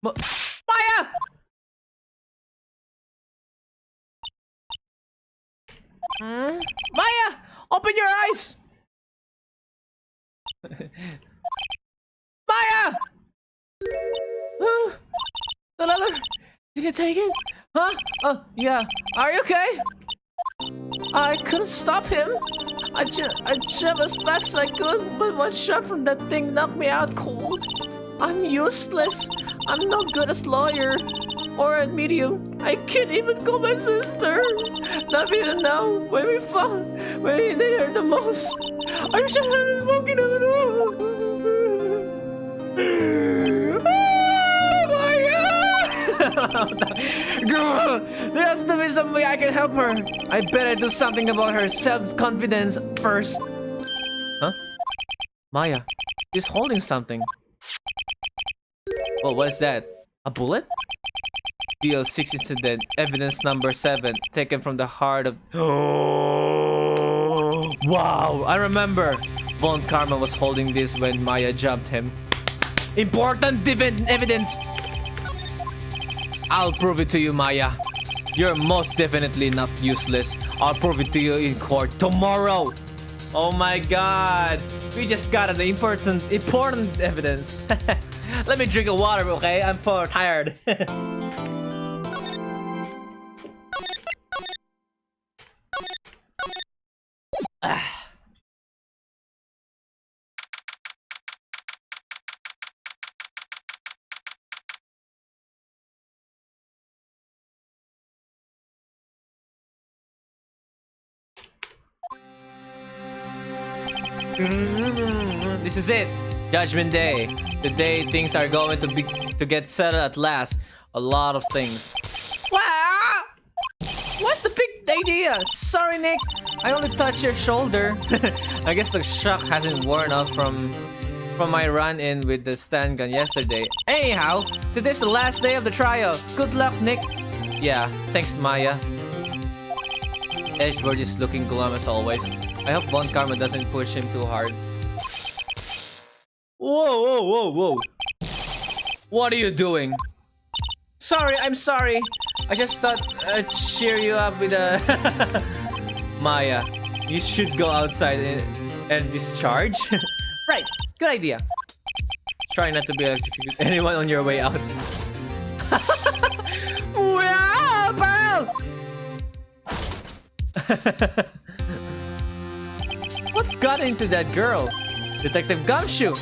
Maya! Maya! Open your eyes! Maya! The letter! Did you take it? Huh? Oh, yeah. Are you okay? I couldn't stop him. I jumped as fast as I could, but one shot from that thing knocked me out cold. I'm useless. I'm no good as lawyer or a medium. I can't even call my sister. Not even now. When we need her the most. I wish I hadn't woken up at all. Girl, there has to be some way I can help her. I better do something about her self-confidence first. Huh? Maya, she's holding something. Oh, what is that? A bullet? DL6 incident, evidence number 7, taken from the heart of... Wow, I remember. Von Karma was holding this when Maya jumped him. Important evidence! I'll prove it to you, Maya. You're most definitely not useless. I'll prove it to you in court tomorrow. Oh my god. We just got an important evidence. Let me drink a water, okay? I'm tired. This is it. Judgment Day. The day things are going to get settled at last. A lot of things. Wow! What's the big idea? Sorry, Nick. I only touched your shoulder. I guess the shock hasn't worn off from my run-in with the stun gun yesterday. Anyhow, today's the last day of the trial. Good luck, Nick. Yeah, thanks, Maya. Edgeworth is looking glum as always. I hope Von Karma doesn't push him too hard. Whoa. What are you doing? Sorry, I'm sorry. I just thought I'd cheer you up with a... Maya, you should go outside and discharge. Right, good idea. Try not to be electrocuted anyone on your way out. Wow, pal! What's got into that girl? Detective Gumshoe!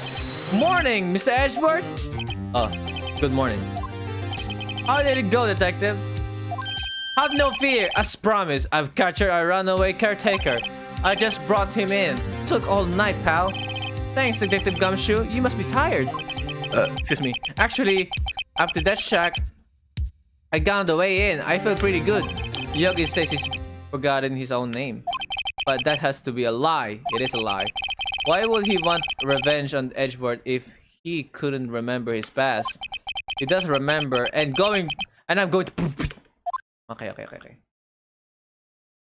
Morning, Mr. Edgeworth! Oh, good morning. How did it go, Detective? Have no fear, as promised, I've captured a runaway caretaker. I just brought him in. Took all night, pal. Thanks, Detective Gumshoe. You must be tired. Excuse me. Actually, After that shack, I got the way in. I feel pretty good. Yogi says he's forgotten his own name. But that has to be a lie. It is a lie. Why would he want revenge on Edgeworth if he couldn't remember his past? He does remember and I'm going to... Okay.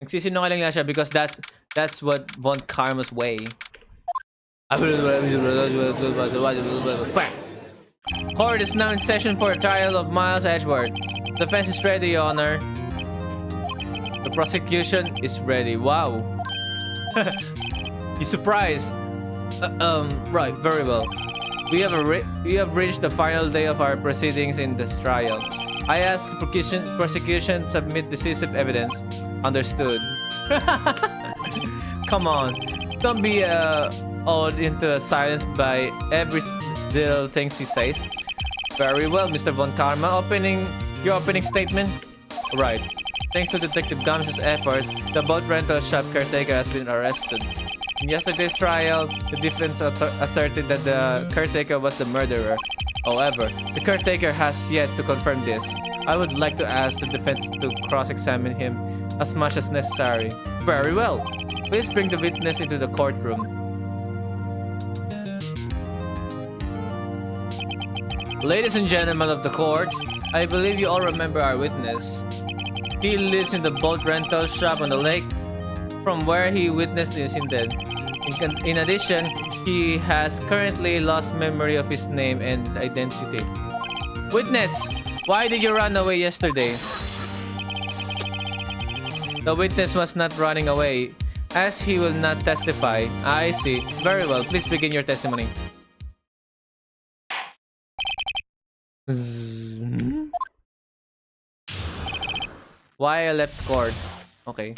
Nagsisinungaling lang siya because that's what Von Karma's way. Court is now in session for a trial of Miles Edgeworth. Defense is ready, Your Honor. The prosecution is ready. Wow. You surprised? Right, very well. We have reached the final day of our proceedings in this trial. I ask the prosecution submit decisive evidence. Understood. Come on. Don't be awed into silence by every little thing he says. Very well, Mr. Von Karma. Your opening statement? Right. Thanks to Detective Gomez's efforts, the boat rental shop caretaker has been arrested. In yesterday's trial, the defense asserted that the caretaker was the murderer. However, the caretaker has yet to confirm this. I would like to ask the defense to cross-examine him as much as necessary. Very well. Please bring the witness into the courtroom. Ladies and gentlemen of the court, I believe you all remember our witness. He lives in the boat rental shop on the lake from where he witnessed the incident. In addition, he has currently lost memory of his name and identity. Witness, why did you run away yesterday? The witness was not running away, as he will not testify. I see. Very well. Please begin your testimony. Why I left court? Okay.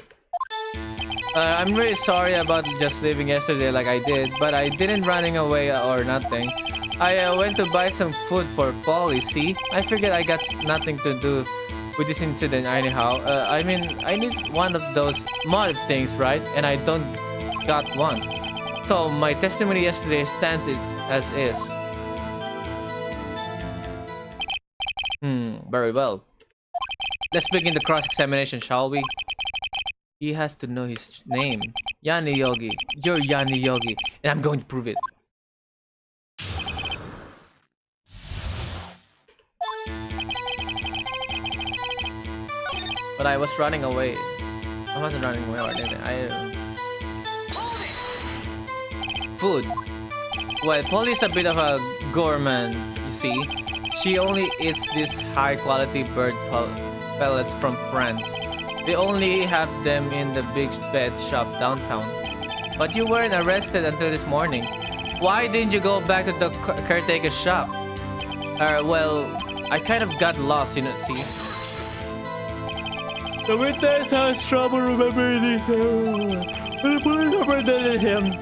I'm really sorry about just leaving yesterday like I did, but I didn't running away or nothing. I went to buy some food for Polly, see? I figured I got nothing to do with this incident anyhow. I mean, I need one of those mod things, right? And I don't got one. So my testimony yesterday stands as is. Very well. Let's begin the cross-examination, shall we? He has to know his name. Yani Yogi. You're Yani Yogi. And I'm going to prove it. But I was running away. I wasn't running away or anything. Food. Well, Polly is a bit of a gourmand, you see. She only eats these high-quality bird pellets from France. They only have them in the big pet shop downtown. But you weren't arrested until this morning. Why didn't you go back to the caretaker's shop? Well, I kind of got lost, you know, see. The witness has trouble remembering the police arrested him.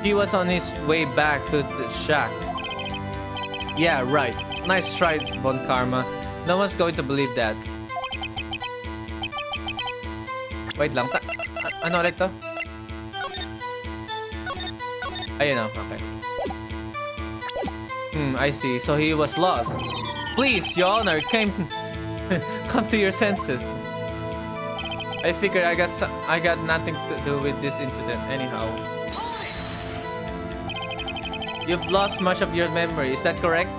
He was on his way back to the shack. Yeah, right. Nice try, Von Karma. No one's going to believe that. Wait lang. Ano ulit to? Ayun o. Okay. I see. So he was lost. Please, Your Honor, come to your senses. I figured I got nothing to do with this incident anyhow. You've lost much of your memory, is that correct?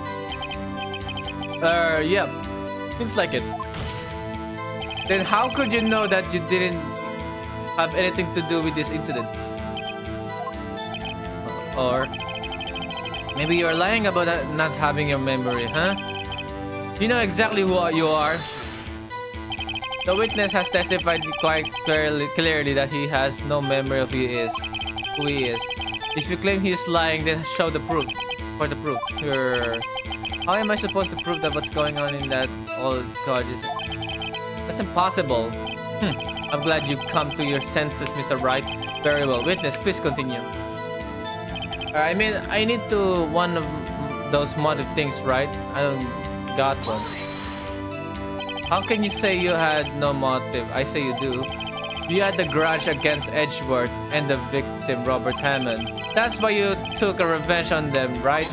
Yep. Seems like it. Then how could you know that you didn't have anything to do with this incident? Or maybe you're lying about not having your memory, huh? You know exactly who you are. The witness has testified quite clearly that he has no memory of who he is. If you claim he is lying, then show the proof. For the proof. How am I supposed to prove that what's going on in that old cottage? That's impossible. I'm glad you come to your senses, Mr. Wright. Very well. Witness, please continue. I mean, I need to one of those motive things, right? I don't got one. How can you say you had no motive? I say you do. You had the grudge against Edgeworth and the victim, Robert Hammond. That's why you took a revenge on them, right?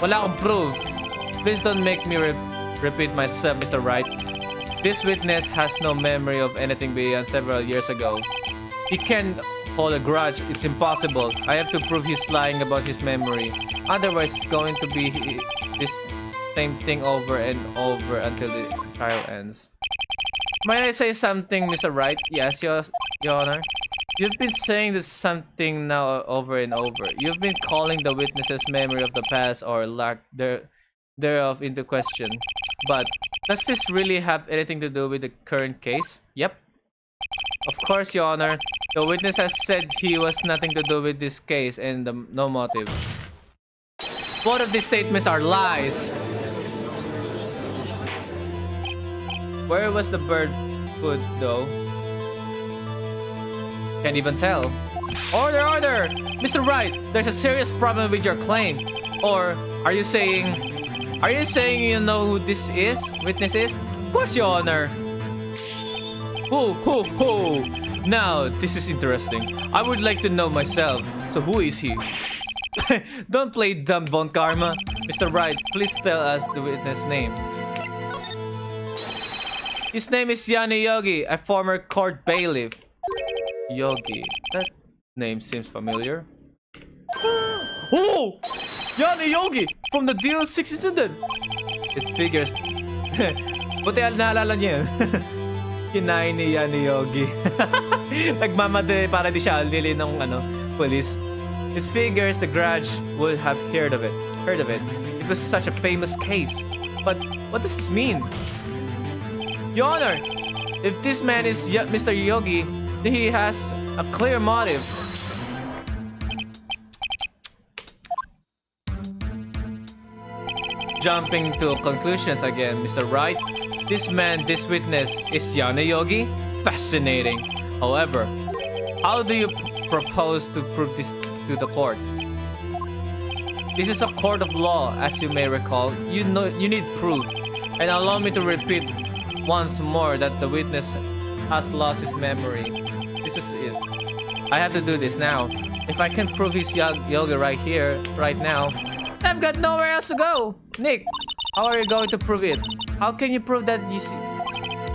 Wala akong proof. Please don't make me repeat myself, Mr. Wright. This witness has no memory of anything beyond several years ago. He can't hold a grudge. It's impossible. I have to prove he's lying about his memory. Otherwise, it's going to be this same thing over and over until the trial ends. Might I say something, Mr. Wright? Yes, Your Honor. You've been saying this something now over and over. You've been calling the witness's memory of the past or lack thereof into question. But does this really have anything to do with the current case? Yep. Of course, Your Honor. The witness has said he was nothing to do with this case and no motive. Both of these statements are lies. Where was the bird food, though? Can't even tell. Order, order! Mr. Wright, there's a serious problem with your claim. Or are you saying you know who this is? Witness is? Of course, Your Honor. Who? Now, this is interesting. I would like to know myself. So who is he? Don't play dumb, Von Karma. Mr. Wright, please tell us the witness name. His name is Yanni Yogi, a former court bailiff. Yogi. That name seems familiar. Oh! Yanni Yogi! From the Deal 6 incident! It figures... Buti naalala niya yun. Kinain ni Yanni Yogi. Nagmamadali para di siya alili ng police. It figures the grudge would have heard of it. It was such a famous case. But what does this mean? Your Honor, if this man is Mr. Yogi, then he has a clear motive. Jumping to conclusions again, Mr. Wright. This witness is Yanni Yogi? Fascinating. However, how do you propose to prove this to the court? This is a court of law, as you may recall. You need proof. And allow me to repeat once more that the witness has lost his memory. This is it. I have to do this now. If I can prove his yoga right here, right now, I've got nowhere else to go. Nick, how are you going to prove it? How can you prove that you see?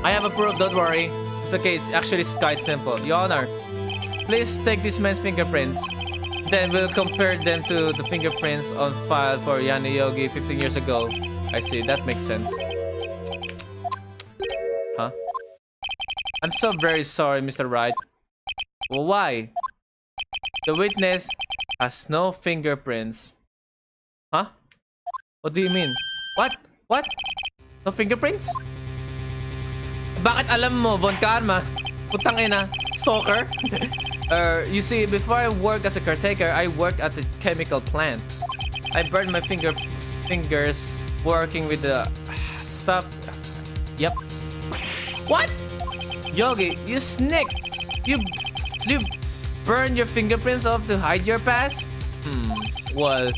I have a proof, don't worry. It's okay, it's actually quite simple. Your Honor, please take this man's fingerprints. Then we'll compare them to the fingerprints on file for Yanni Yogi 15 years ago. I see, that makes sense. Huh? I'm so very sorry, Mr. Wright. Well, why? The witness has no fingerprints. Huh? What do you mean? What? What? No fingerprints? Bakit alam mo, Von Karma? Putang ina, stalker? You see, before I worked as a caretaker, I worked at the chemical plant. I burned my fingers working with the stuff. Yep. What? Yogi, you sneak! You burn your fingerprints off to hide your past? Well,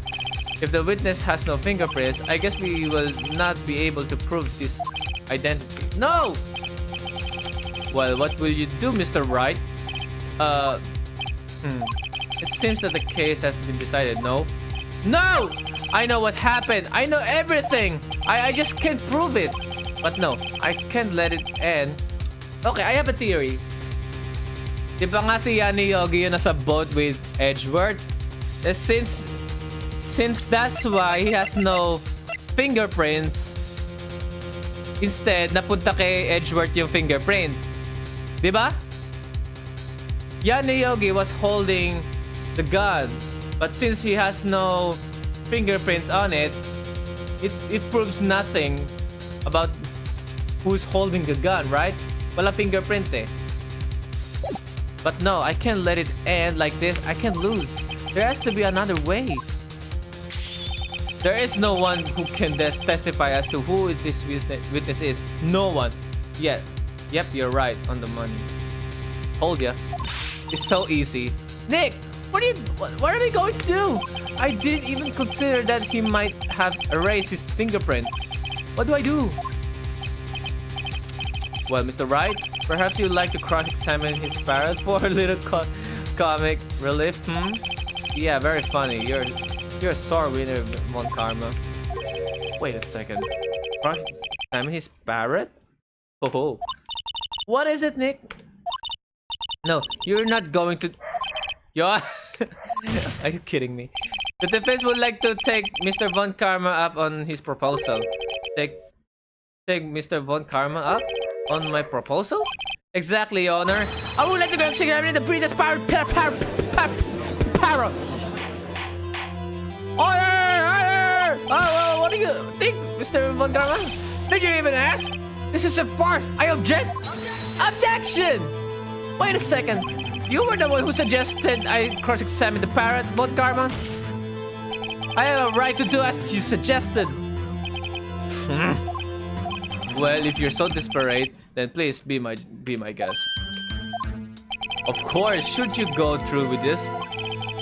if the witness has no fingerprints, I guess we will not be able to prove this identity. No! Well, what will you do, Mr. Wright? It seems that the case has been decided, no? No! I know what happened! I know everything! I just can't prove it! But no, I can't let it end. Okay, I have a theory. Diba nga si Yanni Yogi yung nasa boat with Edgeworth? Since that's why he has no fingerprints, instead, napunta kay Edgeworth yung fingerprint. Diba? Yanni Yogi was holding the gun, but since he has no fingerprints on it, it proves nothing about who's holding the gun, right? Wala fingerprint eh. But no, I can't let it end like this. I can't lose. There has to be another way. There is no one who can testify as to who this witness is. No one. Yet. Yep, you're right on the money. Told ya. It's so easy. Nick, what are we going to do? I didn't even consider that he might have erased his fingerprints. What do I do? Well, Mr. Wright, perhaps you'd like to cross-examine his parrot for a little comic relief, Yeah, very funny. You're a sore winner, Von Karma. Wait a second. examine his parrot? Oh. What is it, Nick? No, you're not going to... Yo, are you kidding me? The defense would like to take Mr. Von Karma up on his proposal. Take Mr. Von Karma up on my proposal? Exactly, Your Honor. I would like to go examine the previous parrot. Order! Oh, what do you think, Mr. Von Karma? Did you even ask? This is a farce. I object. Objection! Wait a second. You were the one who suggested I cross-examine the parrot, Von Karma. I have a right to do as you suggested. Well, if you're so desperate, then please be my guest. Of course, should you go through with this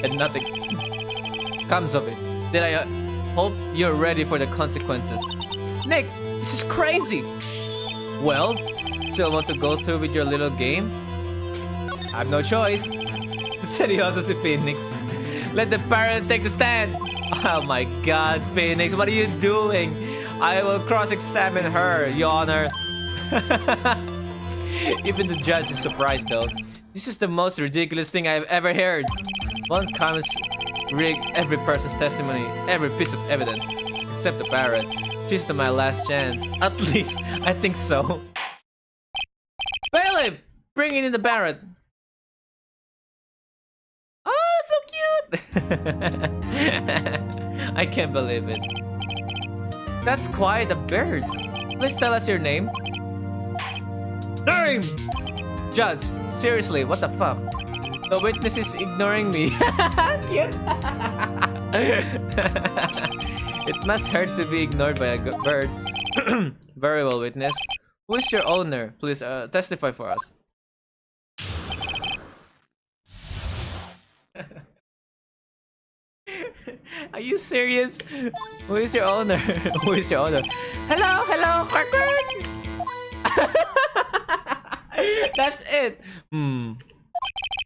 and nothing comes of it, then I hope you're ready for the consequences. Nick, this is crazy. Well, still want to go through with your little game? I have no choice. Seryoso si Phoenix. Let the parrot take the stand. Oh my god, Phoenix, what are you doing? I will cross-examine her, Your Honor. Even the judge is surprised though. This is the most ridiculous thing I've ever heard. One comes rig every person's testimony, every piece of evidence, except the parrot. This is my last chance. At least, I think so. Bailiff! Bring in the parrot. Oh, so cute! I can't believe it. That's quite a bird. Please tell us your name. Name! Judge, seriously, what the fuck? The witness is ignoring me. Cute. It must hurt to be ignored by a bird. Very well, witness. Who is your owner? Please testify for us. Are you serious? Who is your owner? Who is your owner? Hello, hello, quack quack. That's it.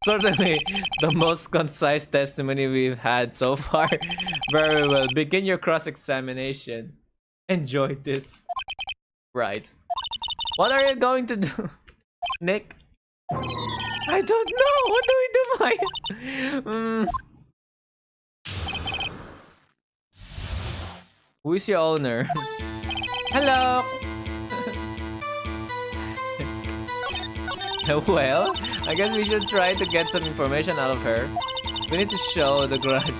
Certainly the most concise testimony we've had so far. Very well. Begin your cross-examination. Enjoy this. Right. What are you going to do, Nick? I don't know. What do we do, Maya? Who is your owner? Hello. Well, I guess we should try to get some information out of her. We need to show the grudge.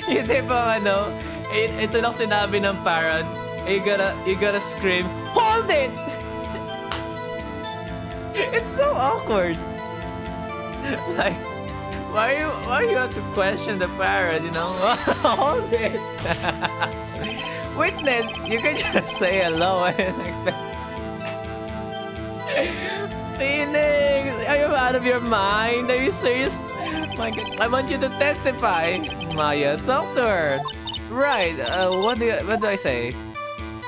Yung tipong ano, ito lang sinabi ng parrot. You gotta scream, hold it! It's so awkward. Like, why you have to question the parrot, you know? Hold it! Witness, you can just say hello and expect. Phoenix, are you out of your mind? Are you serious? My God, I want you to testify. Maya, talk to her. Right. What do I say?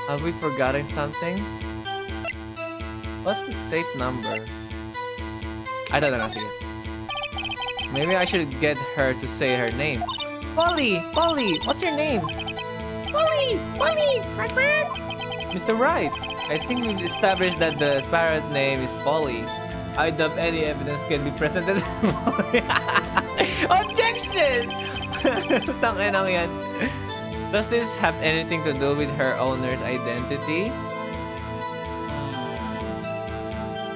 Have we forgotten something? What's the safe number? I don't know. Maybe I should get her to say her name. Polly, what's your name? Polly, Mr. Wright, I think we've established that the parrot name is Polly. I doubt any evidence can be presented. Objection! Tangina yan. Does this have anything to do with her owner's identity?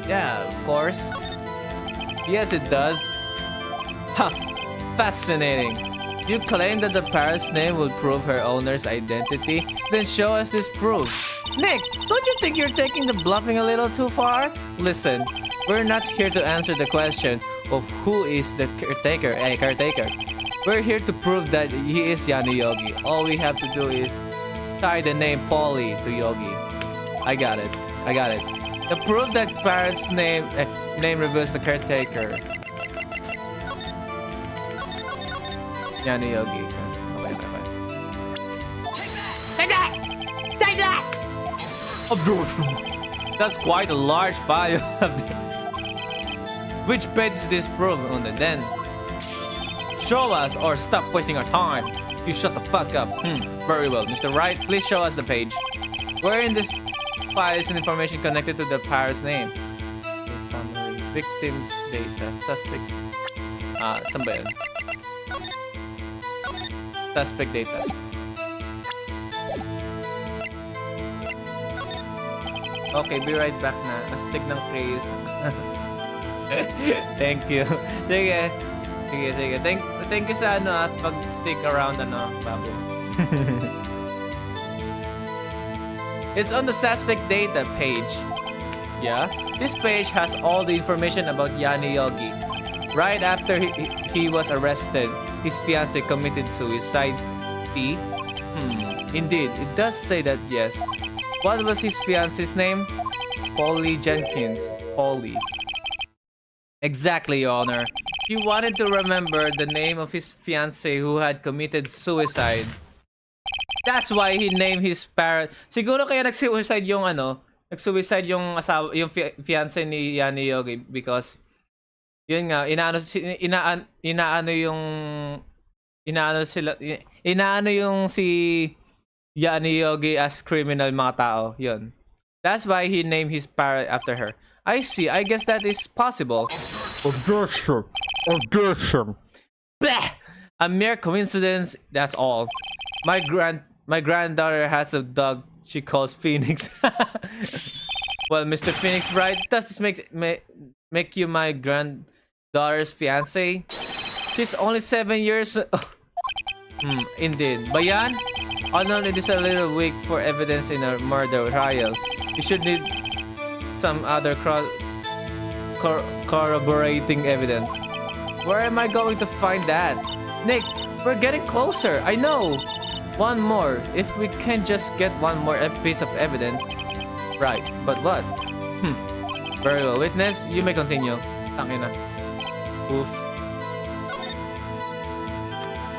Yeah, of course. Yes, it does. Ha! Fascinating. You claim that the parrot's name will prove her owner's identity? Then show us this proof. Nick, don't you think you're taking the bluffing a little too far? Listen, we're not here to answer the question of who is the caretaker. We're here to prove that he is Yani Yogi. All we have to do is tie the name Polly to Yogi. I got it. The proof that parrot's name reveals the caretaker. Yani Yogi. Okay. Take that! That's quite a large file. Which page is this proof on the den? Show us or stop wasting our time. You shut the fuck up. Very well. Mr. Wright, please show us the page. Where in this file is information connected to the pirate's name? Summary. Victims data. Suspect. Saan ba yun? Suspect data. Okay, be right back na. Astig ng phrase. Thank you. Sige. Sige. Thank you sa at pag-stick around babu. It's on the suspect data page. Yeah? This page has all the information about Yani Yogi. Right after he was arrested, his fiancée committed suicide. See? Indeed, it does say that, yes. What was his fiancée's name? Polly Jenkins. Polly. Exactly, Your Honor. He wanted to remember the name of his fiancée who had committed suicide. That's why he named his parrot. Siguro kaya nag-suicide yung nag-suicide yung asawa, yung fiancé ni Yani Yogi because yun nga inaano yung si Yani Yogi as criminal mga tao. Yun. That's why he named his parrot after her. I see. I guess that is possible. Objection. Bleh! A mere coincidence, that's all. My granddaughter has a dog she calls Phoenix. Well, Mr. Phoenix, right? Does this make you my granddaughter's fiancé? She's only 7 years. Indeed. Bayan? Although it is a little weak for evidence in a murder trial, you should need some other corroborating evidence. Where am I going to find that? Nick, we're getting closer. I know. One more. If we can just get one more piece of evidence. Right. But what? Very well. Witness, you may continue. Tangina. Oof.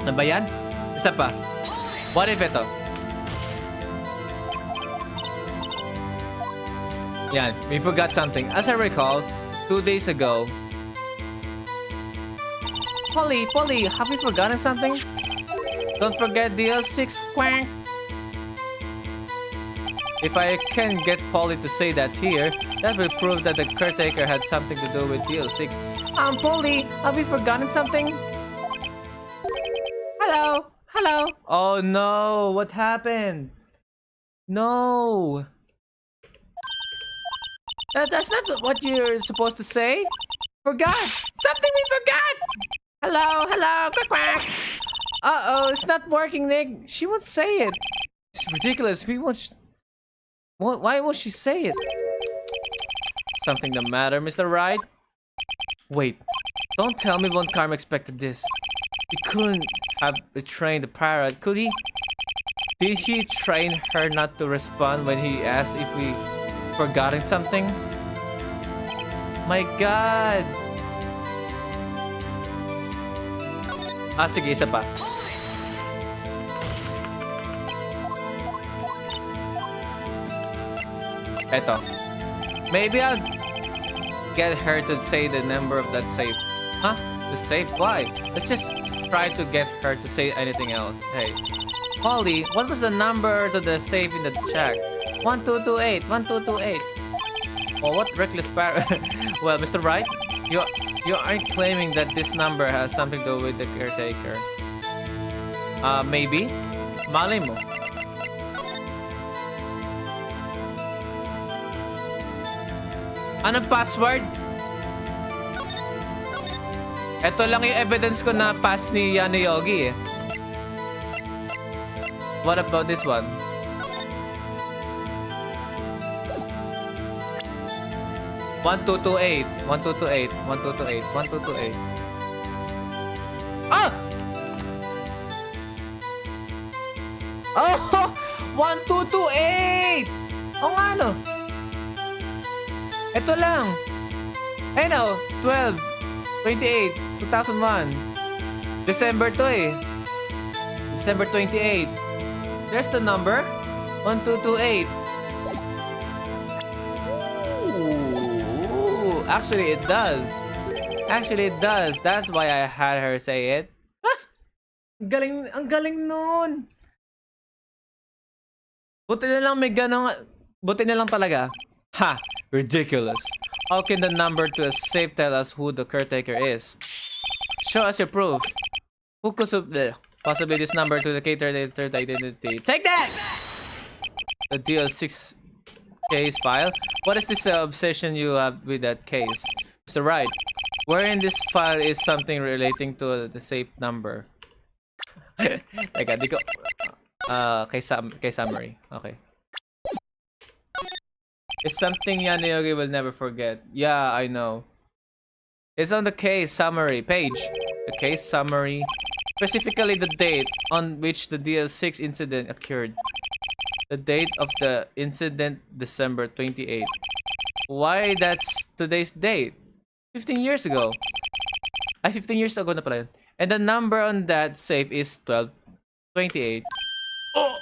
Ano ba yan? Isa pa. What if ito? Yan. We forgot something. As I recall, 2 days ago. Polly, have we forgotten something? Don't forget DL6, quank! If I can get Polly to say that here, that will prove that the caretaker had something to do with DL6. Polly, have we forgotten something? Hello? Oh no, what happened? No! That's not what you're supposed to say? Forgot! Something we forgot! Hello, quack quack! Uh-oh, it's not working, Nick. She won't say it. It's ridiculous. Why won't she say it? Something the matter, Mr. Wright? Wait, don't tell me Von Karma expected this. He couldn't have betrayed the pirate, could he? Did he train her not to respond when he asked if we forgotten something? My God! Sige, isa pa. Eto. Maybe I'll get her to say the number of that safe. Huh? The safe? Why? Let's just try to get her to say anything else. Hey. Polly, what was the number to the safe in the shack? 1228. 1228. Oh, what reckless parrot. Well, Mr. Wright, you aren't claiming that this number has something to do with the caretaker. Maybe? Malay mo. Anong password? Ito lang yung evidence ko na pass ni Yani Yogi eh. What about this one? One two two eight. Ah! Oh! 1228! O nga no? Ito lang. Ayun o. 12/28/2001. December to eh. December 28. There's the number. 1228. Ooh. Actually, it does. That's why I had her say it. Ang galing nun! Buti na lang may ganong... Buti na lang talaga. Ha! Ridiculous. How can the number to a safe tell us who the caretaker is? Show us your proof. Who could possibly this number to the caretaker identity? Take that! The DL6 case file? What is this obsession you have with that case? Mr. Wright, where in this file is something relating to the safe number? Teka, di ko... kay summary. Okay. It's something Yogi will never forget. Yeah, I know. It's on the case summary page. The case summary. Specifically the date on which the DL6 incident occurred. The date of the incident, December 28. Why that's today's date? 15 years ago. 15 years ago na pala yun. And the number on that safe is 1228. Oh!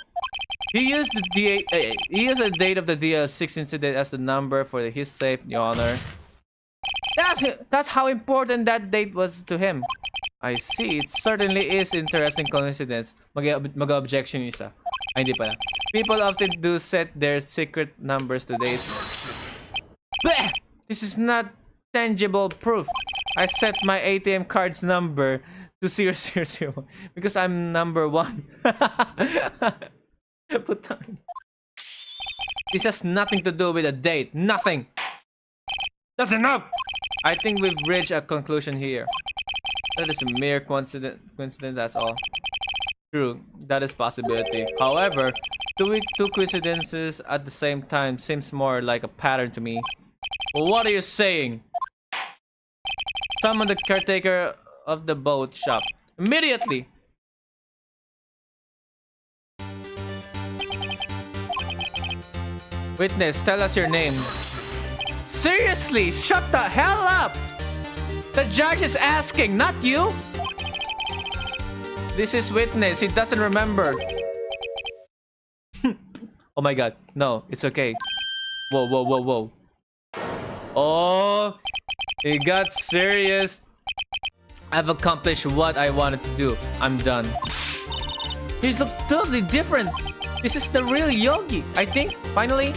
He used the date of the DL6 incident as the number for his safe, Your Honor. That's how important that date was to him. I see. It certainly is interesting coincidence. Mag-objection isa. Ay, hindi pala. People often do set their secret numbers to dates. Bleh! This is not tangible proof. I set my ATM card's number to 000 because I'm number 1. Putang. This has nothing to do with a date. Nothing. That's enough. I think we've reached a conclusion here. That is a mere coincidence. That's all. True, that is possibility. However, doing two coincidences at the same time seems more like a pattern to me. Well, what are you saying? Summon the caretaker of the boat shop immediately. Witness, tell us your name. Seriously, shut the hell up! The judge is asking, not you! This is witness, he doesn't remember. Oh my god, no, it's okay. Whoa, whoa, whoa, whoa. Oh, he got serious. I've accomplished what I wanted to do. I'm done. He looks totally different. This is the real Yogi, I think, finally.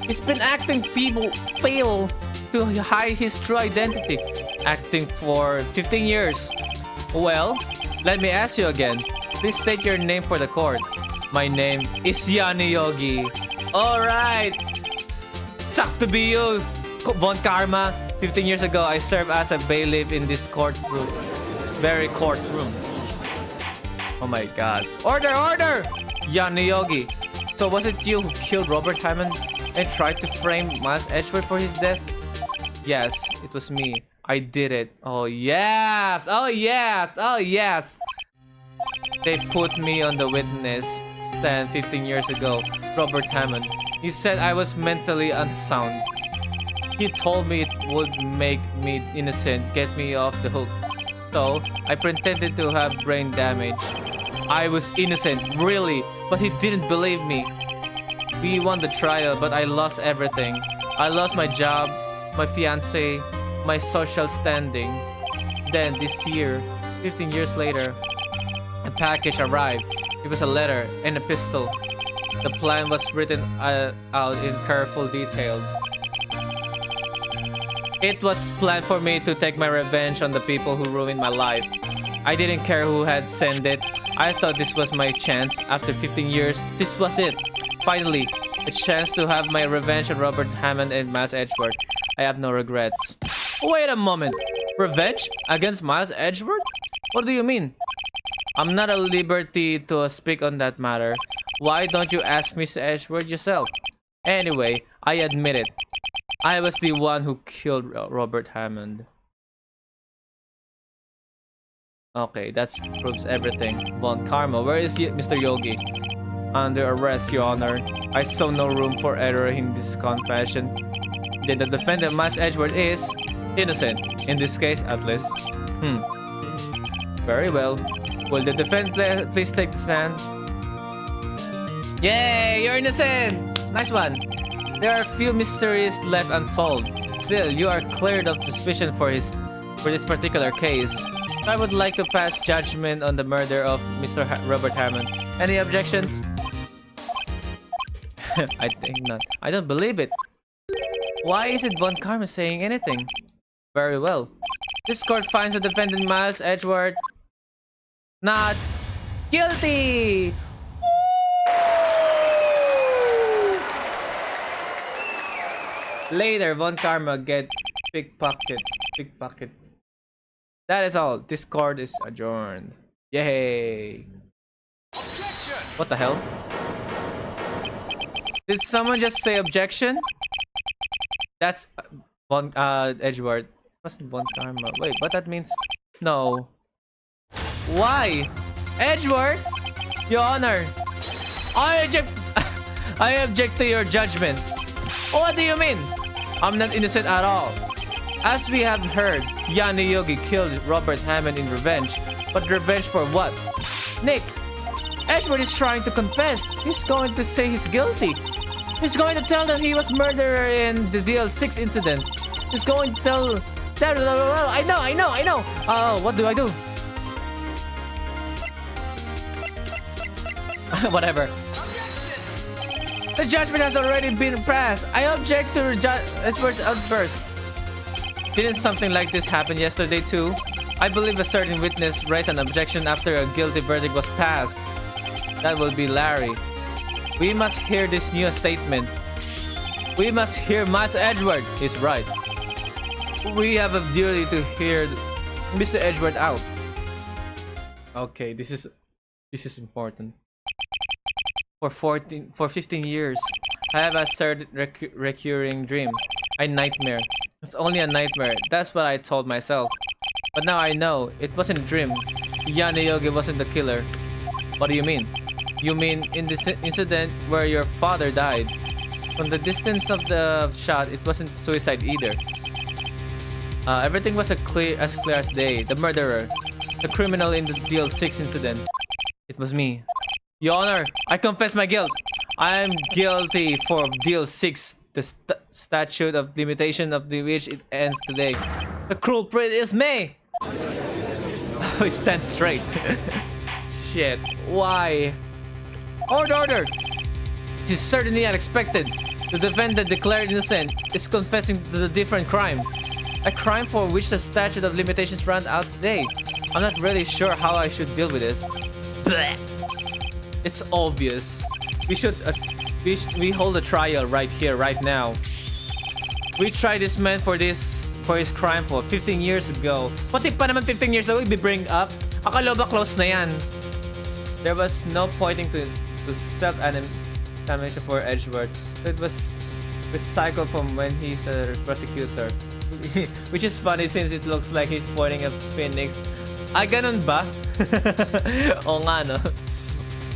He's been acting fail to hide his true identity. Acting for 15 years. Well, let me ask you again. Please state your name for the court. My name is Yogi. Alright. Sucks to be you, Von Karma. 15 years ago, I served as a bailiff in this courtroom. Very courtroom. Oh my god. Order, order! Yogi. So was it you who killed Robert Hammond and tried to frame Miles Edgeworth for his death? Yes, it was me. I did it. Oh yes! Oh yes! Oh yes! They put me on the witness stand 15 years ago. Robert Hammond. He said I was mentally unsound. He told me it would make me innocent, get me off the hook. So, I pretended to have brain damage. I was innocent, really, but he didn't believe me. We won the trial, but I lost everything. I lost my job, my fiancé, my social standing. Then, this year, 15 years later, a package arrived. It was a letter and a pistol. The plan was written out in careful detail. It was planned for me to take my revenge on the people who ruined my life. I didn't care who had sent it. I thought this was my chance. After 15 years, this was it. Finally, a chance to have my revenge on Robert Hammond and Miles Edgeworth. I have no regrets. Wait a moment. Revenge? Against Miles Edgeworth? What do you mean? I'm not at liberty to speak on that matter. Why don't you ask Mr. Edgeworth yourself? Anyway, I admit it. I was the one who killed Robert Hammond. Okay, that proves everything. Von Karma, where is Mr. Yogi? Under arrest, Your Honor. I saw no room for error in this confession. Then the defendant, Miles Edgeworth, is innocent. In this case, at least. Very well. Will the defendant please take the stand? Yay! You're innocent! Nice one. There are few mysteries left unsolved. Still, you are cleared of suspicion for this particular case. I would like to pass judgment on the murder of Mr. Robert Hammond. Any objections? I think not. I don't believe it. Why isn't Von Karma saying anything? Very well. This court finds the defendant Miles Edgeworth not guilty! Later, Von Karma get pickpocket. That is all. This court is adjourned. Yay! Objection! What the hell? Did someone just say objection? That's Von Edgeworth. Wasn't Von Karma. Wait, what that means? No. Why? Edgeworth? Your Honor. I object. I object to your judgment. What do you mean? I'm not innocent at all. As we have heard, Yanni Yogi killed Robert Hammond in revenge. But revenge for what? Nick, Edgeworth is trying to confess. He's going to say he's guilty. He's going to tell that he was murderer in the DL6 incident. He's going to tell... I know. Oh, what do I do? Whatever. The judgment has already been passed. I object to Edgeworth's outburst. Didn't something like this happen yesterday too? I believe a certain witness raised an objection after a guilty verdict was passed. That will be Larry. We must hear this new statement. We must hear Miles Edgeworth. He's right. We have a duty to hear Mr. Edgeworth out. Okay, this is important. For 15 years, I have a certain recurring dream. A nightmare. It's only a nightmare. That's what I told myself. But now I know it wasn't a dream. Yanni Yogi wasn't the killer. What do you mean? You mean in this incident where your father died? From the distance of the shot, it wasn't suicide either. Everything was as clear as day. The murderer, the criminal in the DL6 incident. It was me. Your Honor, I confess my guilt. I am guilty for DL6, the statute of limitation of which it ends today. The culprit is me. Oh, stand straight. Shit. Why? Order! It is certainly unexpected. The defendant declared innocent is confessing to the different crime. A crime for which the statute of limitations ran out today. I'm not really sure how I should deal with this. Blech. It's obvious. We should we hold a trial right here, right now. We tried this man for his crime for 15 years ago. Pati pa naman 15 years ago, i-bring up. Akala ba close na yan? There was no pointing to self-animation for Edgeworth. It was recycled from when he's a prosecutor. Which is funny since it looks like he's pointing at Phoenix. Ah, ganun ba? Oo nga, no?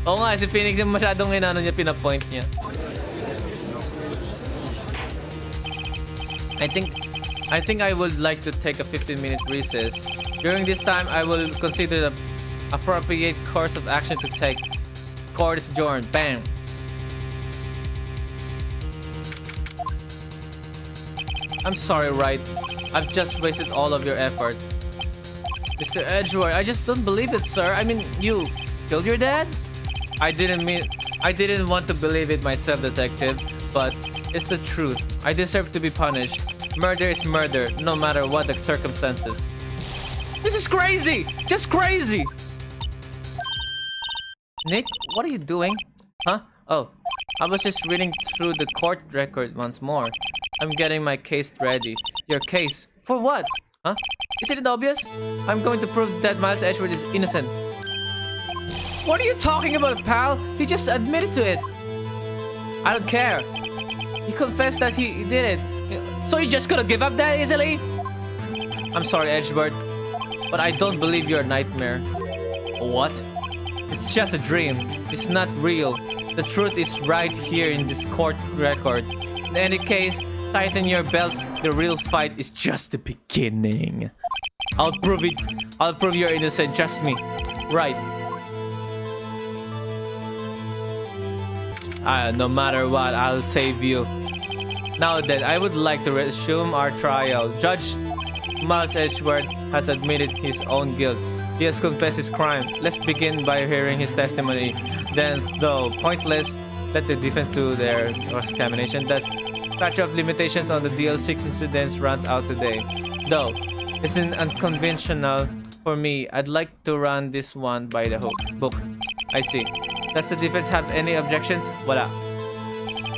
Oo nga, si Phoenix yung masyadong inano niya, pinapoint niya. I think I would like to take a 15-minute recess. During this time, I will consider the appropriate course of action to take. Court is adjourned. Bam! I'm sorry, Wright. I've just wasted all of your effort. Mr. Edgeworth, I just don't believe it, sir. I mean, you killed your dad? I didn't want to believe it myself, detective, but it's the truth. I deserve to be punished. Murder is murder, no matter what the circumstances. This is crazy! Just crazy! Nick, what are you doing? Huh? Oh, I was just reading through the court record once more. I'm getting my case ready. Your case? For what? Huh? Isn't it obvious? I'm going to prove that Miles Edgeworth is innocent. What are you talking about, pal? He just admitted to it. I don't care. He confessed that he did it. So you're just gonna give up that easily? I'm sorry, Edgeworth, but I don't believe you're a nightmare. What? It's just a dream. It's not real. The truth is right here in this court record. In any case, tighten your belt. The real fight is just the beginning. I'll prove it. I'll prove you're innocent. Trust me. Right. No matter what, I'll save you. Now then, I would like to resume our trial. Judge, Miles Edgeworth has admitted his own guilt. He has confessed his crime. Let's begin by hearing his testimony. Then, though pointless, let the defense do their cross-examination. The statute of limitations on the DL6 incidents runs out today. Though it's unconventional for me, I'd like to run this one by the book. I see. Does the defense have any objections? Wala.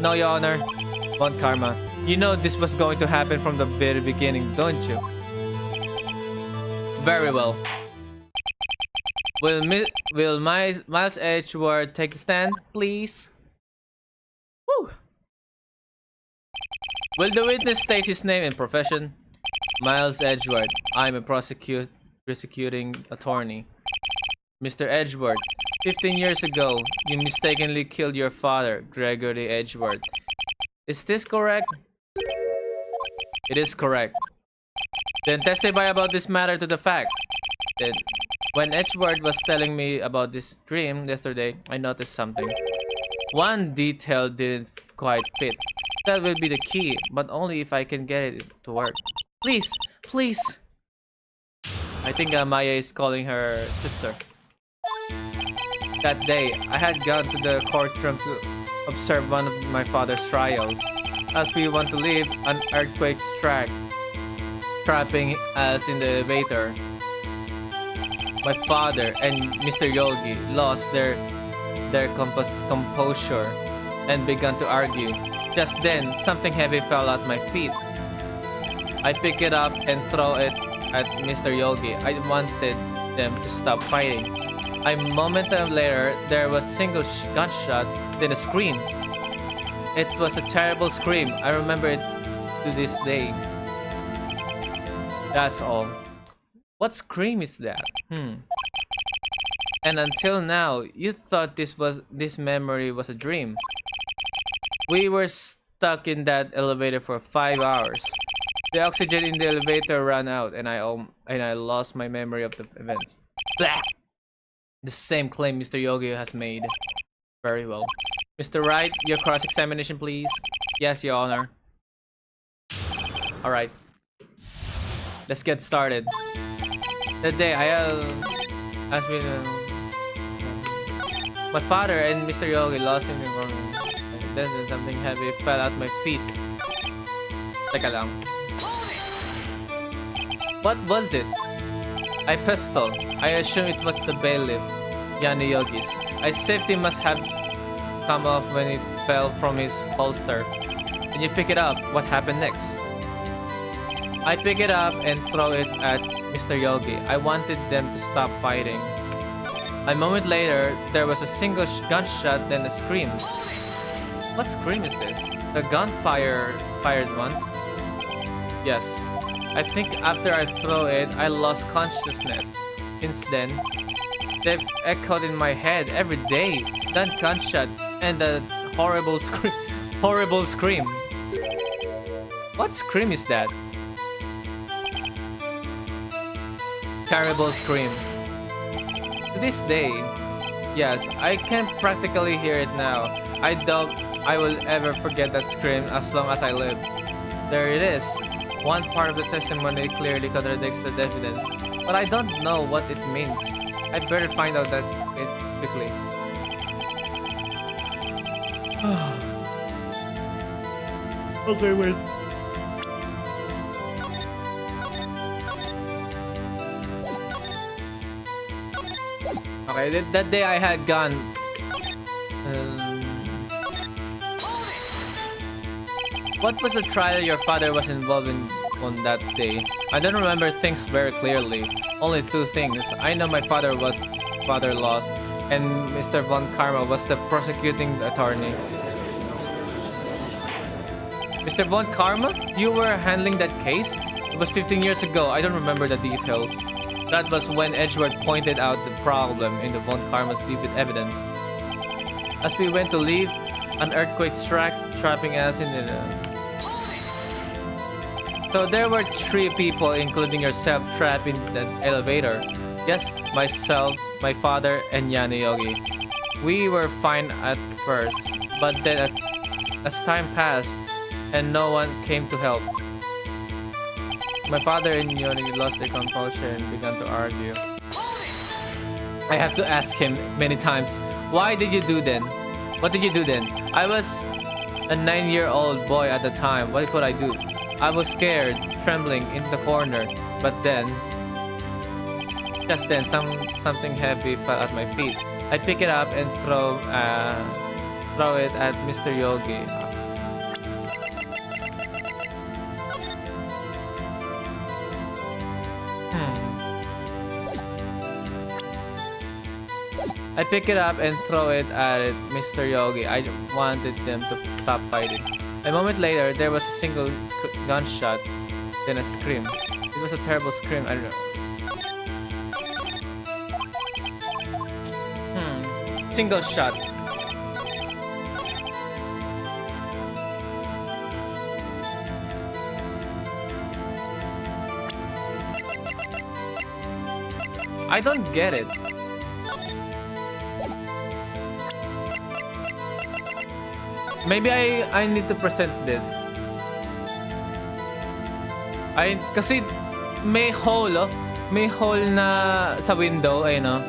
No, Your Honor. Von Karma. You know this was going to happen from the very beginning, don't you? Very well. Will Miles Edgeworth take a stand, please? Woo! Will the witness state his name and profession? Miles Edgeworth. I'm a prosecuting attorney. Mr. Edgeworth, 15 years ago, you mistakenly killed your father, Gregory Edgeworth. Is this correct? It is correct. Then testify about this matter to the fact. Then, when Edgeworth was telling me about this dream yesterday, I noticed something. One detail didn't quite fit. That will be the key, but only if I can get it to work. Please, please. I think Maya is calling her sister. That day, I had gone to the courtroom to observe one of my father's trials. As we want to leave, an earthquake struck, trapping us in the elevator. My father and Mr. Yogi lost their composure and began to argue. Just then, something heavy fell at my feet. I pick it up and throw it at Mr. Yogi. I wanted them to stop fighting. A moment later, there was a single gunshot, then a scream. It was a terrible scream. I remember it to this day. That's all. What scream is that? And until now, you thought this memory was a dream. We were stuck in that elevator for 5 hours. The oxygen in the elevator ran out, and I lost my memory of the events. Blah! The same claim Mr. Yogi has made. Very well. Mr. Wright, your cross-examination, please. Yes, Your Honor. Alright. Let's get started. That day, my father and Mr. Yogi lost him from... Then something heavy fell at my feet. Teka lang. What was it? A pistol. I assume it was the bailiff, Yanni Yogi's. A safety must have come off when it fell from his holster. When you pick it up, what happened next? I pick it up and throw it at Mr. Yogi. I wanted them to stop fighting. A moment later, there was a single gunshot, then a scream. What scream is this? The gunfire fired once? Yes. I think after I throw it, I lost consciousness. Since then, they've echoed in my head every day. That gunshot and the horrible scream. Horrible scream. What scream is that? Terrible scream. To this day, yes, I can practically hear it now. I doubt I will ever forget that scream as long as I live. There it is. One part of the testimony clearly contradicts the evidence, but I don't know what it means. I'd better find out that quickly. Okay, wait. Okay, that day I had gone. What was the trial your father was involved in on that day? I don't remember things very clearly. Only two things. I know my father was father-in-law, and Mr. Von Karma was the prosecuting attorney. Mr. Von Karma? You were handling that case? It was 15 years ago. I don't remember the details. That was when Edgeworth pointed out the problem in the Von Karma's vivid evidence. As we went to leave, an earthquake struck, trapping us in the... So there were 3 people, including yourself, trapped in the elevator. Yes, myself, my father, and Yanni Yogi. We were fine at first, but then as time passed, and no one came to help. My father and Yoni lost their composure and began to argue. I have to ask him many times, why did you do then? What did you do then? I was a 9-year-old boy at the time. What could I do? I was scared, trembling in the corner. But then, just then, something heavy fell at my feet. I pick it up and throw it at Mr. Yogi. I pick it up and throw it at Mr. Yogi. I wanted them to stop fighting. A moment later, there was a single gunshot, then a scream. It was a terrible scream. I don't know. Single shot. I don't get it. Maybe I need to present this. Kasi may hole, oh. May hole na sa window, ayun, oh.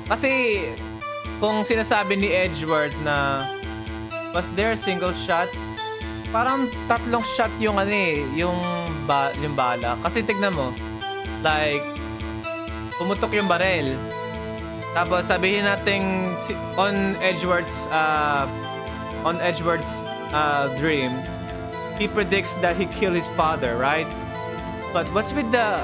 Kasi kung sinasabi ni Edgeworth na was there a single shot? Parang tatlong shot yung ano eh, yung bala. Kasi tignan mo, like pumutok yung barel. Tapos sabihin natin on Edgeworth's dream, he predicts that he killed his father, right? But what's with the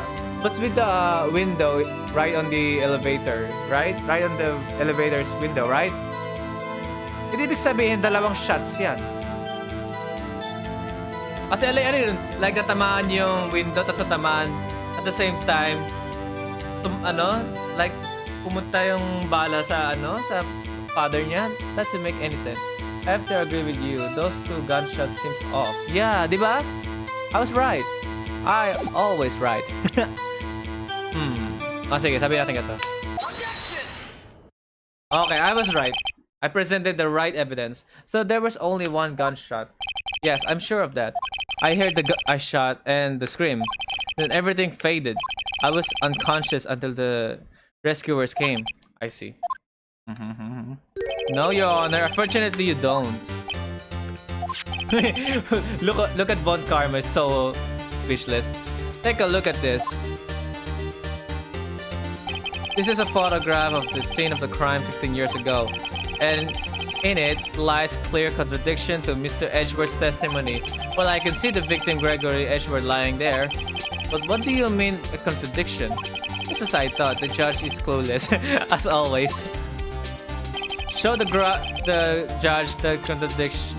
window right on the elevator, right? Right on the elevator's window, right? Ibig sabihin dalawang shots 'yan. Kasi ano yun, like natamaan yung window tapos natamaan at the same time like pumunta yung bala sa sa father niya. That doesn't make any sense. I have to agree with you. Those two gunshots seems off. Yeah, di ba? I was right. I always right. Sige, sabi natin ito. Okay, I was right. I presented the right evidence. So there was only one gunshot. Yes, I'm sure of that. I heard the shot and the scream. Then everything faded. I was unconscious until the rescuers came. I see. No, Your Honor. Unfortunately, you don't. look at Von Karma. Is so speechless. Take a look at this. This is a photograph of the scene of the crime 15 years ago, and in it lies clear contradiction to Mr. Edgeworth's testimony. Well, I can see the victim Gregory Edgeworth lying there, but what do you mean a contradiction? Just as I thought, the judge is clueless, as always. Show the judge the contradiction.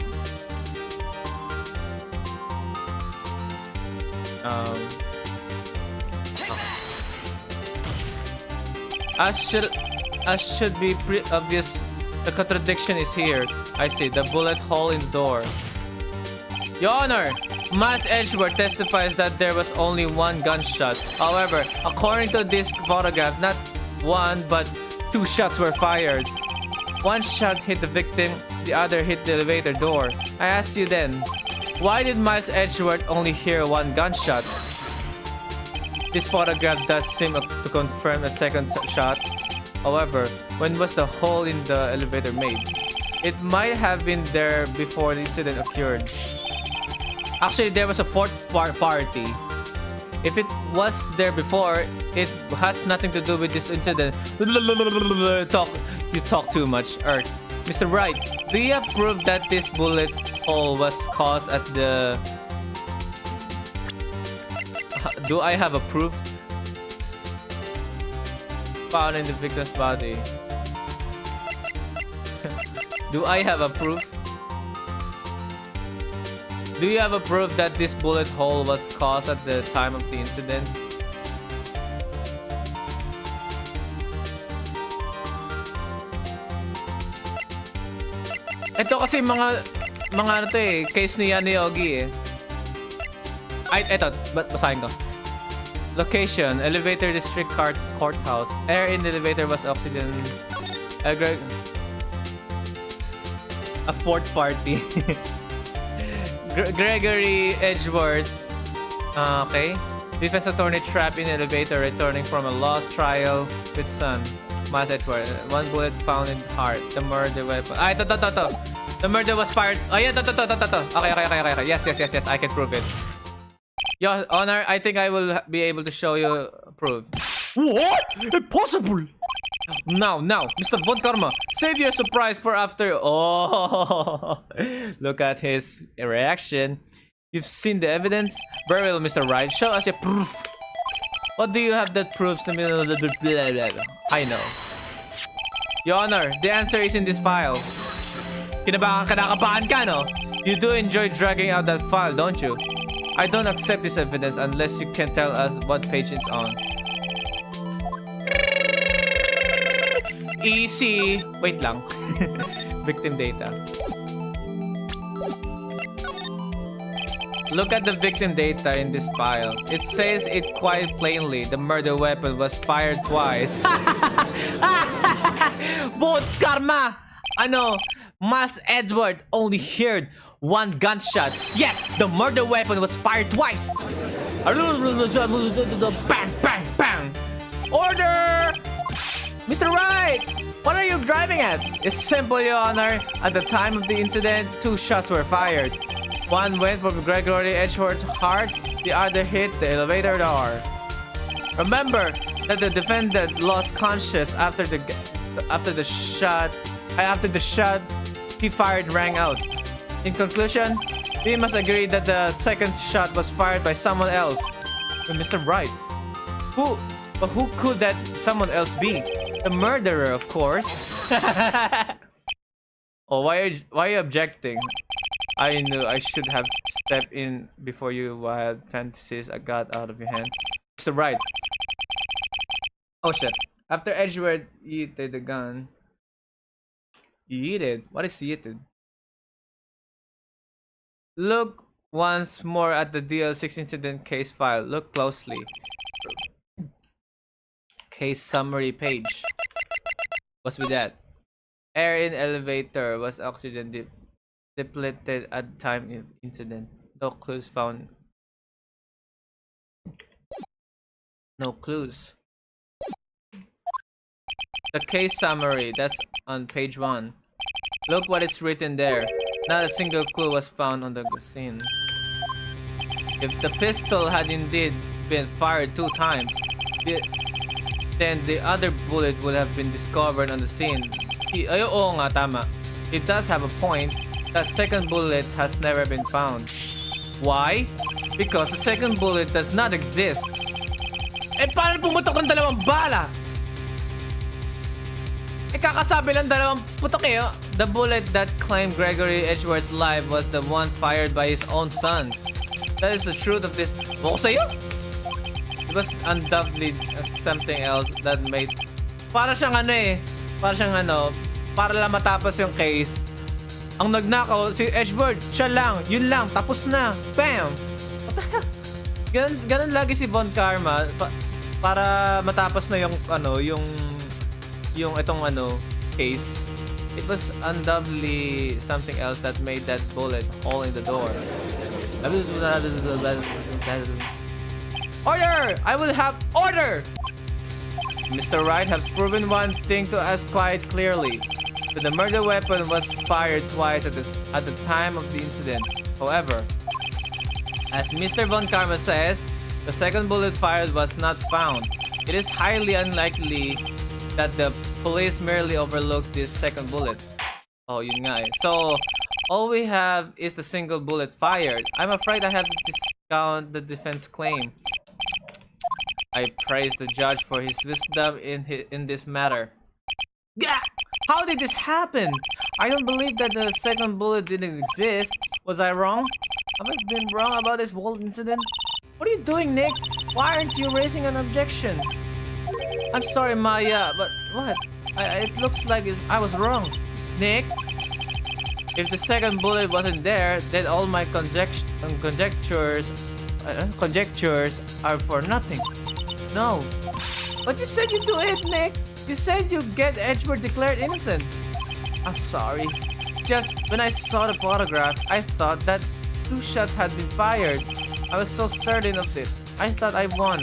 As should be pretty obvious, the contradiction is here. I see the bullet hole in the door. Your Honor, Miles Edgeworth testifies that there was only one gunshot. However, according to this photograph, not one but two shots were fired. One shot hit the victim, the other hit the elevator door. I ask you then, why did Miles Edgeworth only hear one gunshot? This photograph does seem to confirm a second shot. However, when was the hole in the elevator made? It might have been there before the incident occurred. Actually, there was a fourth party. If it was there before, it has nothing to do with this incident. You talk too much, Earth. Mr. Wright, do you have proof that this bullet hole was caused at the... Do I have a proof? Found in the victim's body. Do I have a proof? Do you have a proof that this bullet hole was caused at the time of the incident? Ito kasi mga ano to eh, case ni Yogi eh. Eto, basahin ko. Location, elevator district courthouse. Air in the elevator was oxygen. A fourth party. Gregory Edgeworth. Okay. Defense attorney trapped in elevator returning from a lost trial with son. Miles Edgeworth. One bullet found in heart. The murder weapon. Ay, to. The murder was fired. Oh, yeah, to. Okay. Yes. I can prove it. Your Honor, I think I will be able to show you proof. What? Impossible! Now, Mr. Von Karma, save your surprise for after. Oh, look at his reaction. You've seen the evidence? Very well, Mr. Wright. Show us your proof. What do you have that proves to me? I know. Your Honor, the answer is in this file. Kinakabahan ka, no? You do enjoy dragging out that file, don't you? I don't accept this evidence unless you can tell us what page it's on. Easy. Wait lang. Victim data. Look at the victim data in this file. It says it quite plainly. The murder weapon was fired twice. Both karma! Ano? Miles Edgeworth only heard one gunshot. Yet, the murder weapon was fired twice. Bang! Order! Mr. Wright! What are you driving at? It's simple, Your Honor. At the time of the incident, 2 shots were fired. One went for Gregory Edgeworth's heart, the other hit the elevator door. Remember that the defendant lost conscious after the shot he fired rang out. In conclusion, we must agree that the second shot was fired by someone else. Mr. Wright. Who could that someone else be? The murderer, of course. Oh, why are you objecting? I knew I should have stepped in before you wild fantasies I got out of your hand. Mr. Wright. Oh shit. After Edgeworth yeeted the gun. Yeeted? What is yeeted? Look once more at the DL6 incident case file. Look closely. Case summary page. What's with that? Air in elevator was oxygen depleted at time of incident. No clues found. No clues. The case summary, that's on page 1. Look what is written there. Not a single clue was found on the scene. If the pistol had indeed been fired 2 times, then the other bullet would have been discovered on the scene. Oo nga, tama. It does have a point. That second bullet has never been found. Why? Because the second bullet does not exist. Eh, paano pumutok ang dalawang bala? Eh, kakasabi lang dalawang putok eh. The bullet that claimed Gregory Edgeworth's life was the one fired by his own son. That is the truth of this. Buko sa'yo? It was undoubtedly something else that made... Para siyang para lang matapos yung case. Ang nagnakaw, si Edgeworth, siya lang, yun lang, tapos na. Bam! What the hell? Ganun lagi si Von Karma para matapos na yung itong case. It was undoubtedly something else that made that bullet hole in the door. Order! I will have order! Mr. Wright has proven one thing to us quite clearly. That the murder weapon was fired twice at the time of the incident. However, as Mr. Von Karma says, the second bullet fired was not found. It is highly unlikely that the police merely overlooked this second bullet. Oh, yun nga eh. So, all we have is the single bullet fired. I'm afraid I have to discount the defense claim. I praise the judge for his wisdom in this matter. Gah! How did this happen? I don't believe that the second bullet didn't exist. Was I wrong? Have I been wrong about this whole incident? What are you doing, Nick? Why aren't you raising an objection? I'm sorry, Maya, but what? It looks like I was wrong. Nick? If the second bullet wasn't there, then all my conjectures are for nothing. No. But you said you'd do it, Nick. You said you'd get Edgeworth declared innocent. I'm sorry. Just when I saw the photograph, I thought that 2 shots had been fired. I was so certain of it. I thought I won.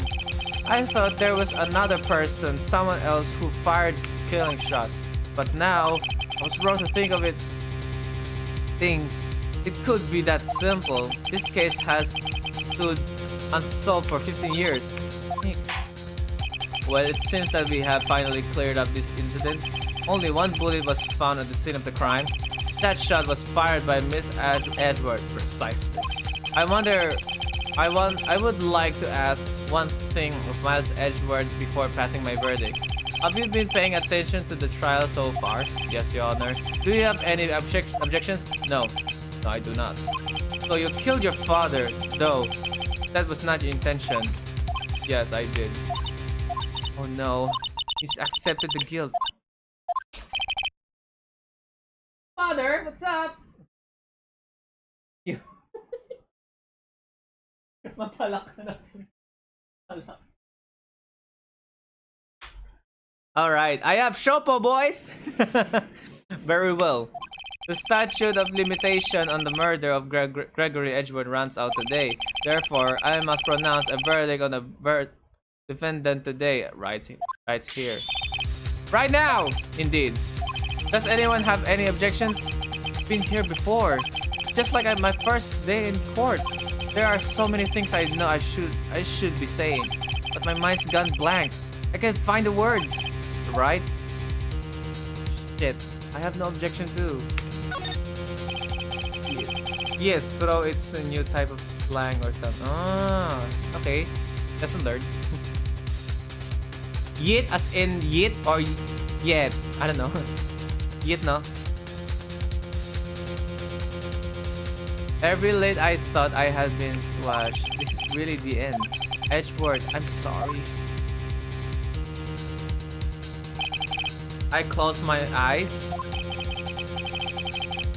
I thought there was another person, someone else who fired killing shot. But now, I was wrong to think of it. It could be that simple. This case has stood unsolved for 15 years. Well, it seems that we have finally cleared up this incident. Only one bullet was found at the scene of the crime. That shot was fired by Miss Edward, precisely. I would like to ask one thing of Miles Edgeworth before passing my verdict. Have you been paying attention to the trial so far? Yes, Your Honor. Do you have any objections? No. No, I do not. So you killed your father, though. That was not your intention. Yes, I did. Oh no. He's accepted the guilt. Father, what's up? You. Mapalak ka na. Alright, I have Shopo, boys! Very well. The statute of limitation on the murder of Gregory Edgeworth runs out today. Therefore, I must pronounce a verdict on the defendant today. Right here. Right now! Indeed. Does anyone have any objections? Been here before. Just like at my first day in court. There are so many things I know I should be saying. But my mind's gone blank. I can't find the words. Right? Shit. I have no objection too. Yes, throw it's a new type of slang or something. Ah, okay. Lesson learned. Yit as in yit or yet? I don't know. Yit, no? Every late I thought I had been slashed. This is really the end. Edgeworth, I'm sorry. I close my eyes.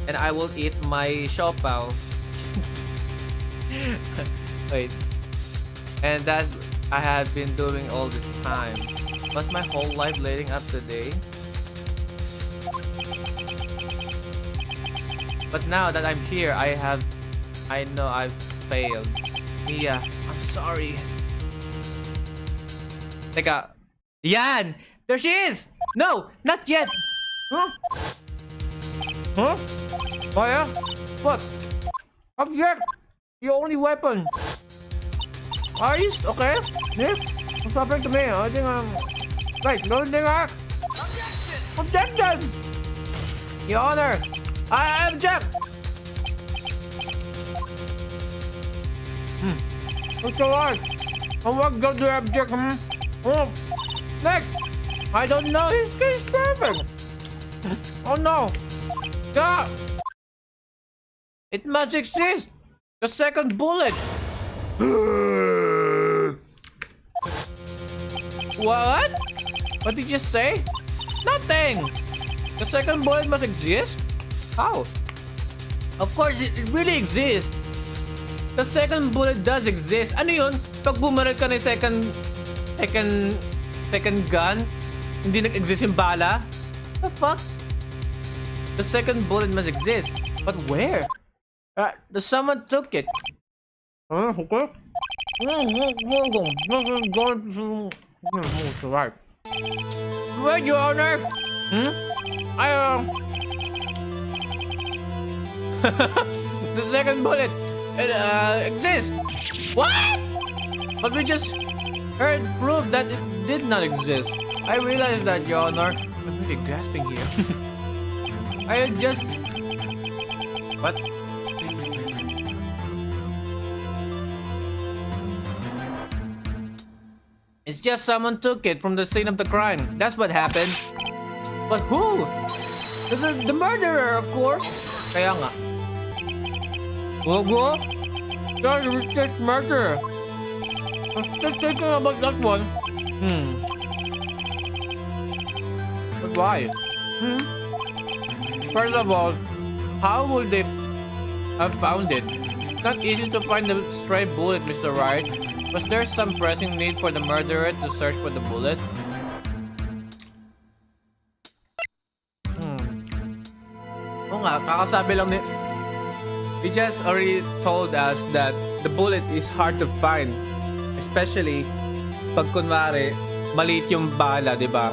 And I will eat my siopaw. Wait. And that I had been doing all this time. Was my whole life leading up today? But now that I'm here, I know I've failed. Mia, I'm sorry. Teka. Yan! There she is! No! Not yet! Huh? Huh? Oh yeah? What? Object! Your only weapon! Are you okay? Yeah? What's happening to me? I think Right, no thing Objection! Your Honor! I object! What's the word? What go to object, Oh! Next! I don't know, his case is perfect! Oh no! God! It must exist! The second bullet! What? What did you say? Nothing! The second bullet must exist? How? Of course, it really exists! The second bullet does exist. Ano yun? Pag bumaril ka ng second gun, hindi nag-exist yung bala? The fuck? The second bullet must exist. But where? Someone took it. Okay. Well, Your Honor. The second bullet. It exists. What? But we just heard proof that it did not exist. I realize that, Your Honor. I'm really grasping here. I just... What? It's just someone took it from the scene of the crime. That's what happened. But who? The murderer, of course. Kaya nga. What? That was just murder. I was just thinking about that one. But why? First of all, how would they have found it? It's not easy to find the stray bullet, Mr. Wright. Was there some pressing need for the murderer to search for the bullet? Oo nga, kakasabi lang ni... He just already told us that the bullet is hard to find. Especially pag kunwari, maliit yung bala, di ba?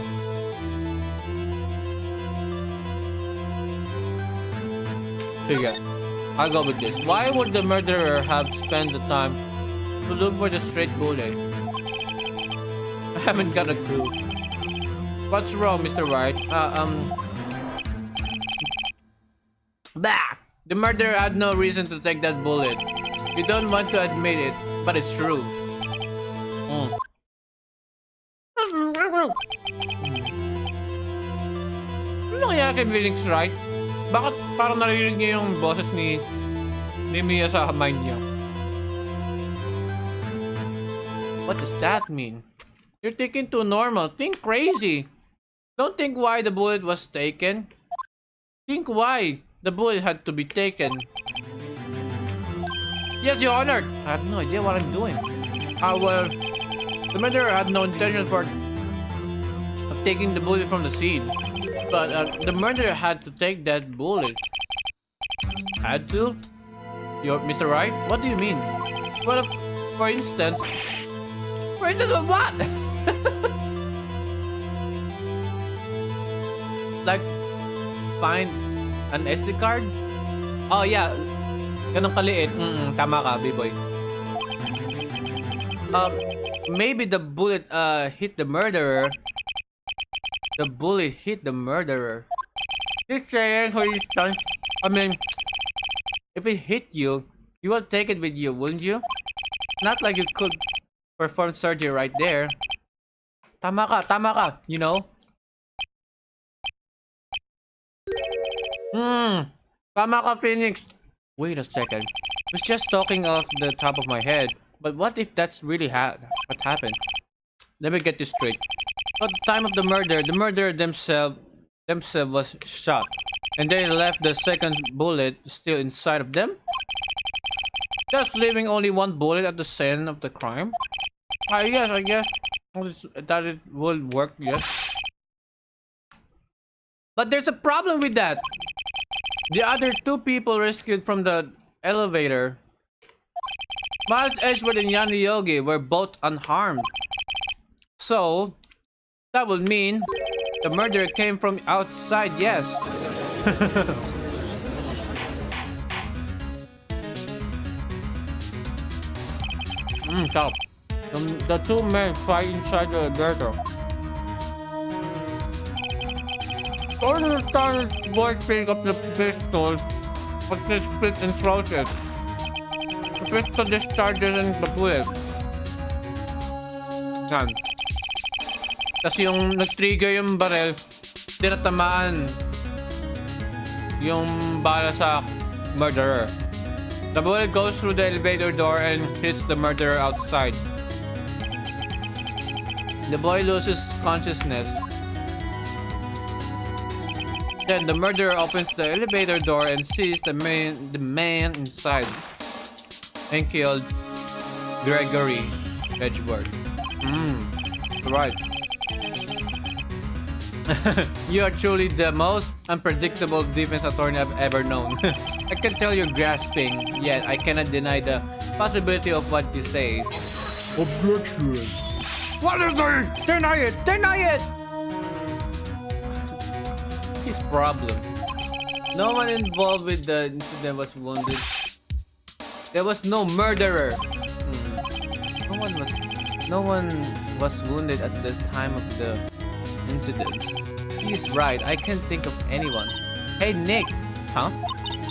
Sige, I'll go with this. Why would the murderer have spent the time to look for the straight bullet? I haven't got a clue. What's wrong, Mr. Wright? Bah! The murderer had no reason to take that bullet. You don't want to admit it, but it's true. Ano kaya kay Phoenix Wright? Bakit parang naririnig niya yung boses ni Mia sa mind niya? What does that mean? You're thinking too normal. Think crazy. Don't think why the bullet was taken. Think why the bullet had to be taken. Yes, Your Honor. I have no idea what I'm doing. Well, the murderer had no intention of taking the bullet from the scene. But the murderer had to take that bullet. Had to? Mr. Wright? What do you mean? Well, for instance... For instance of what? Like, find an SD card? Oh, yeah. Ganun kaliit. Tama ka, B-boy. Maybe the bullet hit the murderer. The bullet hit the murderer. Just saying, for instance. I mean, if it hit you, you would take it with you, wouldn't you? Not like you could perform surgery right there. Tama ka, you know? Tama ka, Phoenix. Wait a second. I was just talking off the top of my head. But what if that's really what happened? Let me get this straight. At the time of the murderer themselves was shot. And they left the second bullet still inside of them? Just leaving only one bullet at the scene of the crime? Yes, I guess that it will work, yes. But there's a problem with that. The other two people rescued from the elevator, Miles Edgewood and Yanni Yogi, were both unharmed. So, that would mean the murderer came from outside, yes. Stop. The two men fight inside the elevator. All the time, the boy picked up the pistol, but they split and throws it. The pistol discharges in the bullet. Yan. Kasi yung nag-trigger yung barrel, tinatamaan yung bala sa murderer. The bullet goes through the elevator door and hits the murderer outside. The boy loses consciousness. Then the murderer opens the elevator door and sees the man inside and killed Gregory Edgeworth. Right. You are truly the most unpredictable defense attorney I've ever known. I can tell you're grasping, yet I cannot deny the possibility of what you say. Objection. What is it? Deny it! Deny it! His problems. No one involved with the incident was wounded. There was no murderer. No one was wounded at the time of the incident. He's right. I can't think of anyone. Hey Nick. Huh?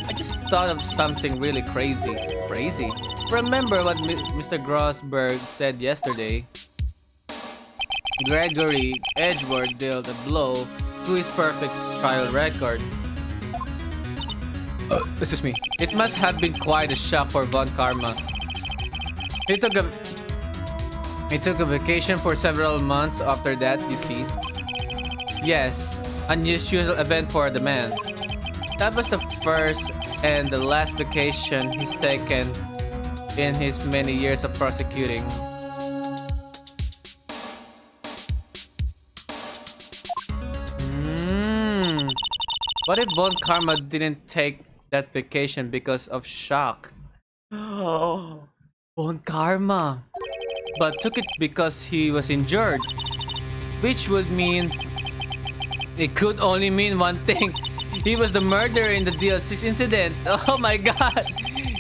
I just thought of something really crazy. Crazy? Remember what Mr. Grossberg said yesterday? Gregory Edgeworth dealt a blow to his perfect trial record. Excuse me. It must have been quite a shock for Von Karma. He took a vacation for several months after that, you see. Yes, unusual event for the man. That was the first and the last vacation he's taken in his many years of prosecuting. What if Von Karma didn't take that vacation because of shock. Oh, Von Karma. But took it because he was injured. Which would mean... It could only mean one thing. He was the murderer in the DLC incident. Oh my god.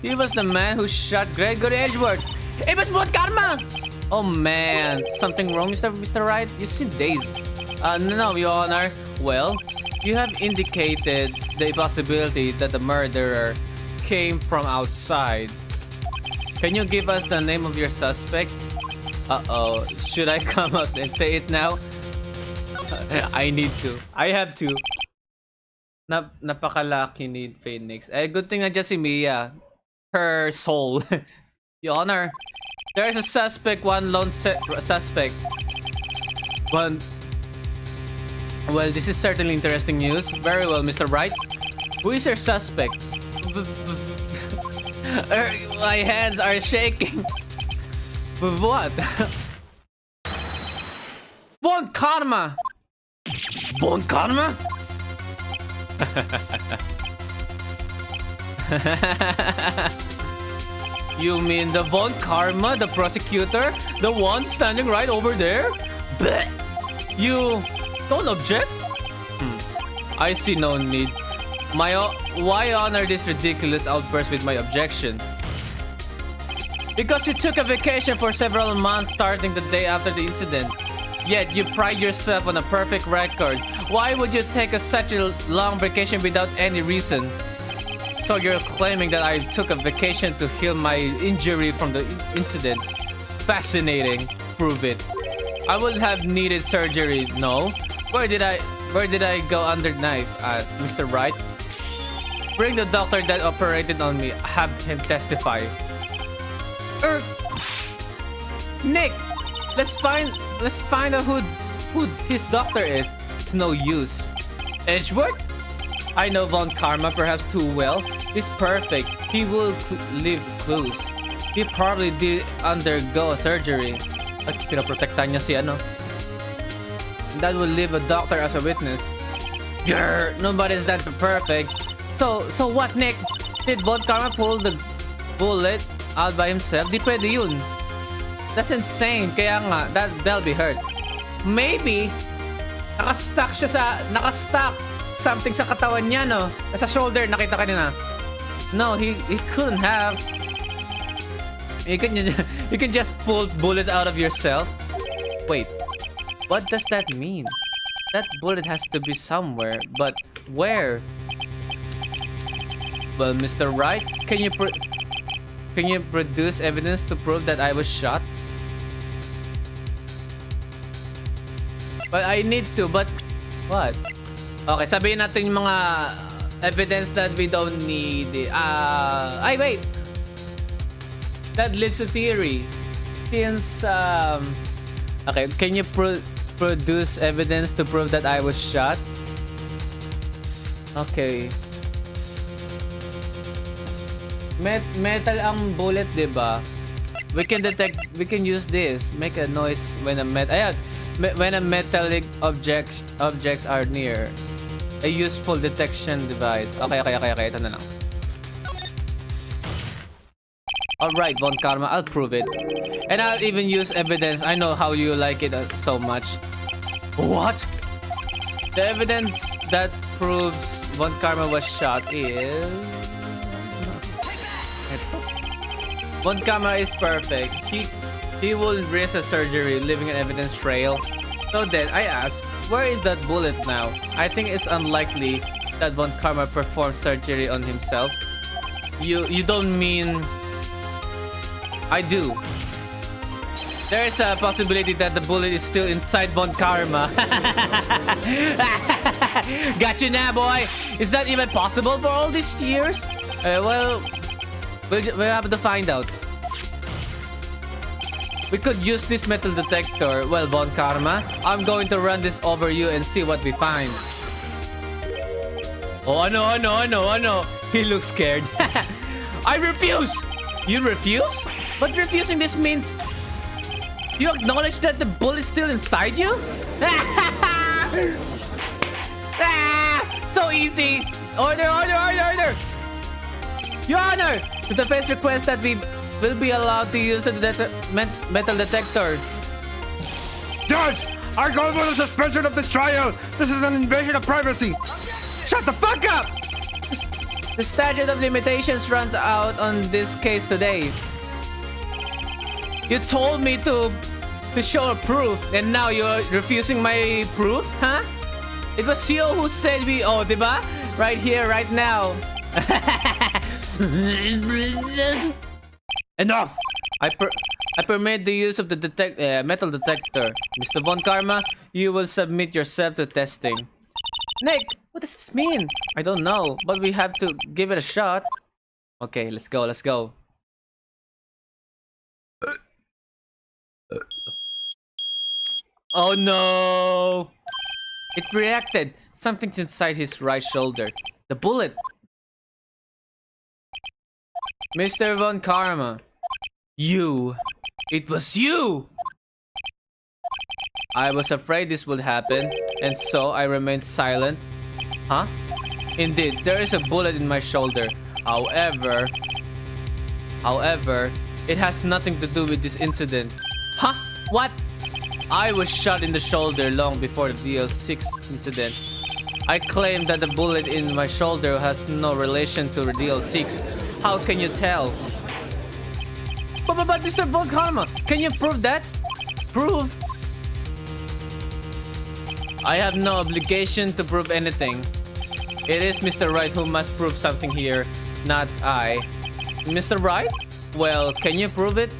He was the man who shot Gregory Edgeworth. It was Von Karma! Oh man. Something wrong, Mr. Wright? You seem dazed. No, Your Honor. Well, you have indicated the possibility that the murderer came from outside. Can you give us the name of your suspect? Uh-oh. Should I come out and say it now? I need to. I have to. Napakalaki ni Phoenix. Good thing na dyan si Mia. Her soul. Your Honor, there is a suspect, one lone suspect. Well, this is certainly interesting news. Very well, Mr. Wright. Who is your suspect? My hands are shaking. With what? Von Karma! Von Karma? You mean the Von Karma, the prosecutor? The one standing right over there? Blech. You don't object? I see no need. Why honor this ridiculous outburst with my objection? Because you took a vacation for several months starting the day after the incident. Yet you pride yourself on a perfect record. Why would you take such a long vacation without any reason? So you're claiming that I took a vacation to heal my injury from the incident. Fascinating. Prove it. I would have needed surgery. No. Where did I go under knife? Mr. Wright? Bring the doctor that operated on me. Have him testify. Nick! Let's find out who his doctor is. It's no use. Edgeworth? I know Von Karma perhaps too well. He's perfect. He will leave clues. He probably did undergo a surgery. At pinoprotektahan niya si ano. That will leave a doctor as a witness. Grr, nobody's that perfect. So what, Nick? Did Von Karma pull the bullet out by himself? Di pwede yun. That's insane. Kaya nga, they'll be hurt. Maybe, nakastuck something sa katawan niya, no? Sa shoulder, nakita ka na. No, he couldn't have. You can just pull bullets out of yourself. Wait, what does that mean? That bullet has to be somewhere, but where? Well, Mr. Wright, can you produce evidence to prove that I was shot? Well, I need to, but what? Okay, sabihin natin yung mga evidence that we don't need. Wait! That leaves a theory. Since, okay, can you produce evidence to prove that I was shot? Okay. Metal ang bullet, diba? We can use this. Make a noise when a metallic objects are near. A useful detection device. Okay. Ito na lang. Alright, Von Karma, I'll prove it. And I'll even use evidence. I know how you like it so much. What? The evidence that proves Von Karma was shot is... Von Karma is perfect. He will risk a surgery, leaving an evidence trail. So then, I ask, where is that bullet now? I think it's unlikely that Von Karma performed surgery on himself. You don't mean... I do. There is a possibility that the bullet is still inside Von Karma. Got you now, boy. Is that even possible for all these years? Well, we'll have to find out. We could use this metal detector. Well, Von Karma, I'm going to run this over you and see what we find. Oh no. He looks scared. I refuse! You refuse? But refusing this means... You acknowledge that the bullet's still inside you? So easy! Order! Your Honor! The defense requests that we will be allowed to use the metal detector. Judge, our goal was the suspension of this trial. This is an invasion of privacy. Shut the fuck up! The statute of limitations runs out on this case today. You told me to show a proof, and now you're refusing my proof, huh? It was you who said we owe, diba? Right here, right now. Enough! I permit the use of the metal detector. Mr. Von Karma, you will submit yourself to testing. Nick, what does this mean? I don't know, but we have to give it a shot. Okay, let's go, let's go. Oh no! It reacted. Something's inside his right shoulder. The bullet. Mr. Von Karma. You. It was you! I was afraid this would happen, and so I remained silent. Huh? Indeed, there is a bullet in my shoulder. However, it has nothing to do with this incident. Huh? What? I was shot in the shoulder long before the DL6 incident. I claim that the bullet in my shoulder has no relation to the DL6. How can you tell? But Mr. Von Karma, can you prove that? Prove? I have no obligation to prove anything. It is Mr. Wright who must prove something here, not I. Mr. Wright? Well, can you prove it?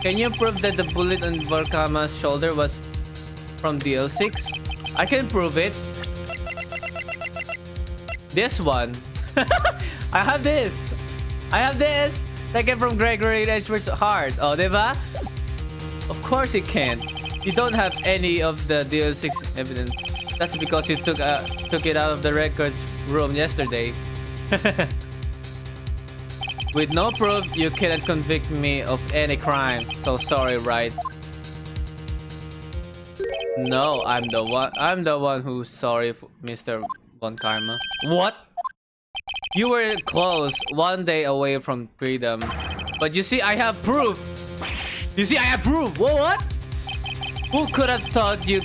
Can you prove that the bullet on Von Karma's shoulder was from DL6? I can prove it. This one. I have this. Taken from Gregory Edgeworth's heart. Oh, diba? Of course you can't. You don't have any of the DL6 evidence. That's because you took it out of the records room yesterday. With no proof, you cannot convict me of any crime. So sorry, Wright. No, I'm the one who's sorry, Mr. Von Karma. What? You were close, one day away from freedom. But you see, I have proof. What? Who could have thought you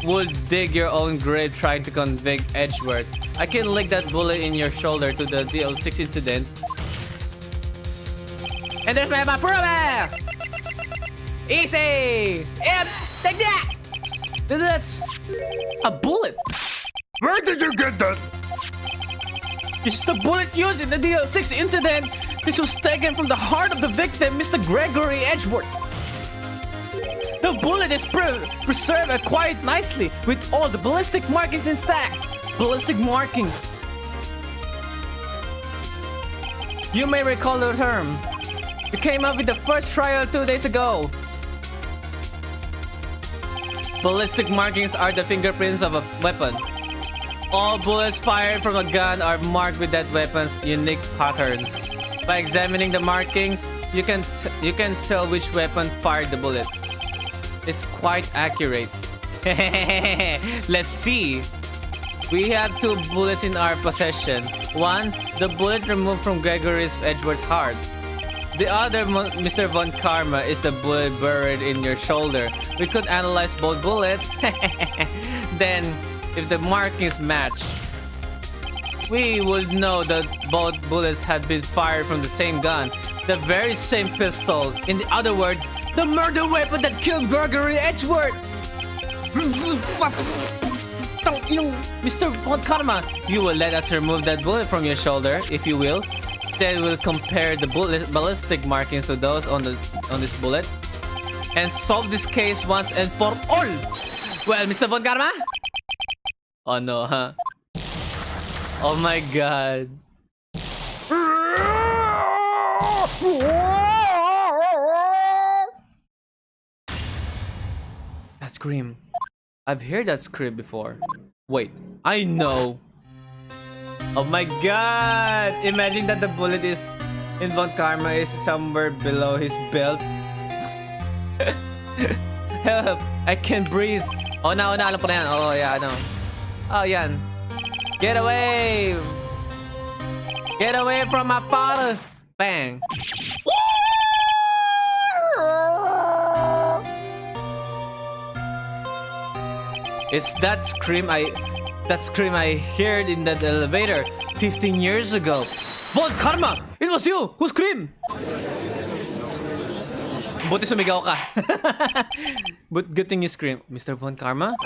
would dig your own grave trying to convict Edgeworth? I can link that bullet in your shoulder to the DL6 incident. And there's my proof! Easy! Yep! Take that! That's a bullet! Where did you get that? This is the bullet used in the DL6 incident! This was taken from the heart of the victim, Mr. Gregory Edgeworth. The bullet is preserved quite nicely with all the ballistic markings intact. Ballistic markings. You may recall the term. You came up with the first trial 2 days ago. Ballistic markings are the fingerprints of a weapon. All bullets fired from a gun are marked with that weapon's unique pattern. By examining the markings, you can tell which weapon fired the bullet. It's quite accurate. Let's see. We have 2 bullets in our possession. One, the bullet removed from Gregory Edgeworth's heart. The other, Mr. Von Karma, is the bullet buried in your shoulder. We could analyze both bullets. Then, if the markings match, we would know that both bullets had been fired from the same gun, the very same pistol. In other words, the murder weapon that killed Gregory Edgeworth. Mr. Von Karma, you will let us remove that bullet from your shoulder, if you will. Then we'll compare the ballistic markings to those on this bullet and solve this case once and for all. Well, Mr. Von Karma? Oh no, huh? Oh my god. That scream. I've heard that scream before. Wait, I know. Oh my god! Imagine that the bullet is in Von Karma is somewhere below his belt. Help! I can't breathe. Oh no, alam ko na yan. Oh yeah, ano. Oh yan. Get away! Get away from my father! Bang. It's that scream I heard in that elevator 15 years ago. Von Karma! It was you who screamed! Buti sumigaw ka. But good thing you scream. Mr. Von Karma?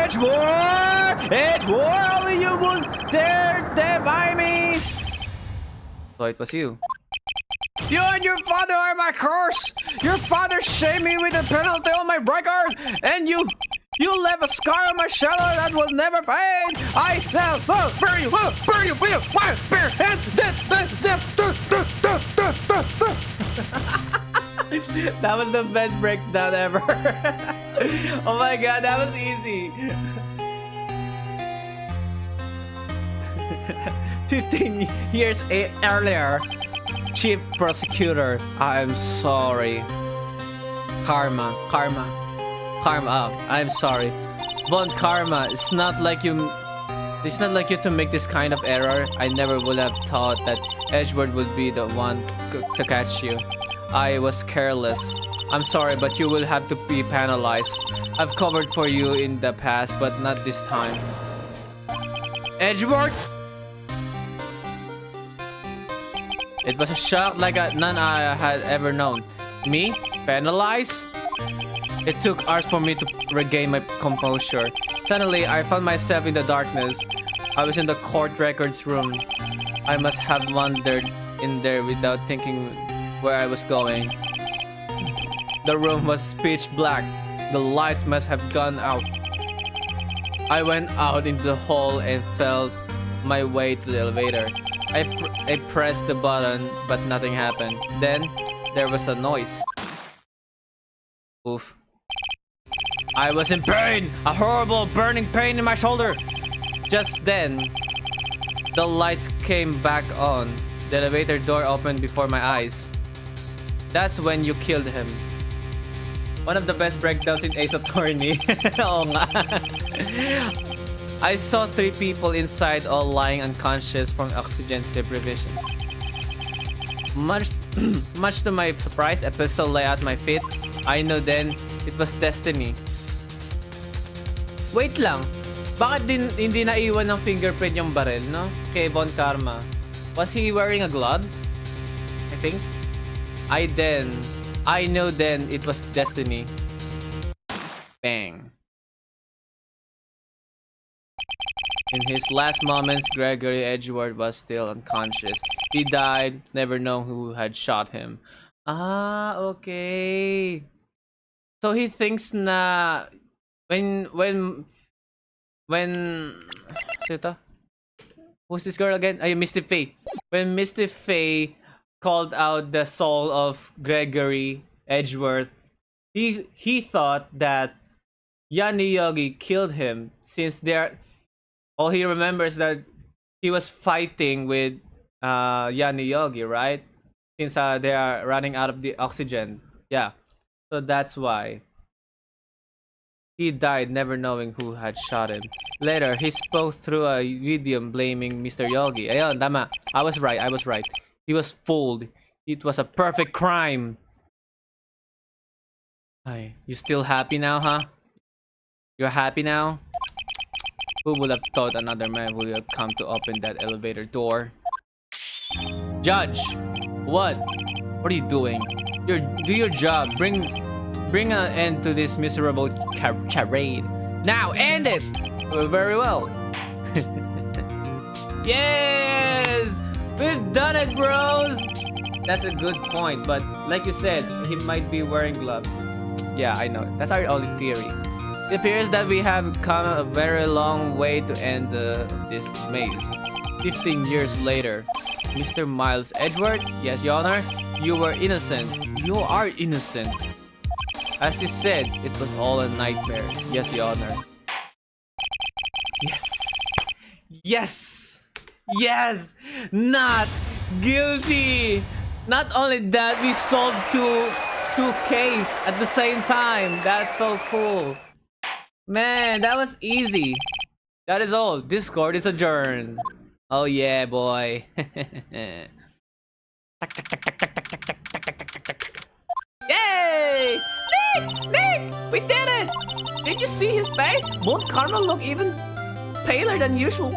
Edgeworth! Edgeworth! Only you will dare by me! So it was you. You and your father are my curse! Your father shamed me with a penalty on my record! And you left a scar on my shoulder that will never fade! I now burn you! Burn you! With my bare hands! That was the best breakdown ever. Oh my god, that was easy. 15 years earlier, Chief Prosecutor, I'm sorry. Karma. I'm sorry. Von Karma, it's not like you to make this kind of error. I never would have thought that Edgeworth would be the one to catch you. I was careless. I'm sorry, but you will have to be penalized. I've covered for you in the past, but not this time. Edgeworth? It was a shock like none I had ever known. Me? Penalized? It took hours for me to regain my composure. Suddenly, I found myself in the darkness. I was in the court records room. I must have wandered in there without thinking where I was going. The room was pitch black. The lights must have gone out. I went out into the hall and felt my way to the elevator. I pressed the button, but nothing happened. Then, there was a noise. Oof. I was in pain! A horrible burning pain in my shoulder! Just then, the lights came back on. The elevator door opened before my eyes. That's when you killed him. One of the best breakdowns in Ace Attorney. Oo nga. I saw 3 people inside, all lying unconscious from oxygen deprivation. Much to my surprise, a pistol lay at my feet. I know then it was destiny. Wait lang. Bakit hindi naiwan ng fingerprint yung baril, no? Kay Von Karma. Was he wearing a gloves? I think. I know then it was destiny. Bang. In his last moments, Gregory Edgeworth was still unconscious. He died, never knowing who had shot him. Ah, okay. So he thinks na when who's this girl again? Ay, Misty Faye. When Misty Faye called out the soul of Gregory Edgeworth, he thought that Yanni Yogi killed him, since all he remembers that he was fighting with Yanni Yogi, right? Since they are running out of the oxygen. Yeah. So that's why he died, never knowing who had shot him. Later, he spoke through a medium blaming Mr. Yogi. Ayun, tama. I was right. He was fooled. It was a perfect crime. Ay, you still happy now, huh? You're happy now? Who would have thought another man would have come to open that elevator door? Judge! What? What are you doing? Do your job. Bring an end to this miserable charade. Now, end it! Very well. Yes! We've done it, bros! That's a good point, but like you said, he might be wearing gloves. Yeah, I know. That's our only theory. It appears that we have come a very long way to end this maze. 15 years later, Mr. Miles Edgeworth, yes, Your Honor, you were innocent. You are innocent. As you said, it was all a nightmare. Yes, Your Honor. Yes! Yes! Yes! Not guilty! Not only that, we solved two cases at the same time. That's so cool. Man, that was easy. That is all. Discord is adjourned. Oh yeah, boy. Yay! Nick! We did it! Did you see his face? Won't Karma look even paler than usual?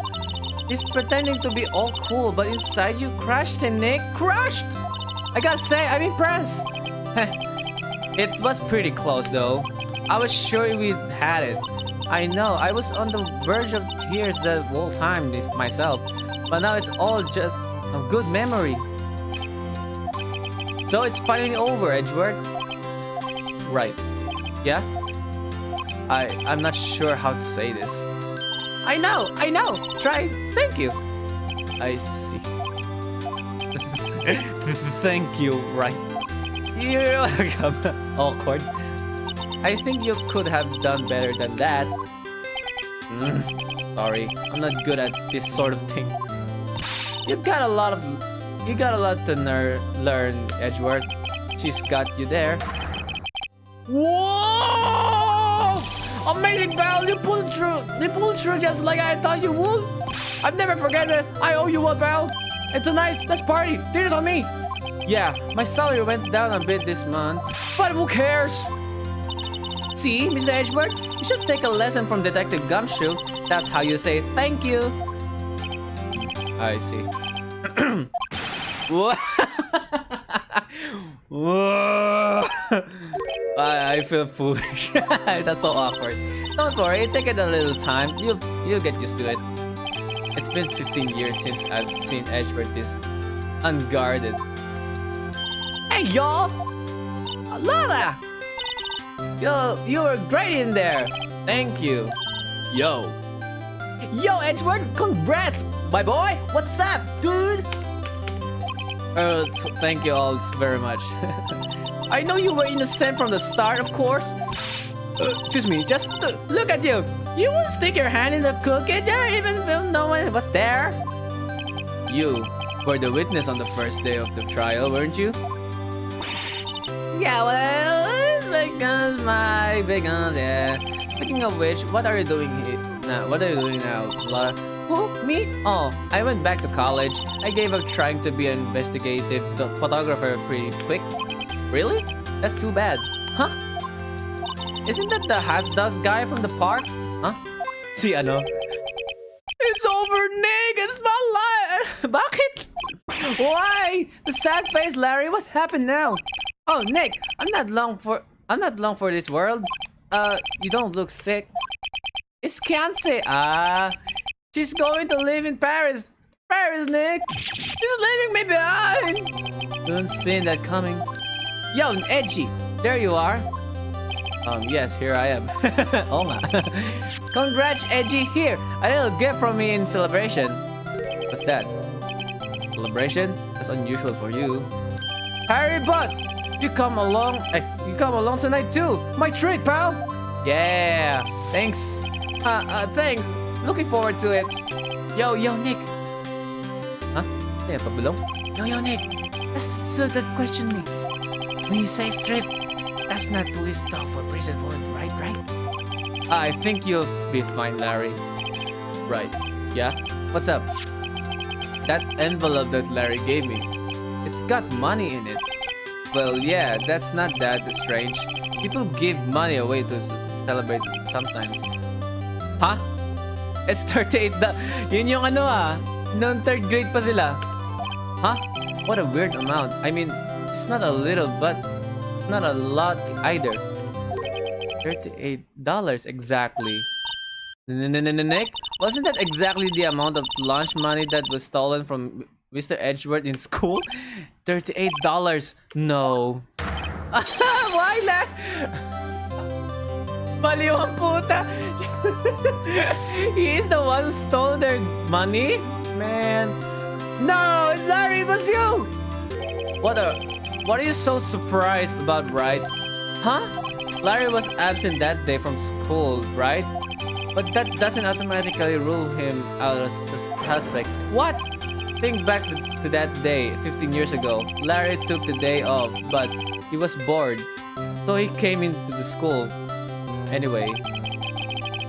He's pretending to be all cool, but inside you crushed him, Nick. Crushed! I gotta say, I'm impressed. It was pretty close, though. I was sure we had it. I know, I was on the verge of tears the whole time myself. But now it's all just a good memory. So it's finally over, Edgeworth. Right. Yeah? I'm not sure how to say this. I know! Try, thank you. I see. Thank you, right. You're welcome. Awkward. I think you could have done better than that. Sorry, I'm not good at this sort of thing. You got a lot to learn, Edgeworth. She's got you there. Whoa! Amazing, Belle! You pulled through just like I thought you would. I've never forget this. I owe you one, Belle. And tonight, let's party. Dinner's on me. Yeah, my salary went down a bit this month, but who cares? See, Mr. Edgeworth, you should take a lesson from Detective Gumshoe. That's how you say thank you. I see. What? Whoa! I feel foolish. That's so awkward. Don't worry, take it a little time. You'll get used to it. It's been 15 years since I've seen Edgeworth this unguarded. Hey, y'all! Lara! Yo, you were great in there. Thank you. Yo, Edgeworth, congrats, my boy. What's up, dude? Thank you all very much. I know you were innocent from the start, of course. Excuse me, just look at you. You wouldn't stick your hand in the cookie jar even if no one was there. You were the witness on the first day of the trial, weren't you? Yeah, well, because, yeah. Speaking of which, what are you doing here? What are you doing now, Laura? Who? Me? Oh, I went back to college. I gave up trying to be an investigative photographer pretty quick. Really? That's too bad. Huh? Isn't that the hot dog guy from the park? Huh? Si ano? It's over, Nick! It's my life! Bakit? Why? The sad face, Larry. What happened now? Oh, Nick, I'm not long for this world. You don't look sick. It's cancer. She's going to live in Paris. Paris, Nick. She's leaving me behind. Don't see that coming. Yo, Edgy, there you are. Yes, here I am. Oh my. Congrats, Edgy. Here, a little gift from me in celebration. What's that? Celebration? That's unusual for you. Harry Butts, you come along tonight too. My treat, pal. Yeah, thanks. Thanks. Looking forward to it. Yo, Nick. Huh? Yeah, pabulong. Yo, Nick. That's that question me. When you say strip, that's not police talk for prison food, right? I think you'll be fine, Larry. Right. Yeah? What's up? That envelope that Larry gave me. It's got money in it. Well, yeah, that's not that strange. People give money away to celebrate sometimes. Huh? It's 38. Yun yung ano noong 3rd grade pa sila. Huh? What a weird amount. I mean, it's not a little, but not a lot either. $38 exactly. Nick? Wasn't that exactly the amount of lunch money that was stolen from Mr. Edgeworth in school? $38. No. Why not? Baliw ang puta. He is the one who stole their money? Man. No, Larry, it was you! What are you so surprised about, Wright? Huh? Larry was absent that day from school, right? But that doesn't automatically rule him out as a suspect. What? Think back to that day 15 years ago. Larry took the day off, but he was bored. So he came into the school. Anyway.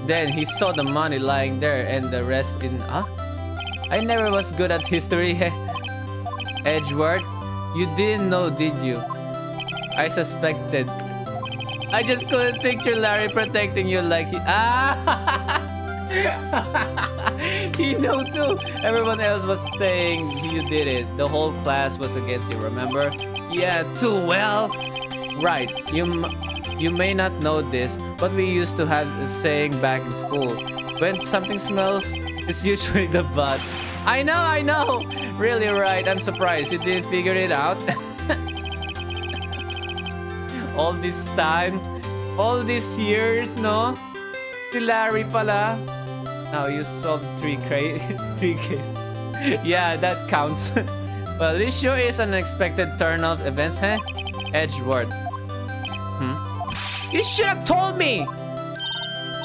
Then he saw the money lying there and the rest in... I never was good at history. Edgeworth, you didn't know, did you? I suspected. I just couldn't picture Larry protecting you like he... He knew too. Everyone else was saying you did it. The whole class was against you, remember? Yeah, too well. Right. You may not know this, but we used to have a saying back in school. When something smells, it's usually the butt. I know. Really, right. I'm surprised you didn't figure it out. All this time, all these years, no? Si Larry pala. Now you solved 3 cases. Yeah, that counts. Well, this sure is an unexpected turn of events, huh? Edgeworth. You should have told me!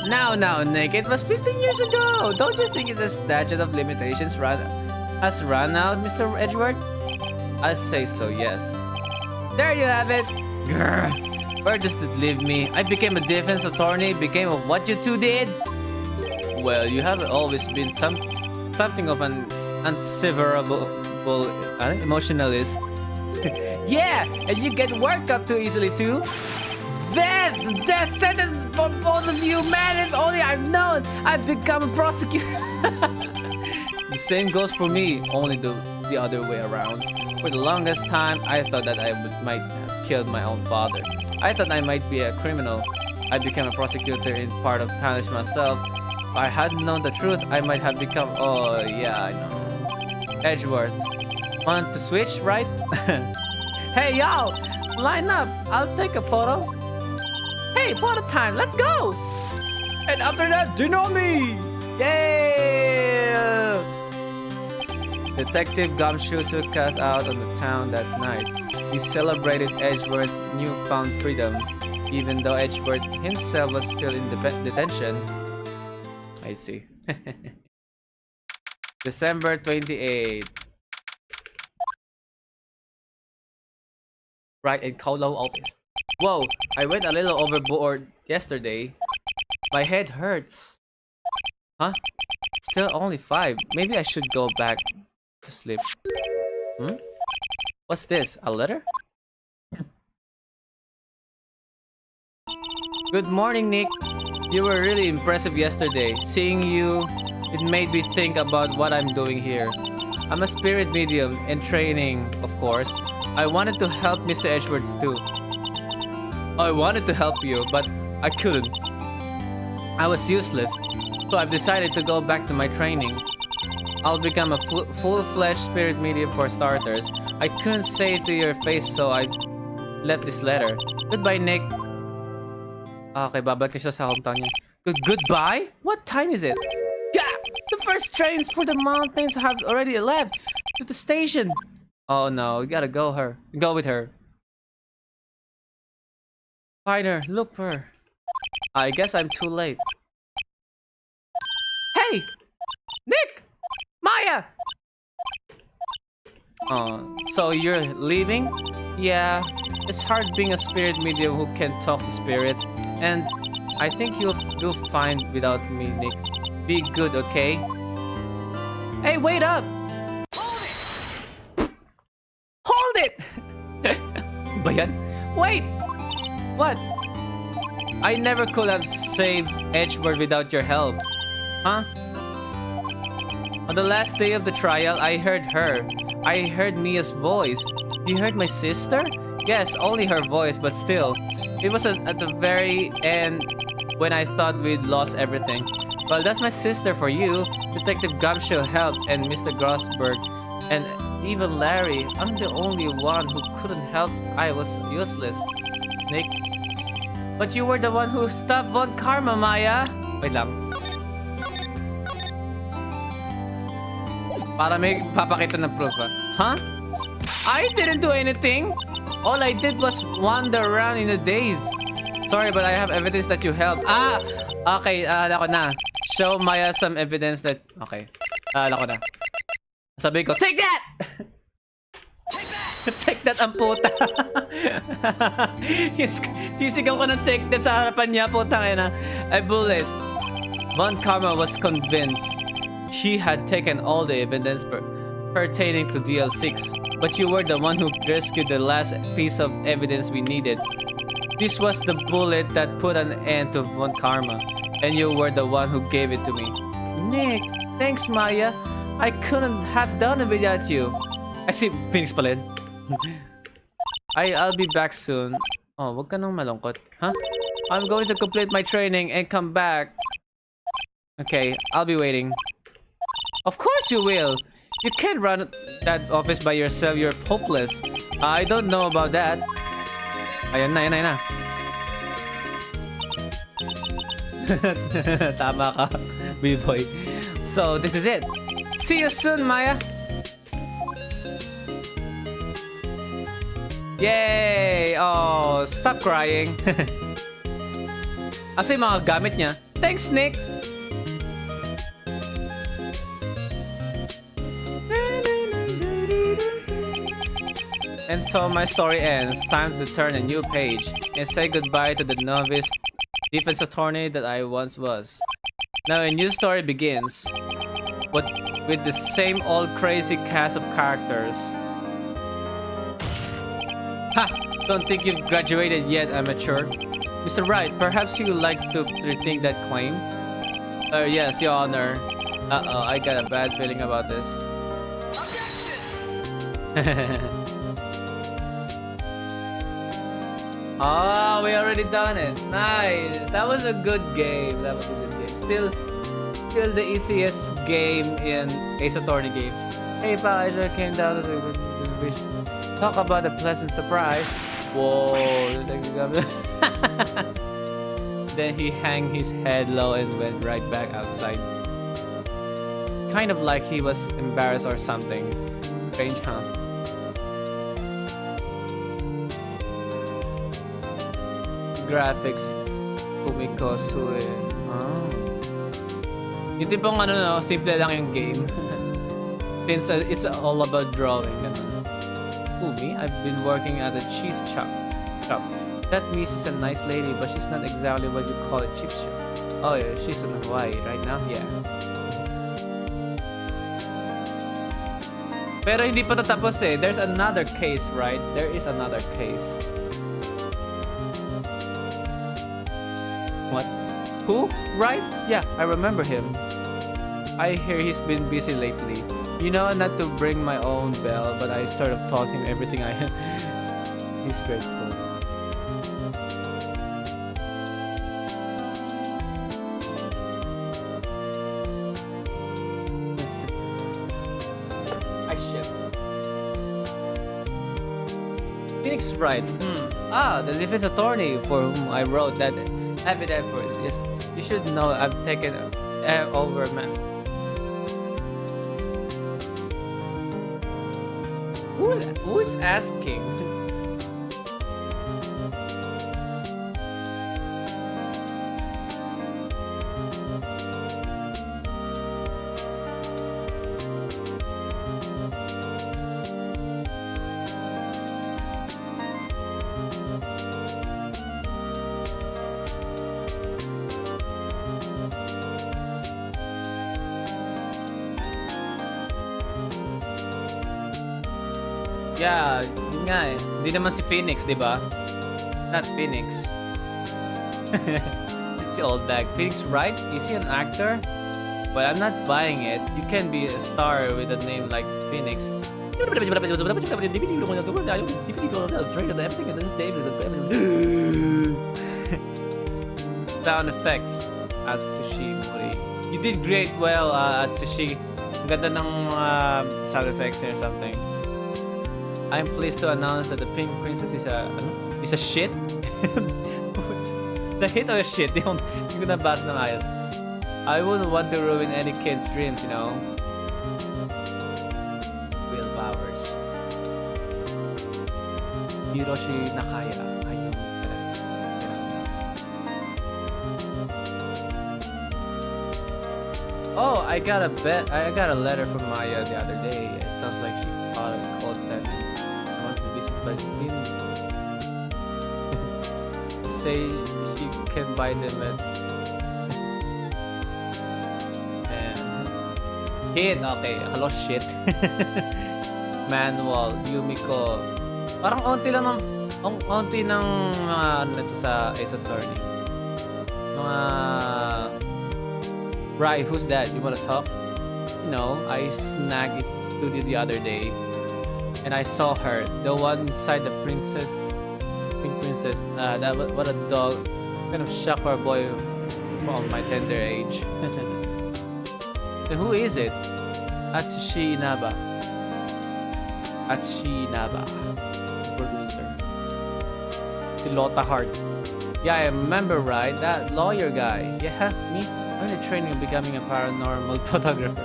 Now, Nick, it was 15 years ago. Don't you think the statute of limitations has run out, Mr. Edgeworth? I say so, yes. There you have it. Grr. Where does it leave me? I became a defense attorney, became of what you two did? Well, you have always been something of an unseverable emotionalist. Yeah, and you get worked up too easily too. Death sentence for both of you, man. If only I've known, I've become a prosecutor. The same goes for me, only the other way around. For the longest time, I thought that might have killed my own father. I thought I might be a criminal. I became a prosecutor in part of punish myself. If I hadn't known the truth, I might have become... Oh, yeah, I know. Edgeworth. Want to switch, right? Hey, y'all! Line up! I'll take a photo. Hey, photo time! Let's go! And after that, dinner me! Yeah! Detective Gumshoe took us out on the town that night. We celebrated Edgeworth's newfound freedom, even though Edgeworth himself was still in detention. I see. December 28th. Wright and Kolo office. Whoa, I went a little overboard yesterday. My head hurts. Huh? Still only 5. Maybe I should go back to sleep. What's this? A letter? Good morning, Nick. You were really impressive yesterday. Seeing you, it made me think about what I'm doing here. I'm a spirit medium in training, of course. I wanted to help Mr. Edgeworth too. I wanted to help you, but I couldn't. I was useless, so I've decided to go back to my training. I'll become a full-fledged spirit medium for starters. I couldn't say it to your face, so I left this letter. Goodbye, Nick. Okay, babalik siya sa hometown niya. Goodbye? What time is it? Yeah! The first trains for the mountains have already left to the station. Oh no, we gotta go with her. Find her, look for her. I guess I'm too late. Hey! Nick! Maya! So you're leaving? Yeah, it's hard being a spirit medium who can talk to spirits. And I think you'll do fine without me, Nick. Be good, okay? Hey, wait up! Hold it! Ba yan? Wait! What? I never could have saved Edgeworth without your help. Huh? On the last day of the trial, I heard her. I heard Mia's voice. You heard my sister? Yes, only her voice, but still. It was at the very end when I thought we'd lost everything. Well, that's my sister for you. Detective Gumshoe helped, and Mr. Grossberg, and even Larry. I'm the only one who couldn't help. I was useless. Nick. But you were the one who stopped Von Karma, Maya. Wait lang. Para may papakita ng proof, huh? I didn't do anything. All I did was wander around in a daze. Sorry, but I have evidence that you helped. Okay, ako na. Show Maya some evidence that... Okay, ako na. Sabi ko, take that! Take that! Take that ang puta. Sisigaw ko ng take that sa harapan niya, putang ina. I bullet. Von Karma was convinced. he had taken all the evidence pertaining to DL6, but you were the one who rescued the last piece of evidence we needed. This was the bullet that put an end to Von Karma, and you were the one who gave it to me. Nick, thanks Maya. I couldn't have done it without you. I see, Phoenix pala yun. I'll be back soon. Oh, wag ka nang malungkot. Huh? I'm going to complete my training and come back. Okay, I'll be waiting. Of course you will. You can't run that office by yourself. You're hopeless. I don't know about that. Ayan na, ayan na, ayan na. Tama ka, B-boy. So, this is it. See you soon, Maya. Yay! Oh, stop crying. Asa yung mga gamit niya? Thanks, Nick! And so my story ends. Time to turn a new page and say goodbye to the novice defense attorney that I once was. Now a new story begins, but with the same old crazy cast of characters. Ha! Don't think you've graduated yet, amateur. Mr. Wright, perhaps you would like to rethink that claim? Yes, Your Honor. Uh-oh, I got a bad feeling about this. Oh, we already done it. Nice. That was a good game. That was a good game. Still the easiest game in Ace Attorney games. Hey, pa, I just came down to the talk about a pleasant surprise. Whoa. Then he hung his head low and went right back outside. Kind of like he was embarrassed or something. Strange, huh? Graphics Kumiko Sue. Ah. Yung tipong ano no, simple lang yung game. Since it's all about drawing. Who, me? I've been working at a cheese shop. That means she's a nice lady, but she's not exactly what you call a cheap shop. Oh yeah, she's in Hawaii right now? Yeah. Pero hindi pa tatapos eh. There's another case, right? There is another case. What? Who? Wright? Yeah, I remember him. I hear he's been busy lately. You know, not to bring my own bell, but I sort of taught him everything I have. He's grateful. I shit. Phoenix Wright. Ah, the defense attorney for whom I wrote that evidence for it. Yes, you should know I've taken over, man. Who is asking? Yeah, yun nga eh. Hindi naman si Phoenix, di ba? Not Phoenix. Si old bag. Phoenix Wright? Is he an actor? Well, I'm not buying it. You can be a star with a name like Phoenix. Sound effects at Sushi Mori. You did great well at Sushi. Ang ganda ng sound effects or something. I'm pleased to announce that the Pink Princess is a shit. The hit or the shit? Hindi ko nabasa na ayos. I wouldn't want to ruin any kid's dreams, you know. Will Bowers. Hiroshi Nakaya. Ayun. Oh, I got a letter from Maya the other day. It sounds like she bought a cold stand. But didn't say she can buy them at and Hit, okay. Hello, shit. Manual, Yumiko. Parang onti ng mga ano nito sa Ace Attorney. Mga... Right, who's that? You wanna talk? You know, I snagged it studio the other day. And I saw her. The one inside the princess. Pink princess. What a dog. Kind of shock for a boy from my tender age. So who is it? Atsushi Inaba. Producer. Si Lota Hart. Yeah, I remember, right? That lawyer guy. Yeah, me. I'm in training of becoming a paranormal photographer.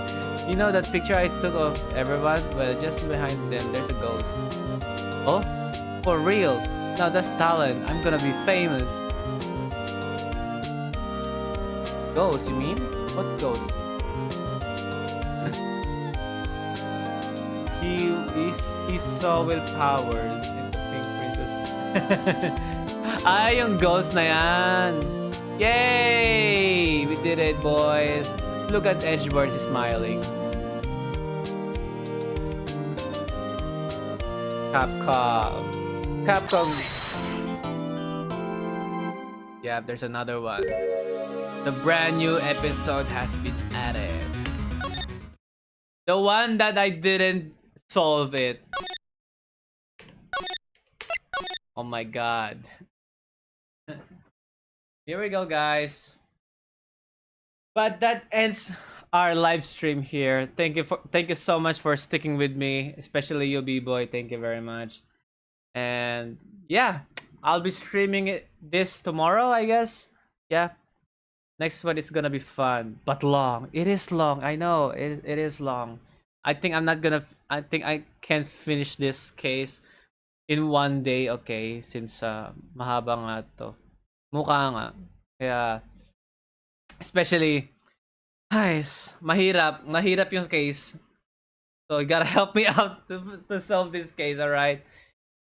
You know that picture I took of everyone? Well, just behind them, there's a ghost. Oh? For real? Now that's talent. I'm gonna be famous. Ghost, you mean? What ghost? he saw Will Powers in the Pink Princess. Ay, yung ghost na yan. Yay! We did it, boys. Look at Edgeworth smiling. Capcom. Yeah, there's another one. The brand new episode has been added. The one that I didn't solve it. Oh my god. Here we go, guys. But that ends our live stream here. Thank you so much for sticking with me, especially you, B-boy. Thank you very much. And yeah, I'll be streaming this tomorrow, I guess. Yeah. Next one is gonna be fun, but long. It is long. I know it is long. I think I can finish this case in one day. Okay, since mahaba nga to. Mukha nga. Kaya especially mahirap yung case. So you gotta help me out to solve this case, alright?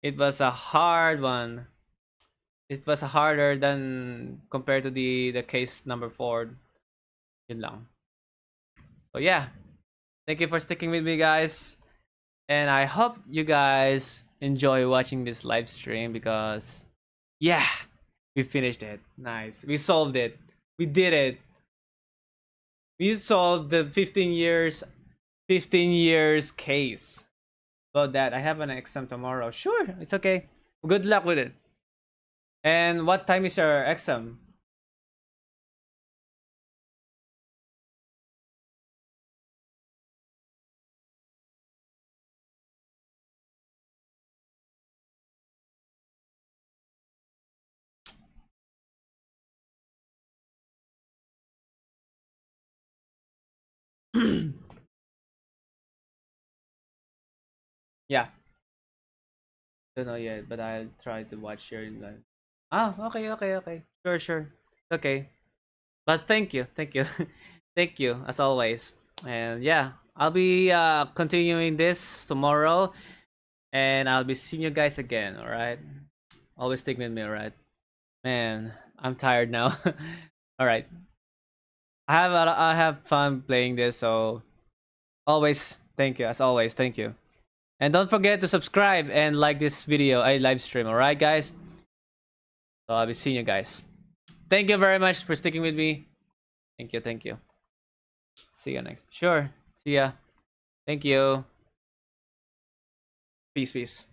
It was a hard one. It was harder than compared to the case number 4. Yun lang. So yeah. Thank you for sticking with me, guys. And I hope you guys enjoy watching this live stream because yeah, we finished it. Nice. We solved it. We did it. We solved the 15 years case. About that, I have an exam tomorrow. Sure, it's okay. Good luck with it. And what time is your exam? Yeah. Don't know yet, but I'll try to watch your live. Ah, okay. Sure. Okay. But thank you. Thank you as always. And yeah, I'll be continuing this tomorrow, and I'll be seeing you guys again. All right. Always stick with me. All right. Man, I'm tired now. All right. I have fun playing this, so always thank you as always. Thank you. And don't forget to subscribe and like this video. I live stream. All right, guys. So I'll be seeing you guys. Thank you very much for sticking with me. Thank you. See you next. Sure. See ya. Thank you. Peace.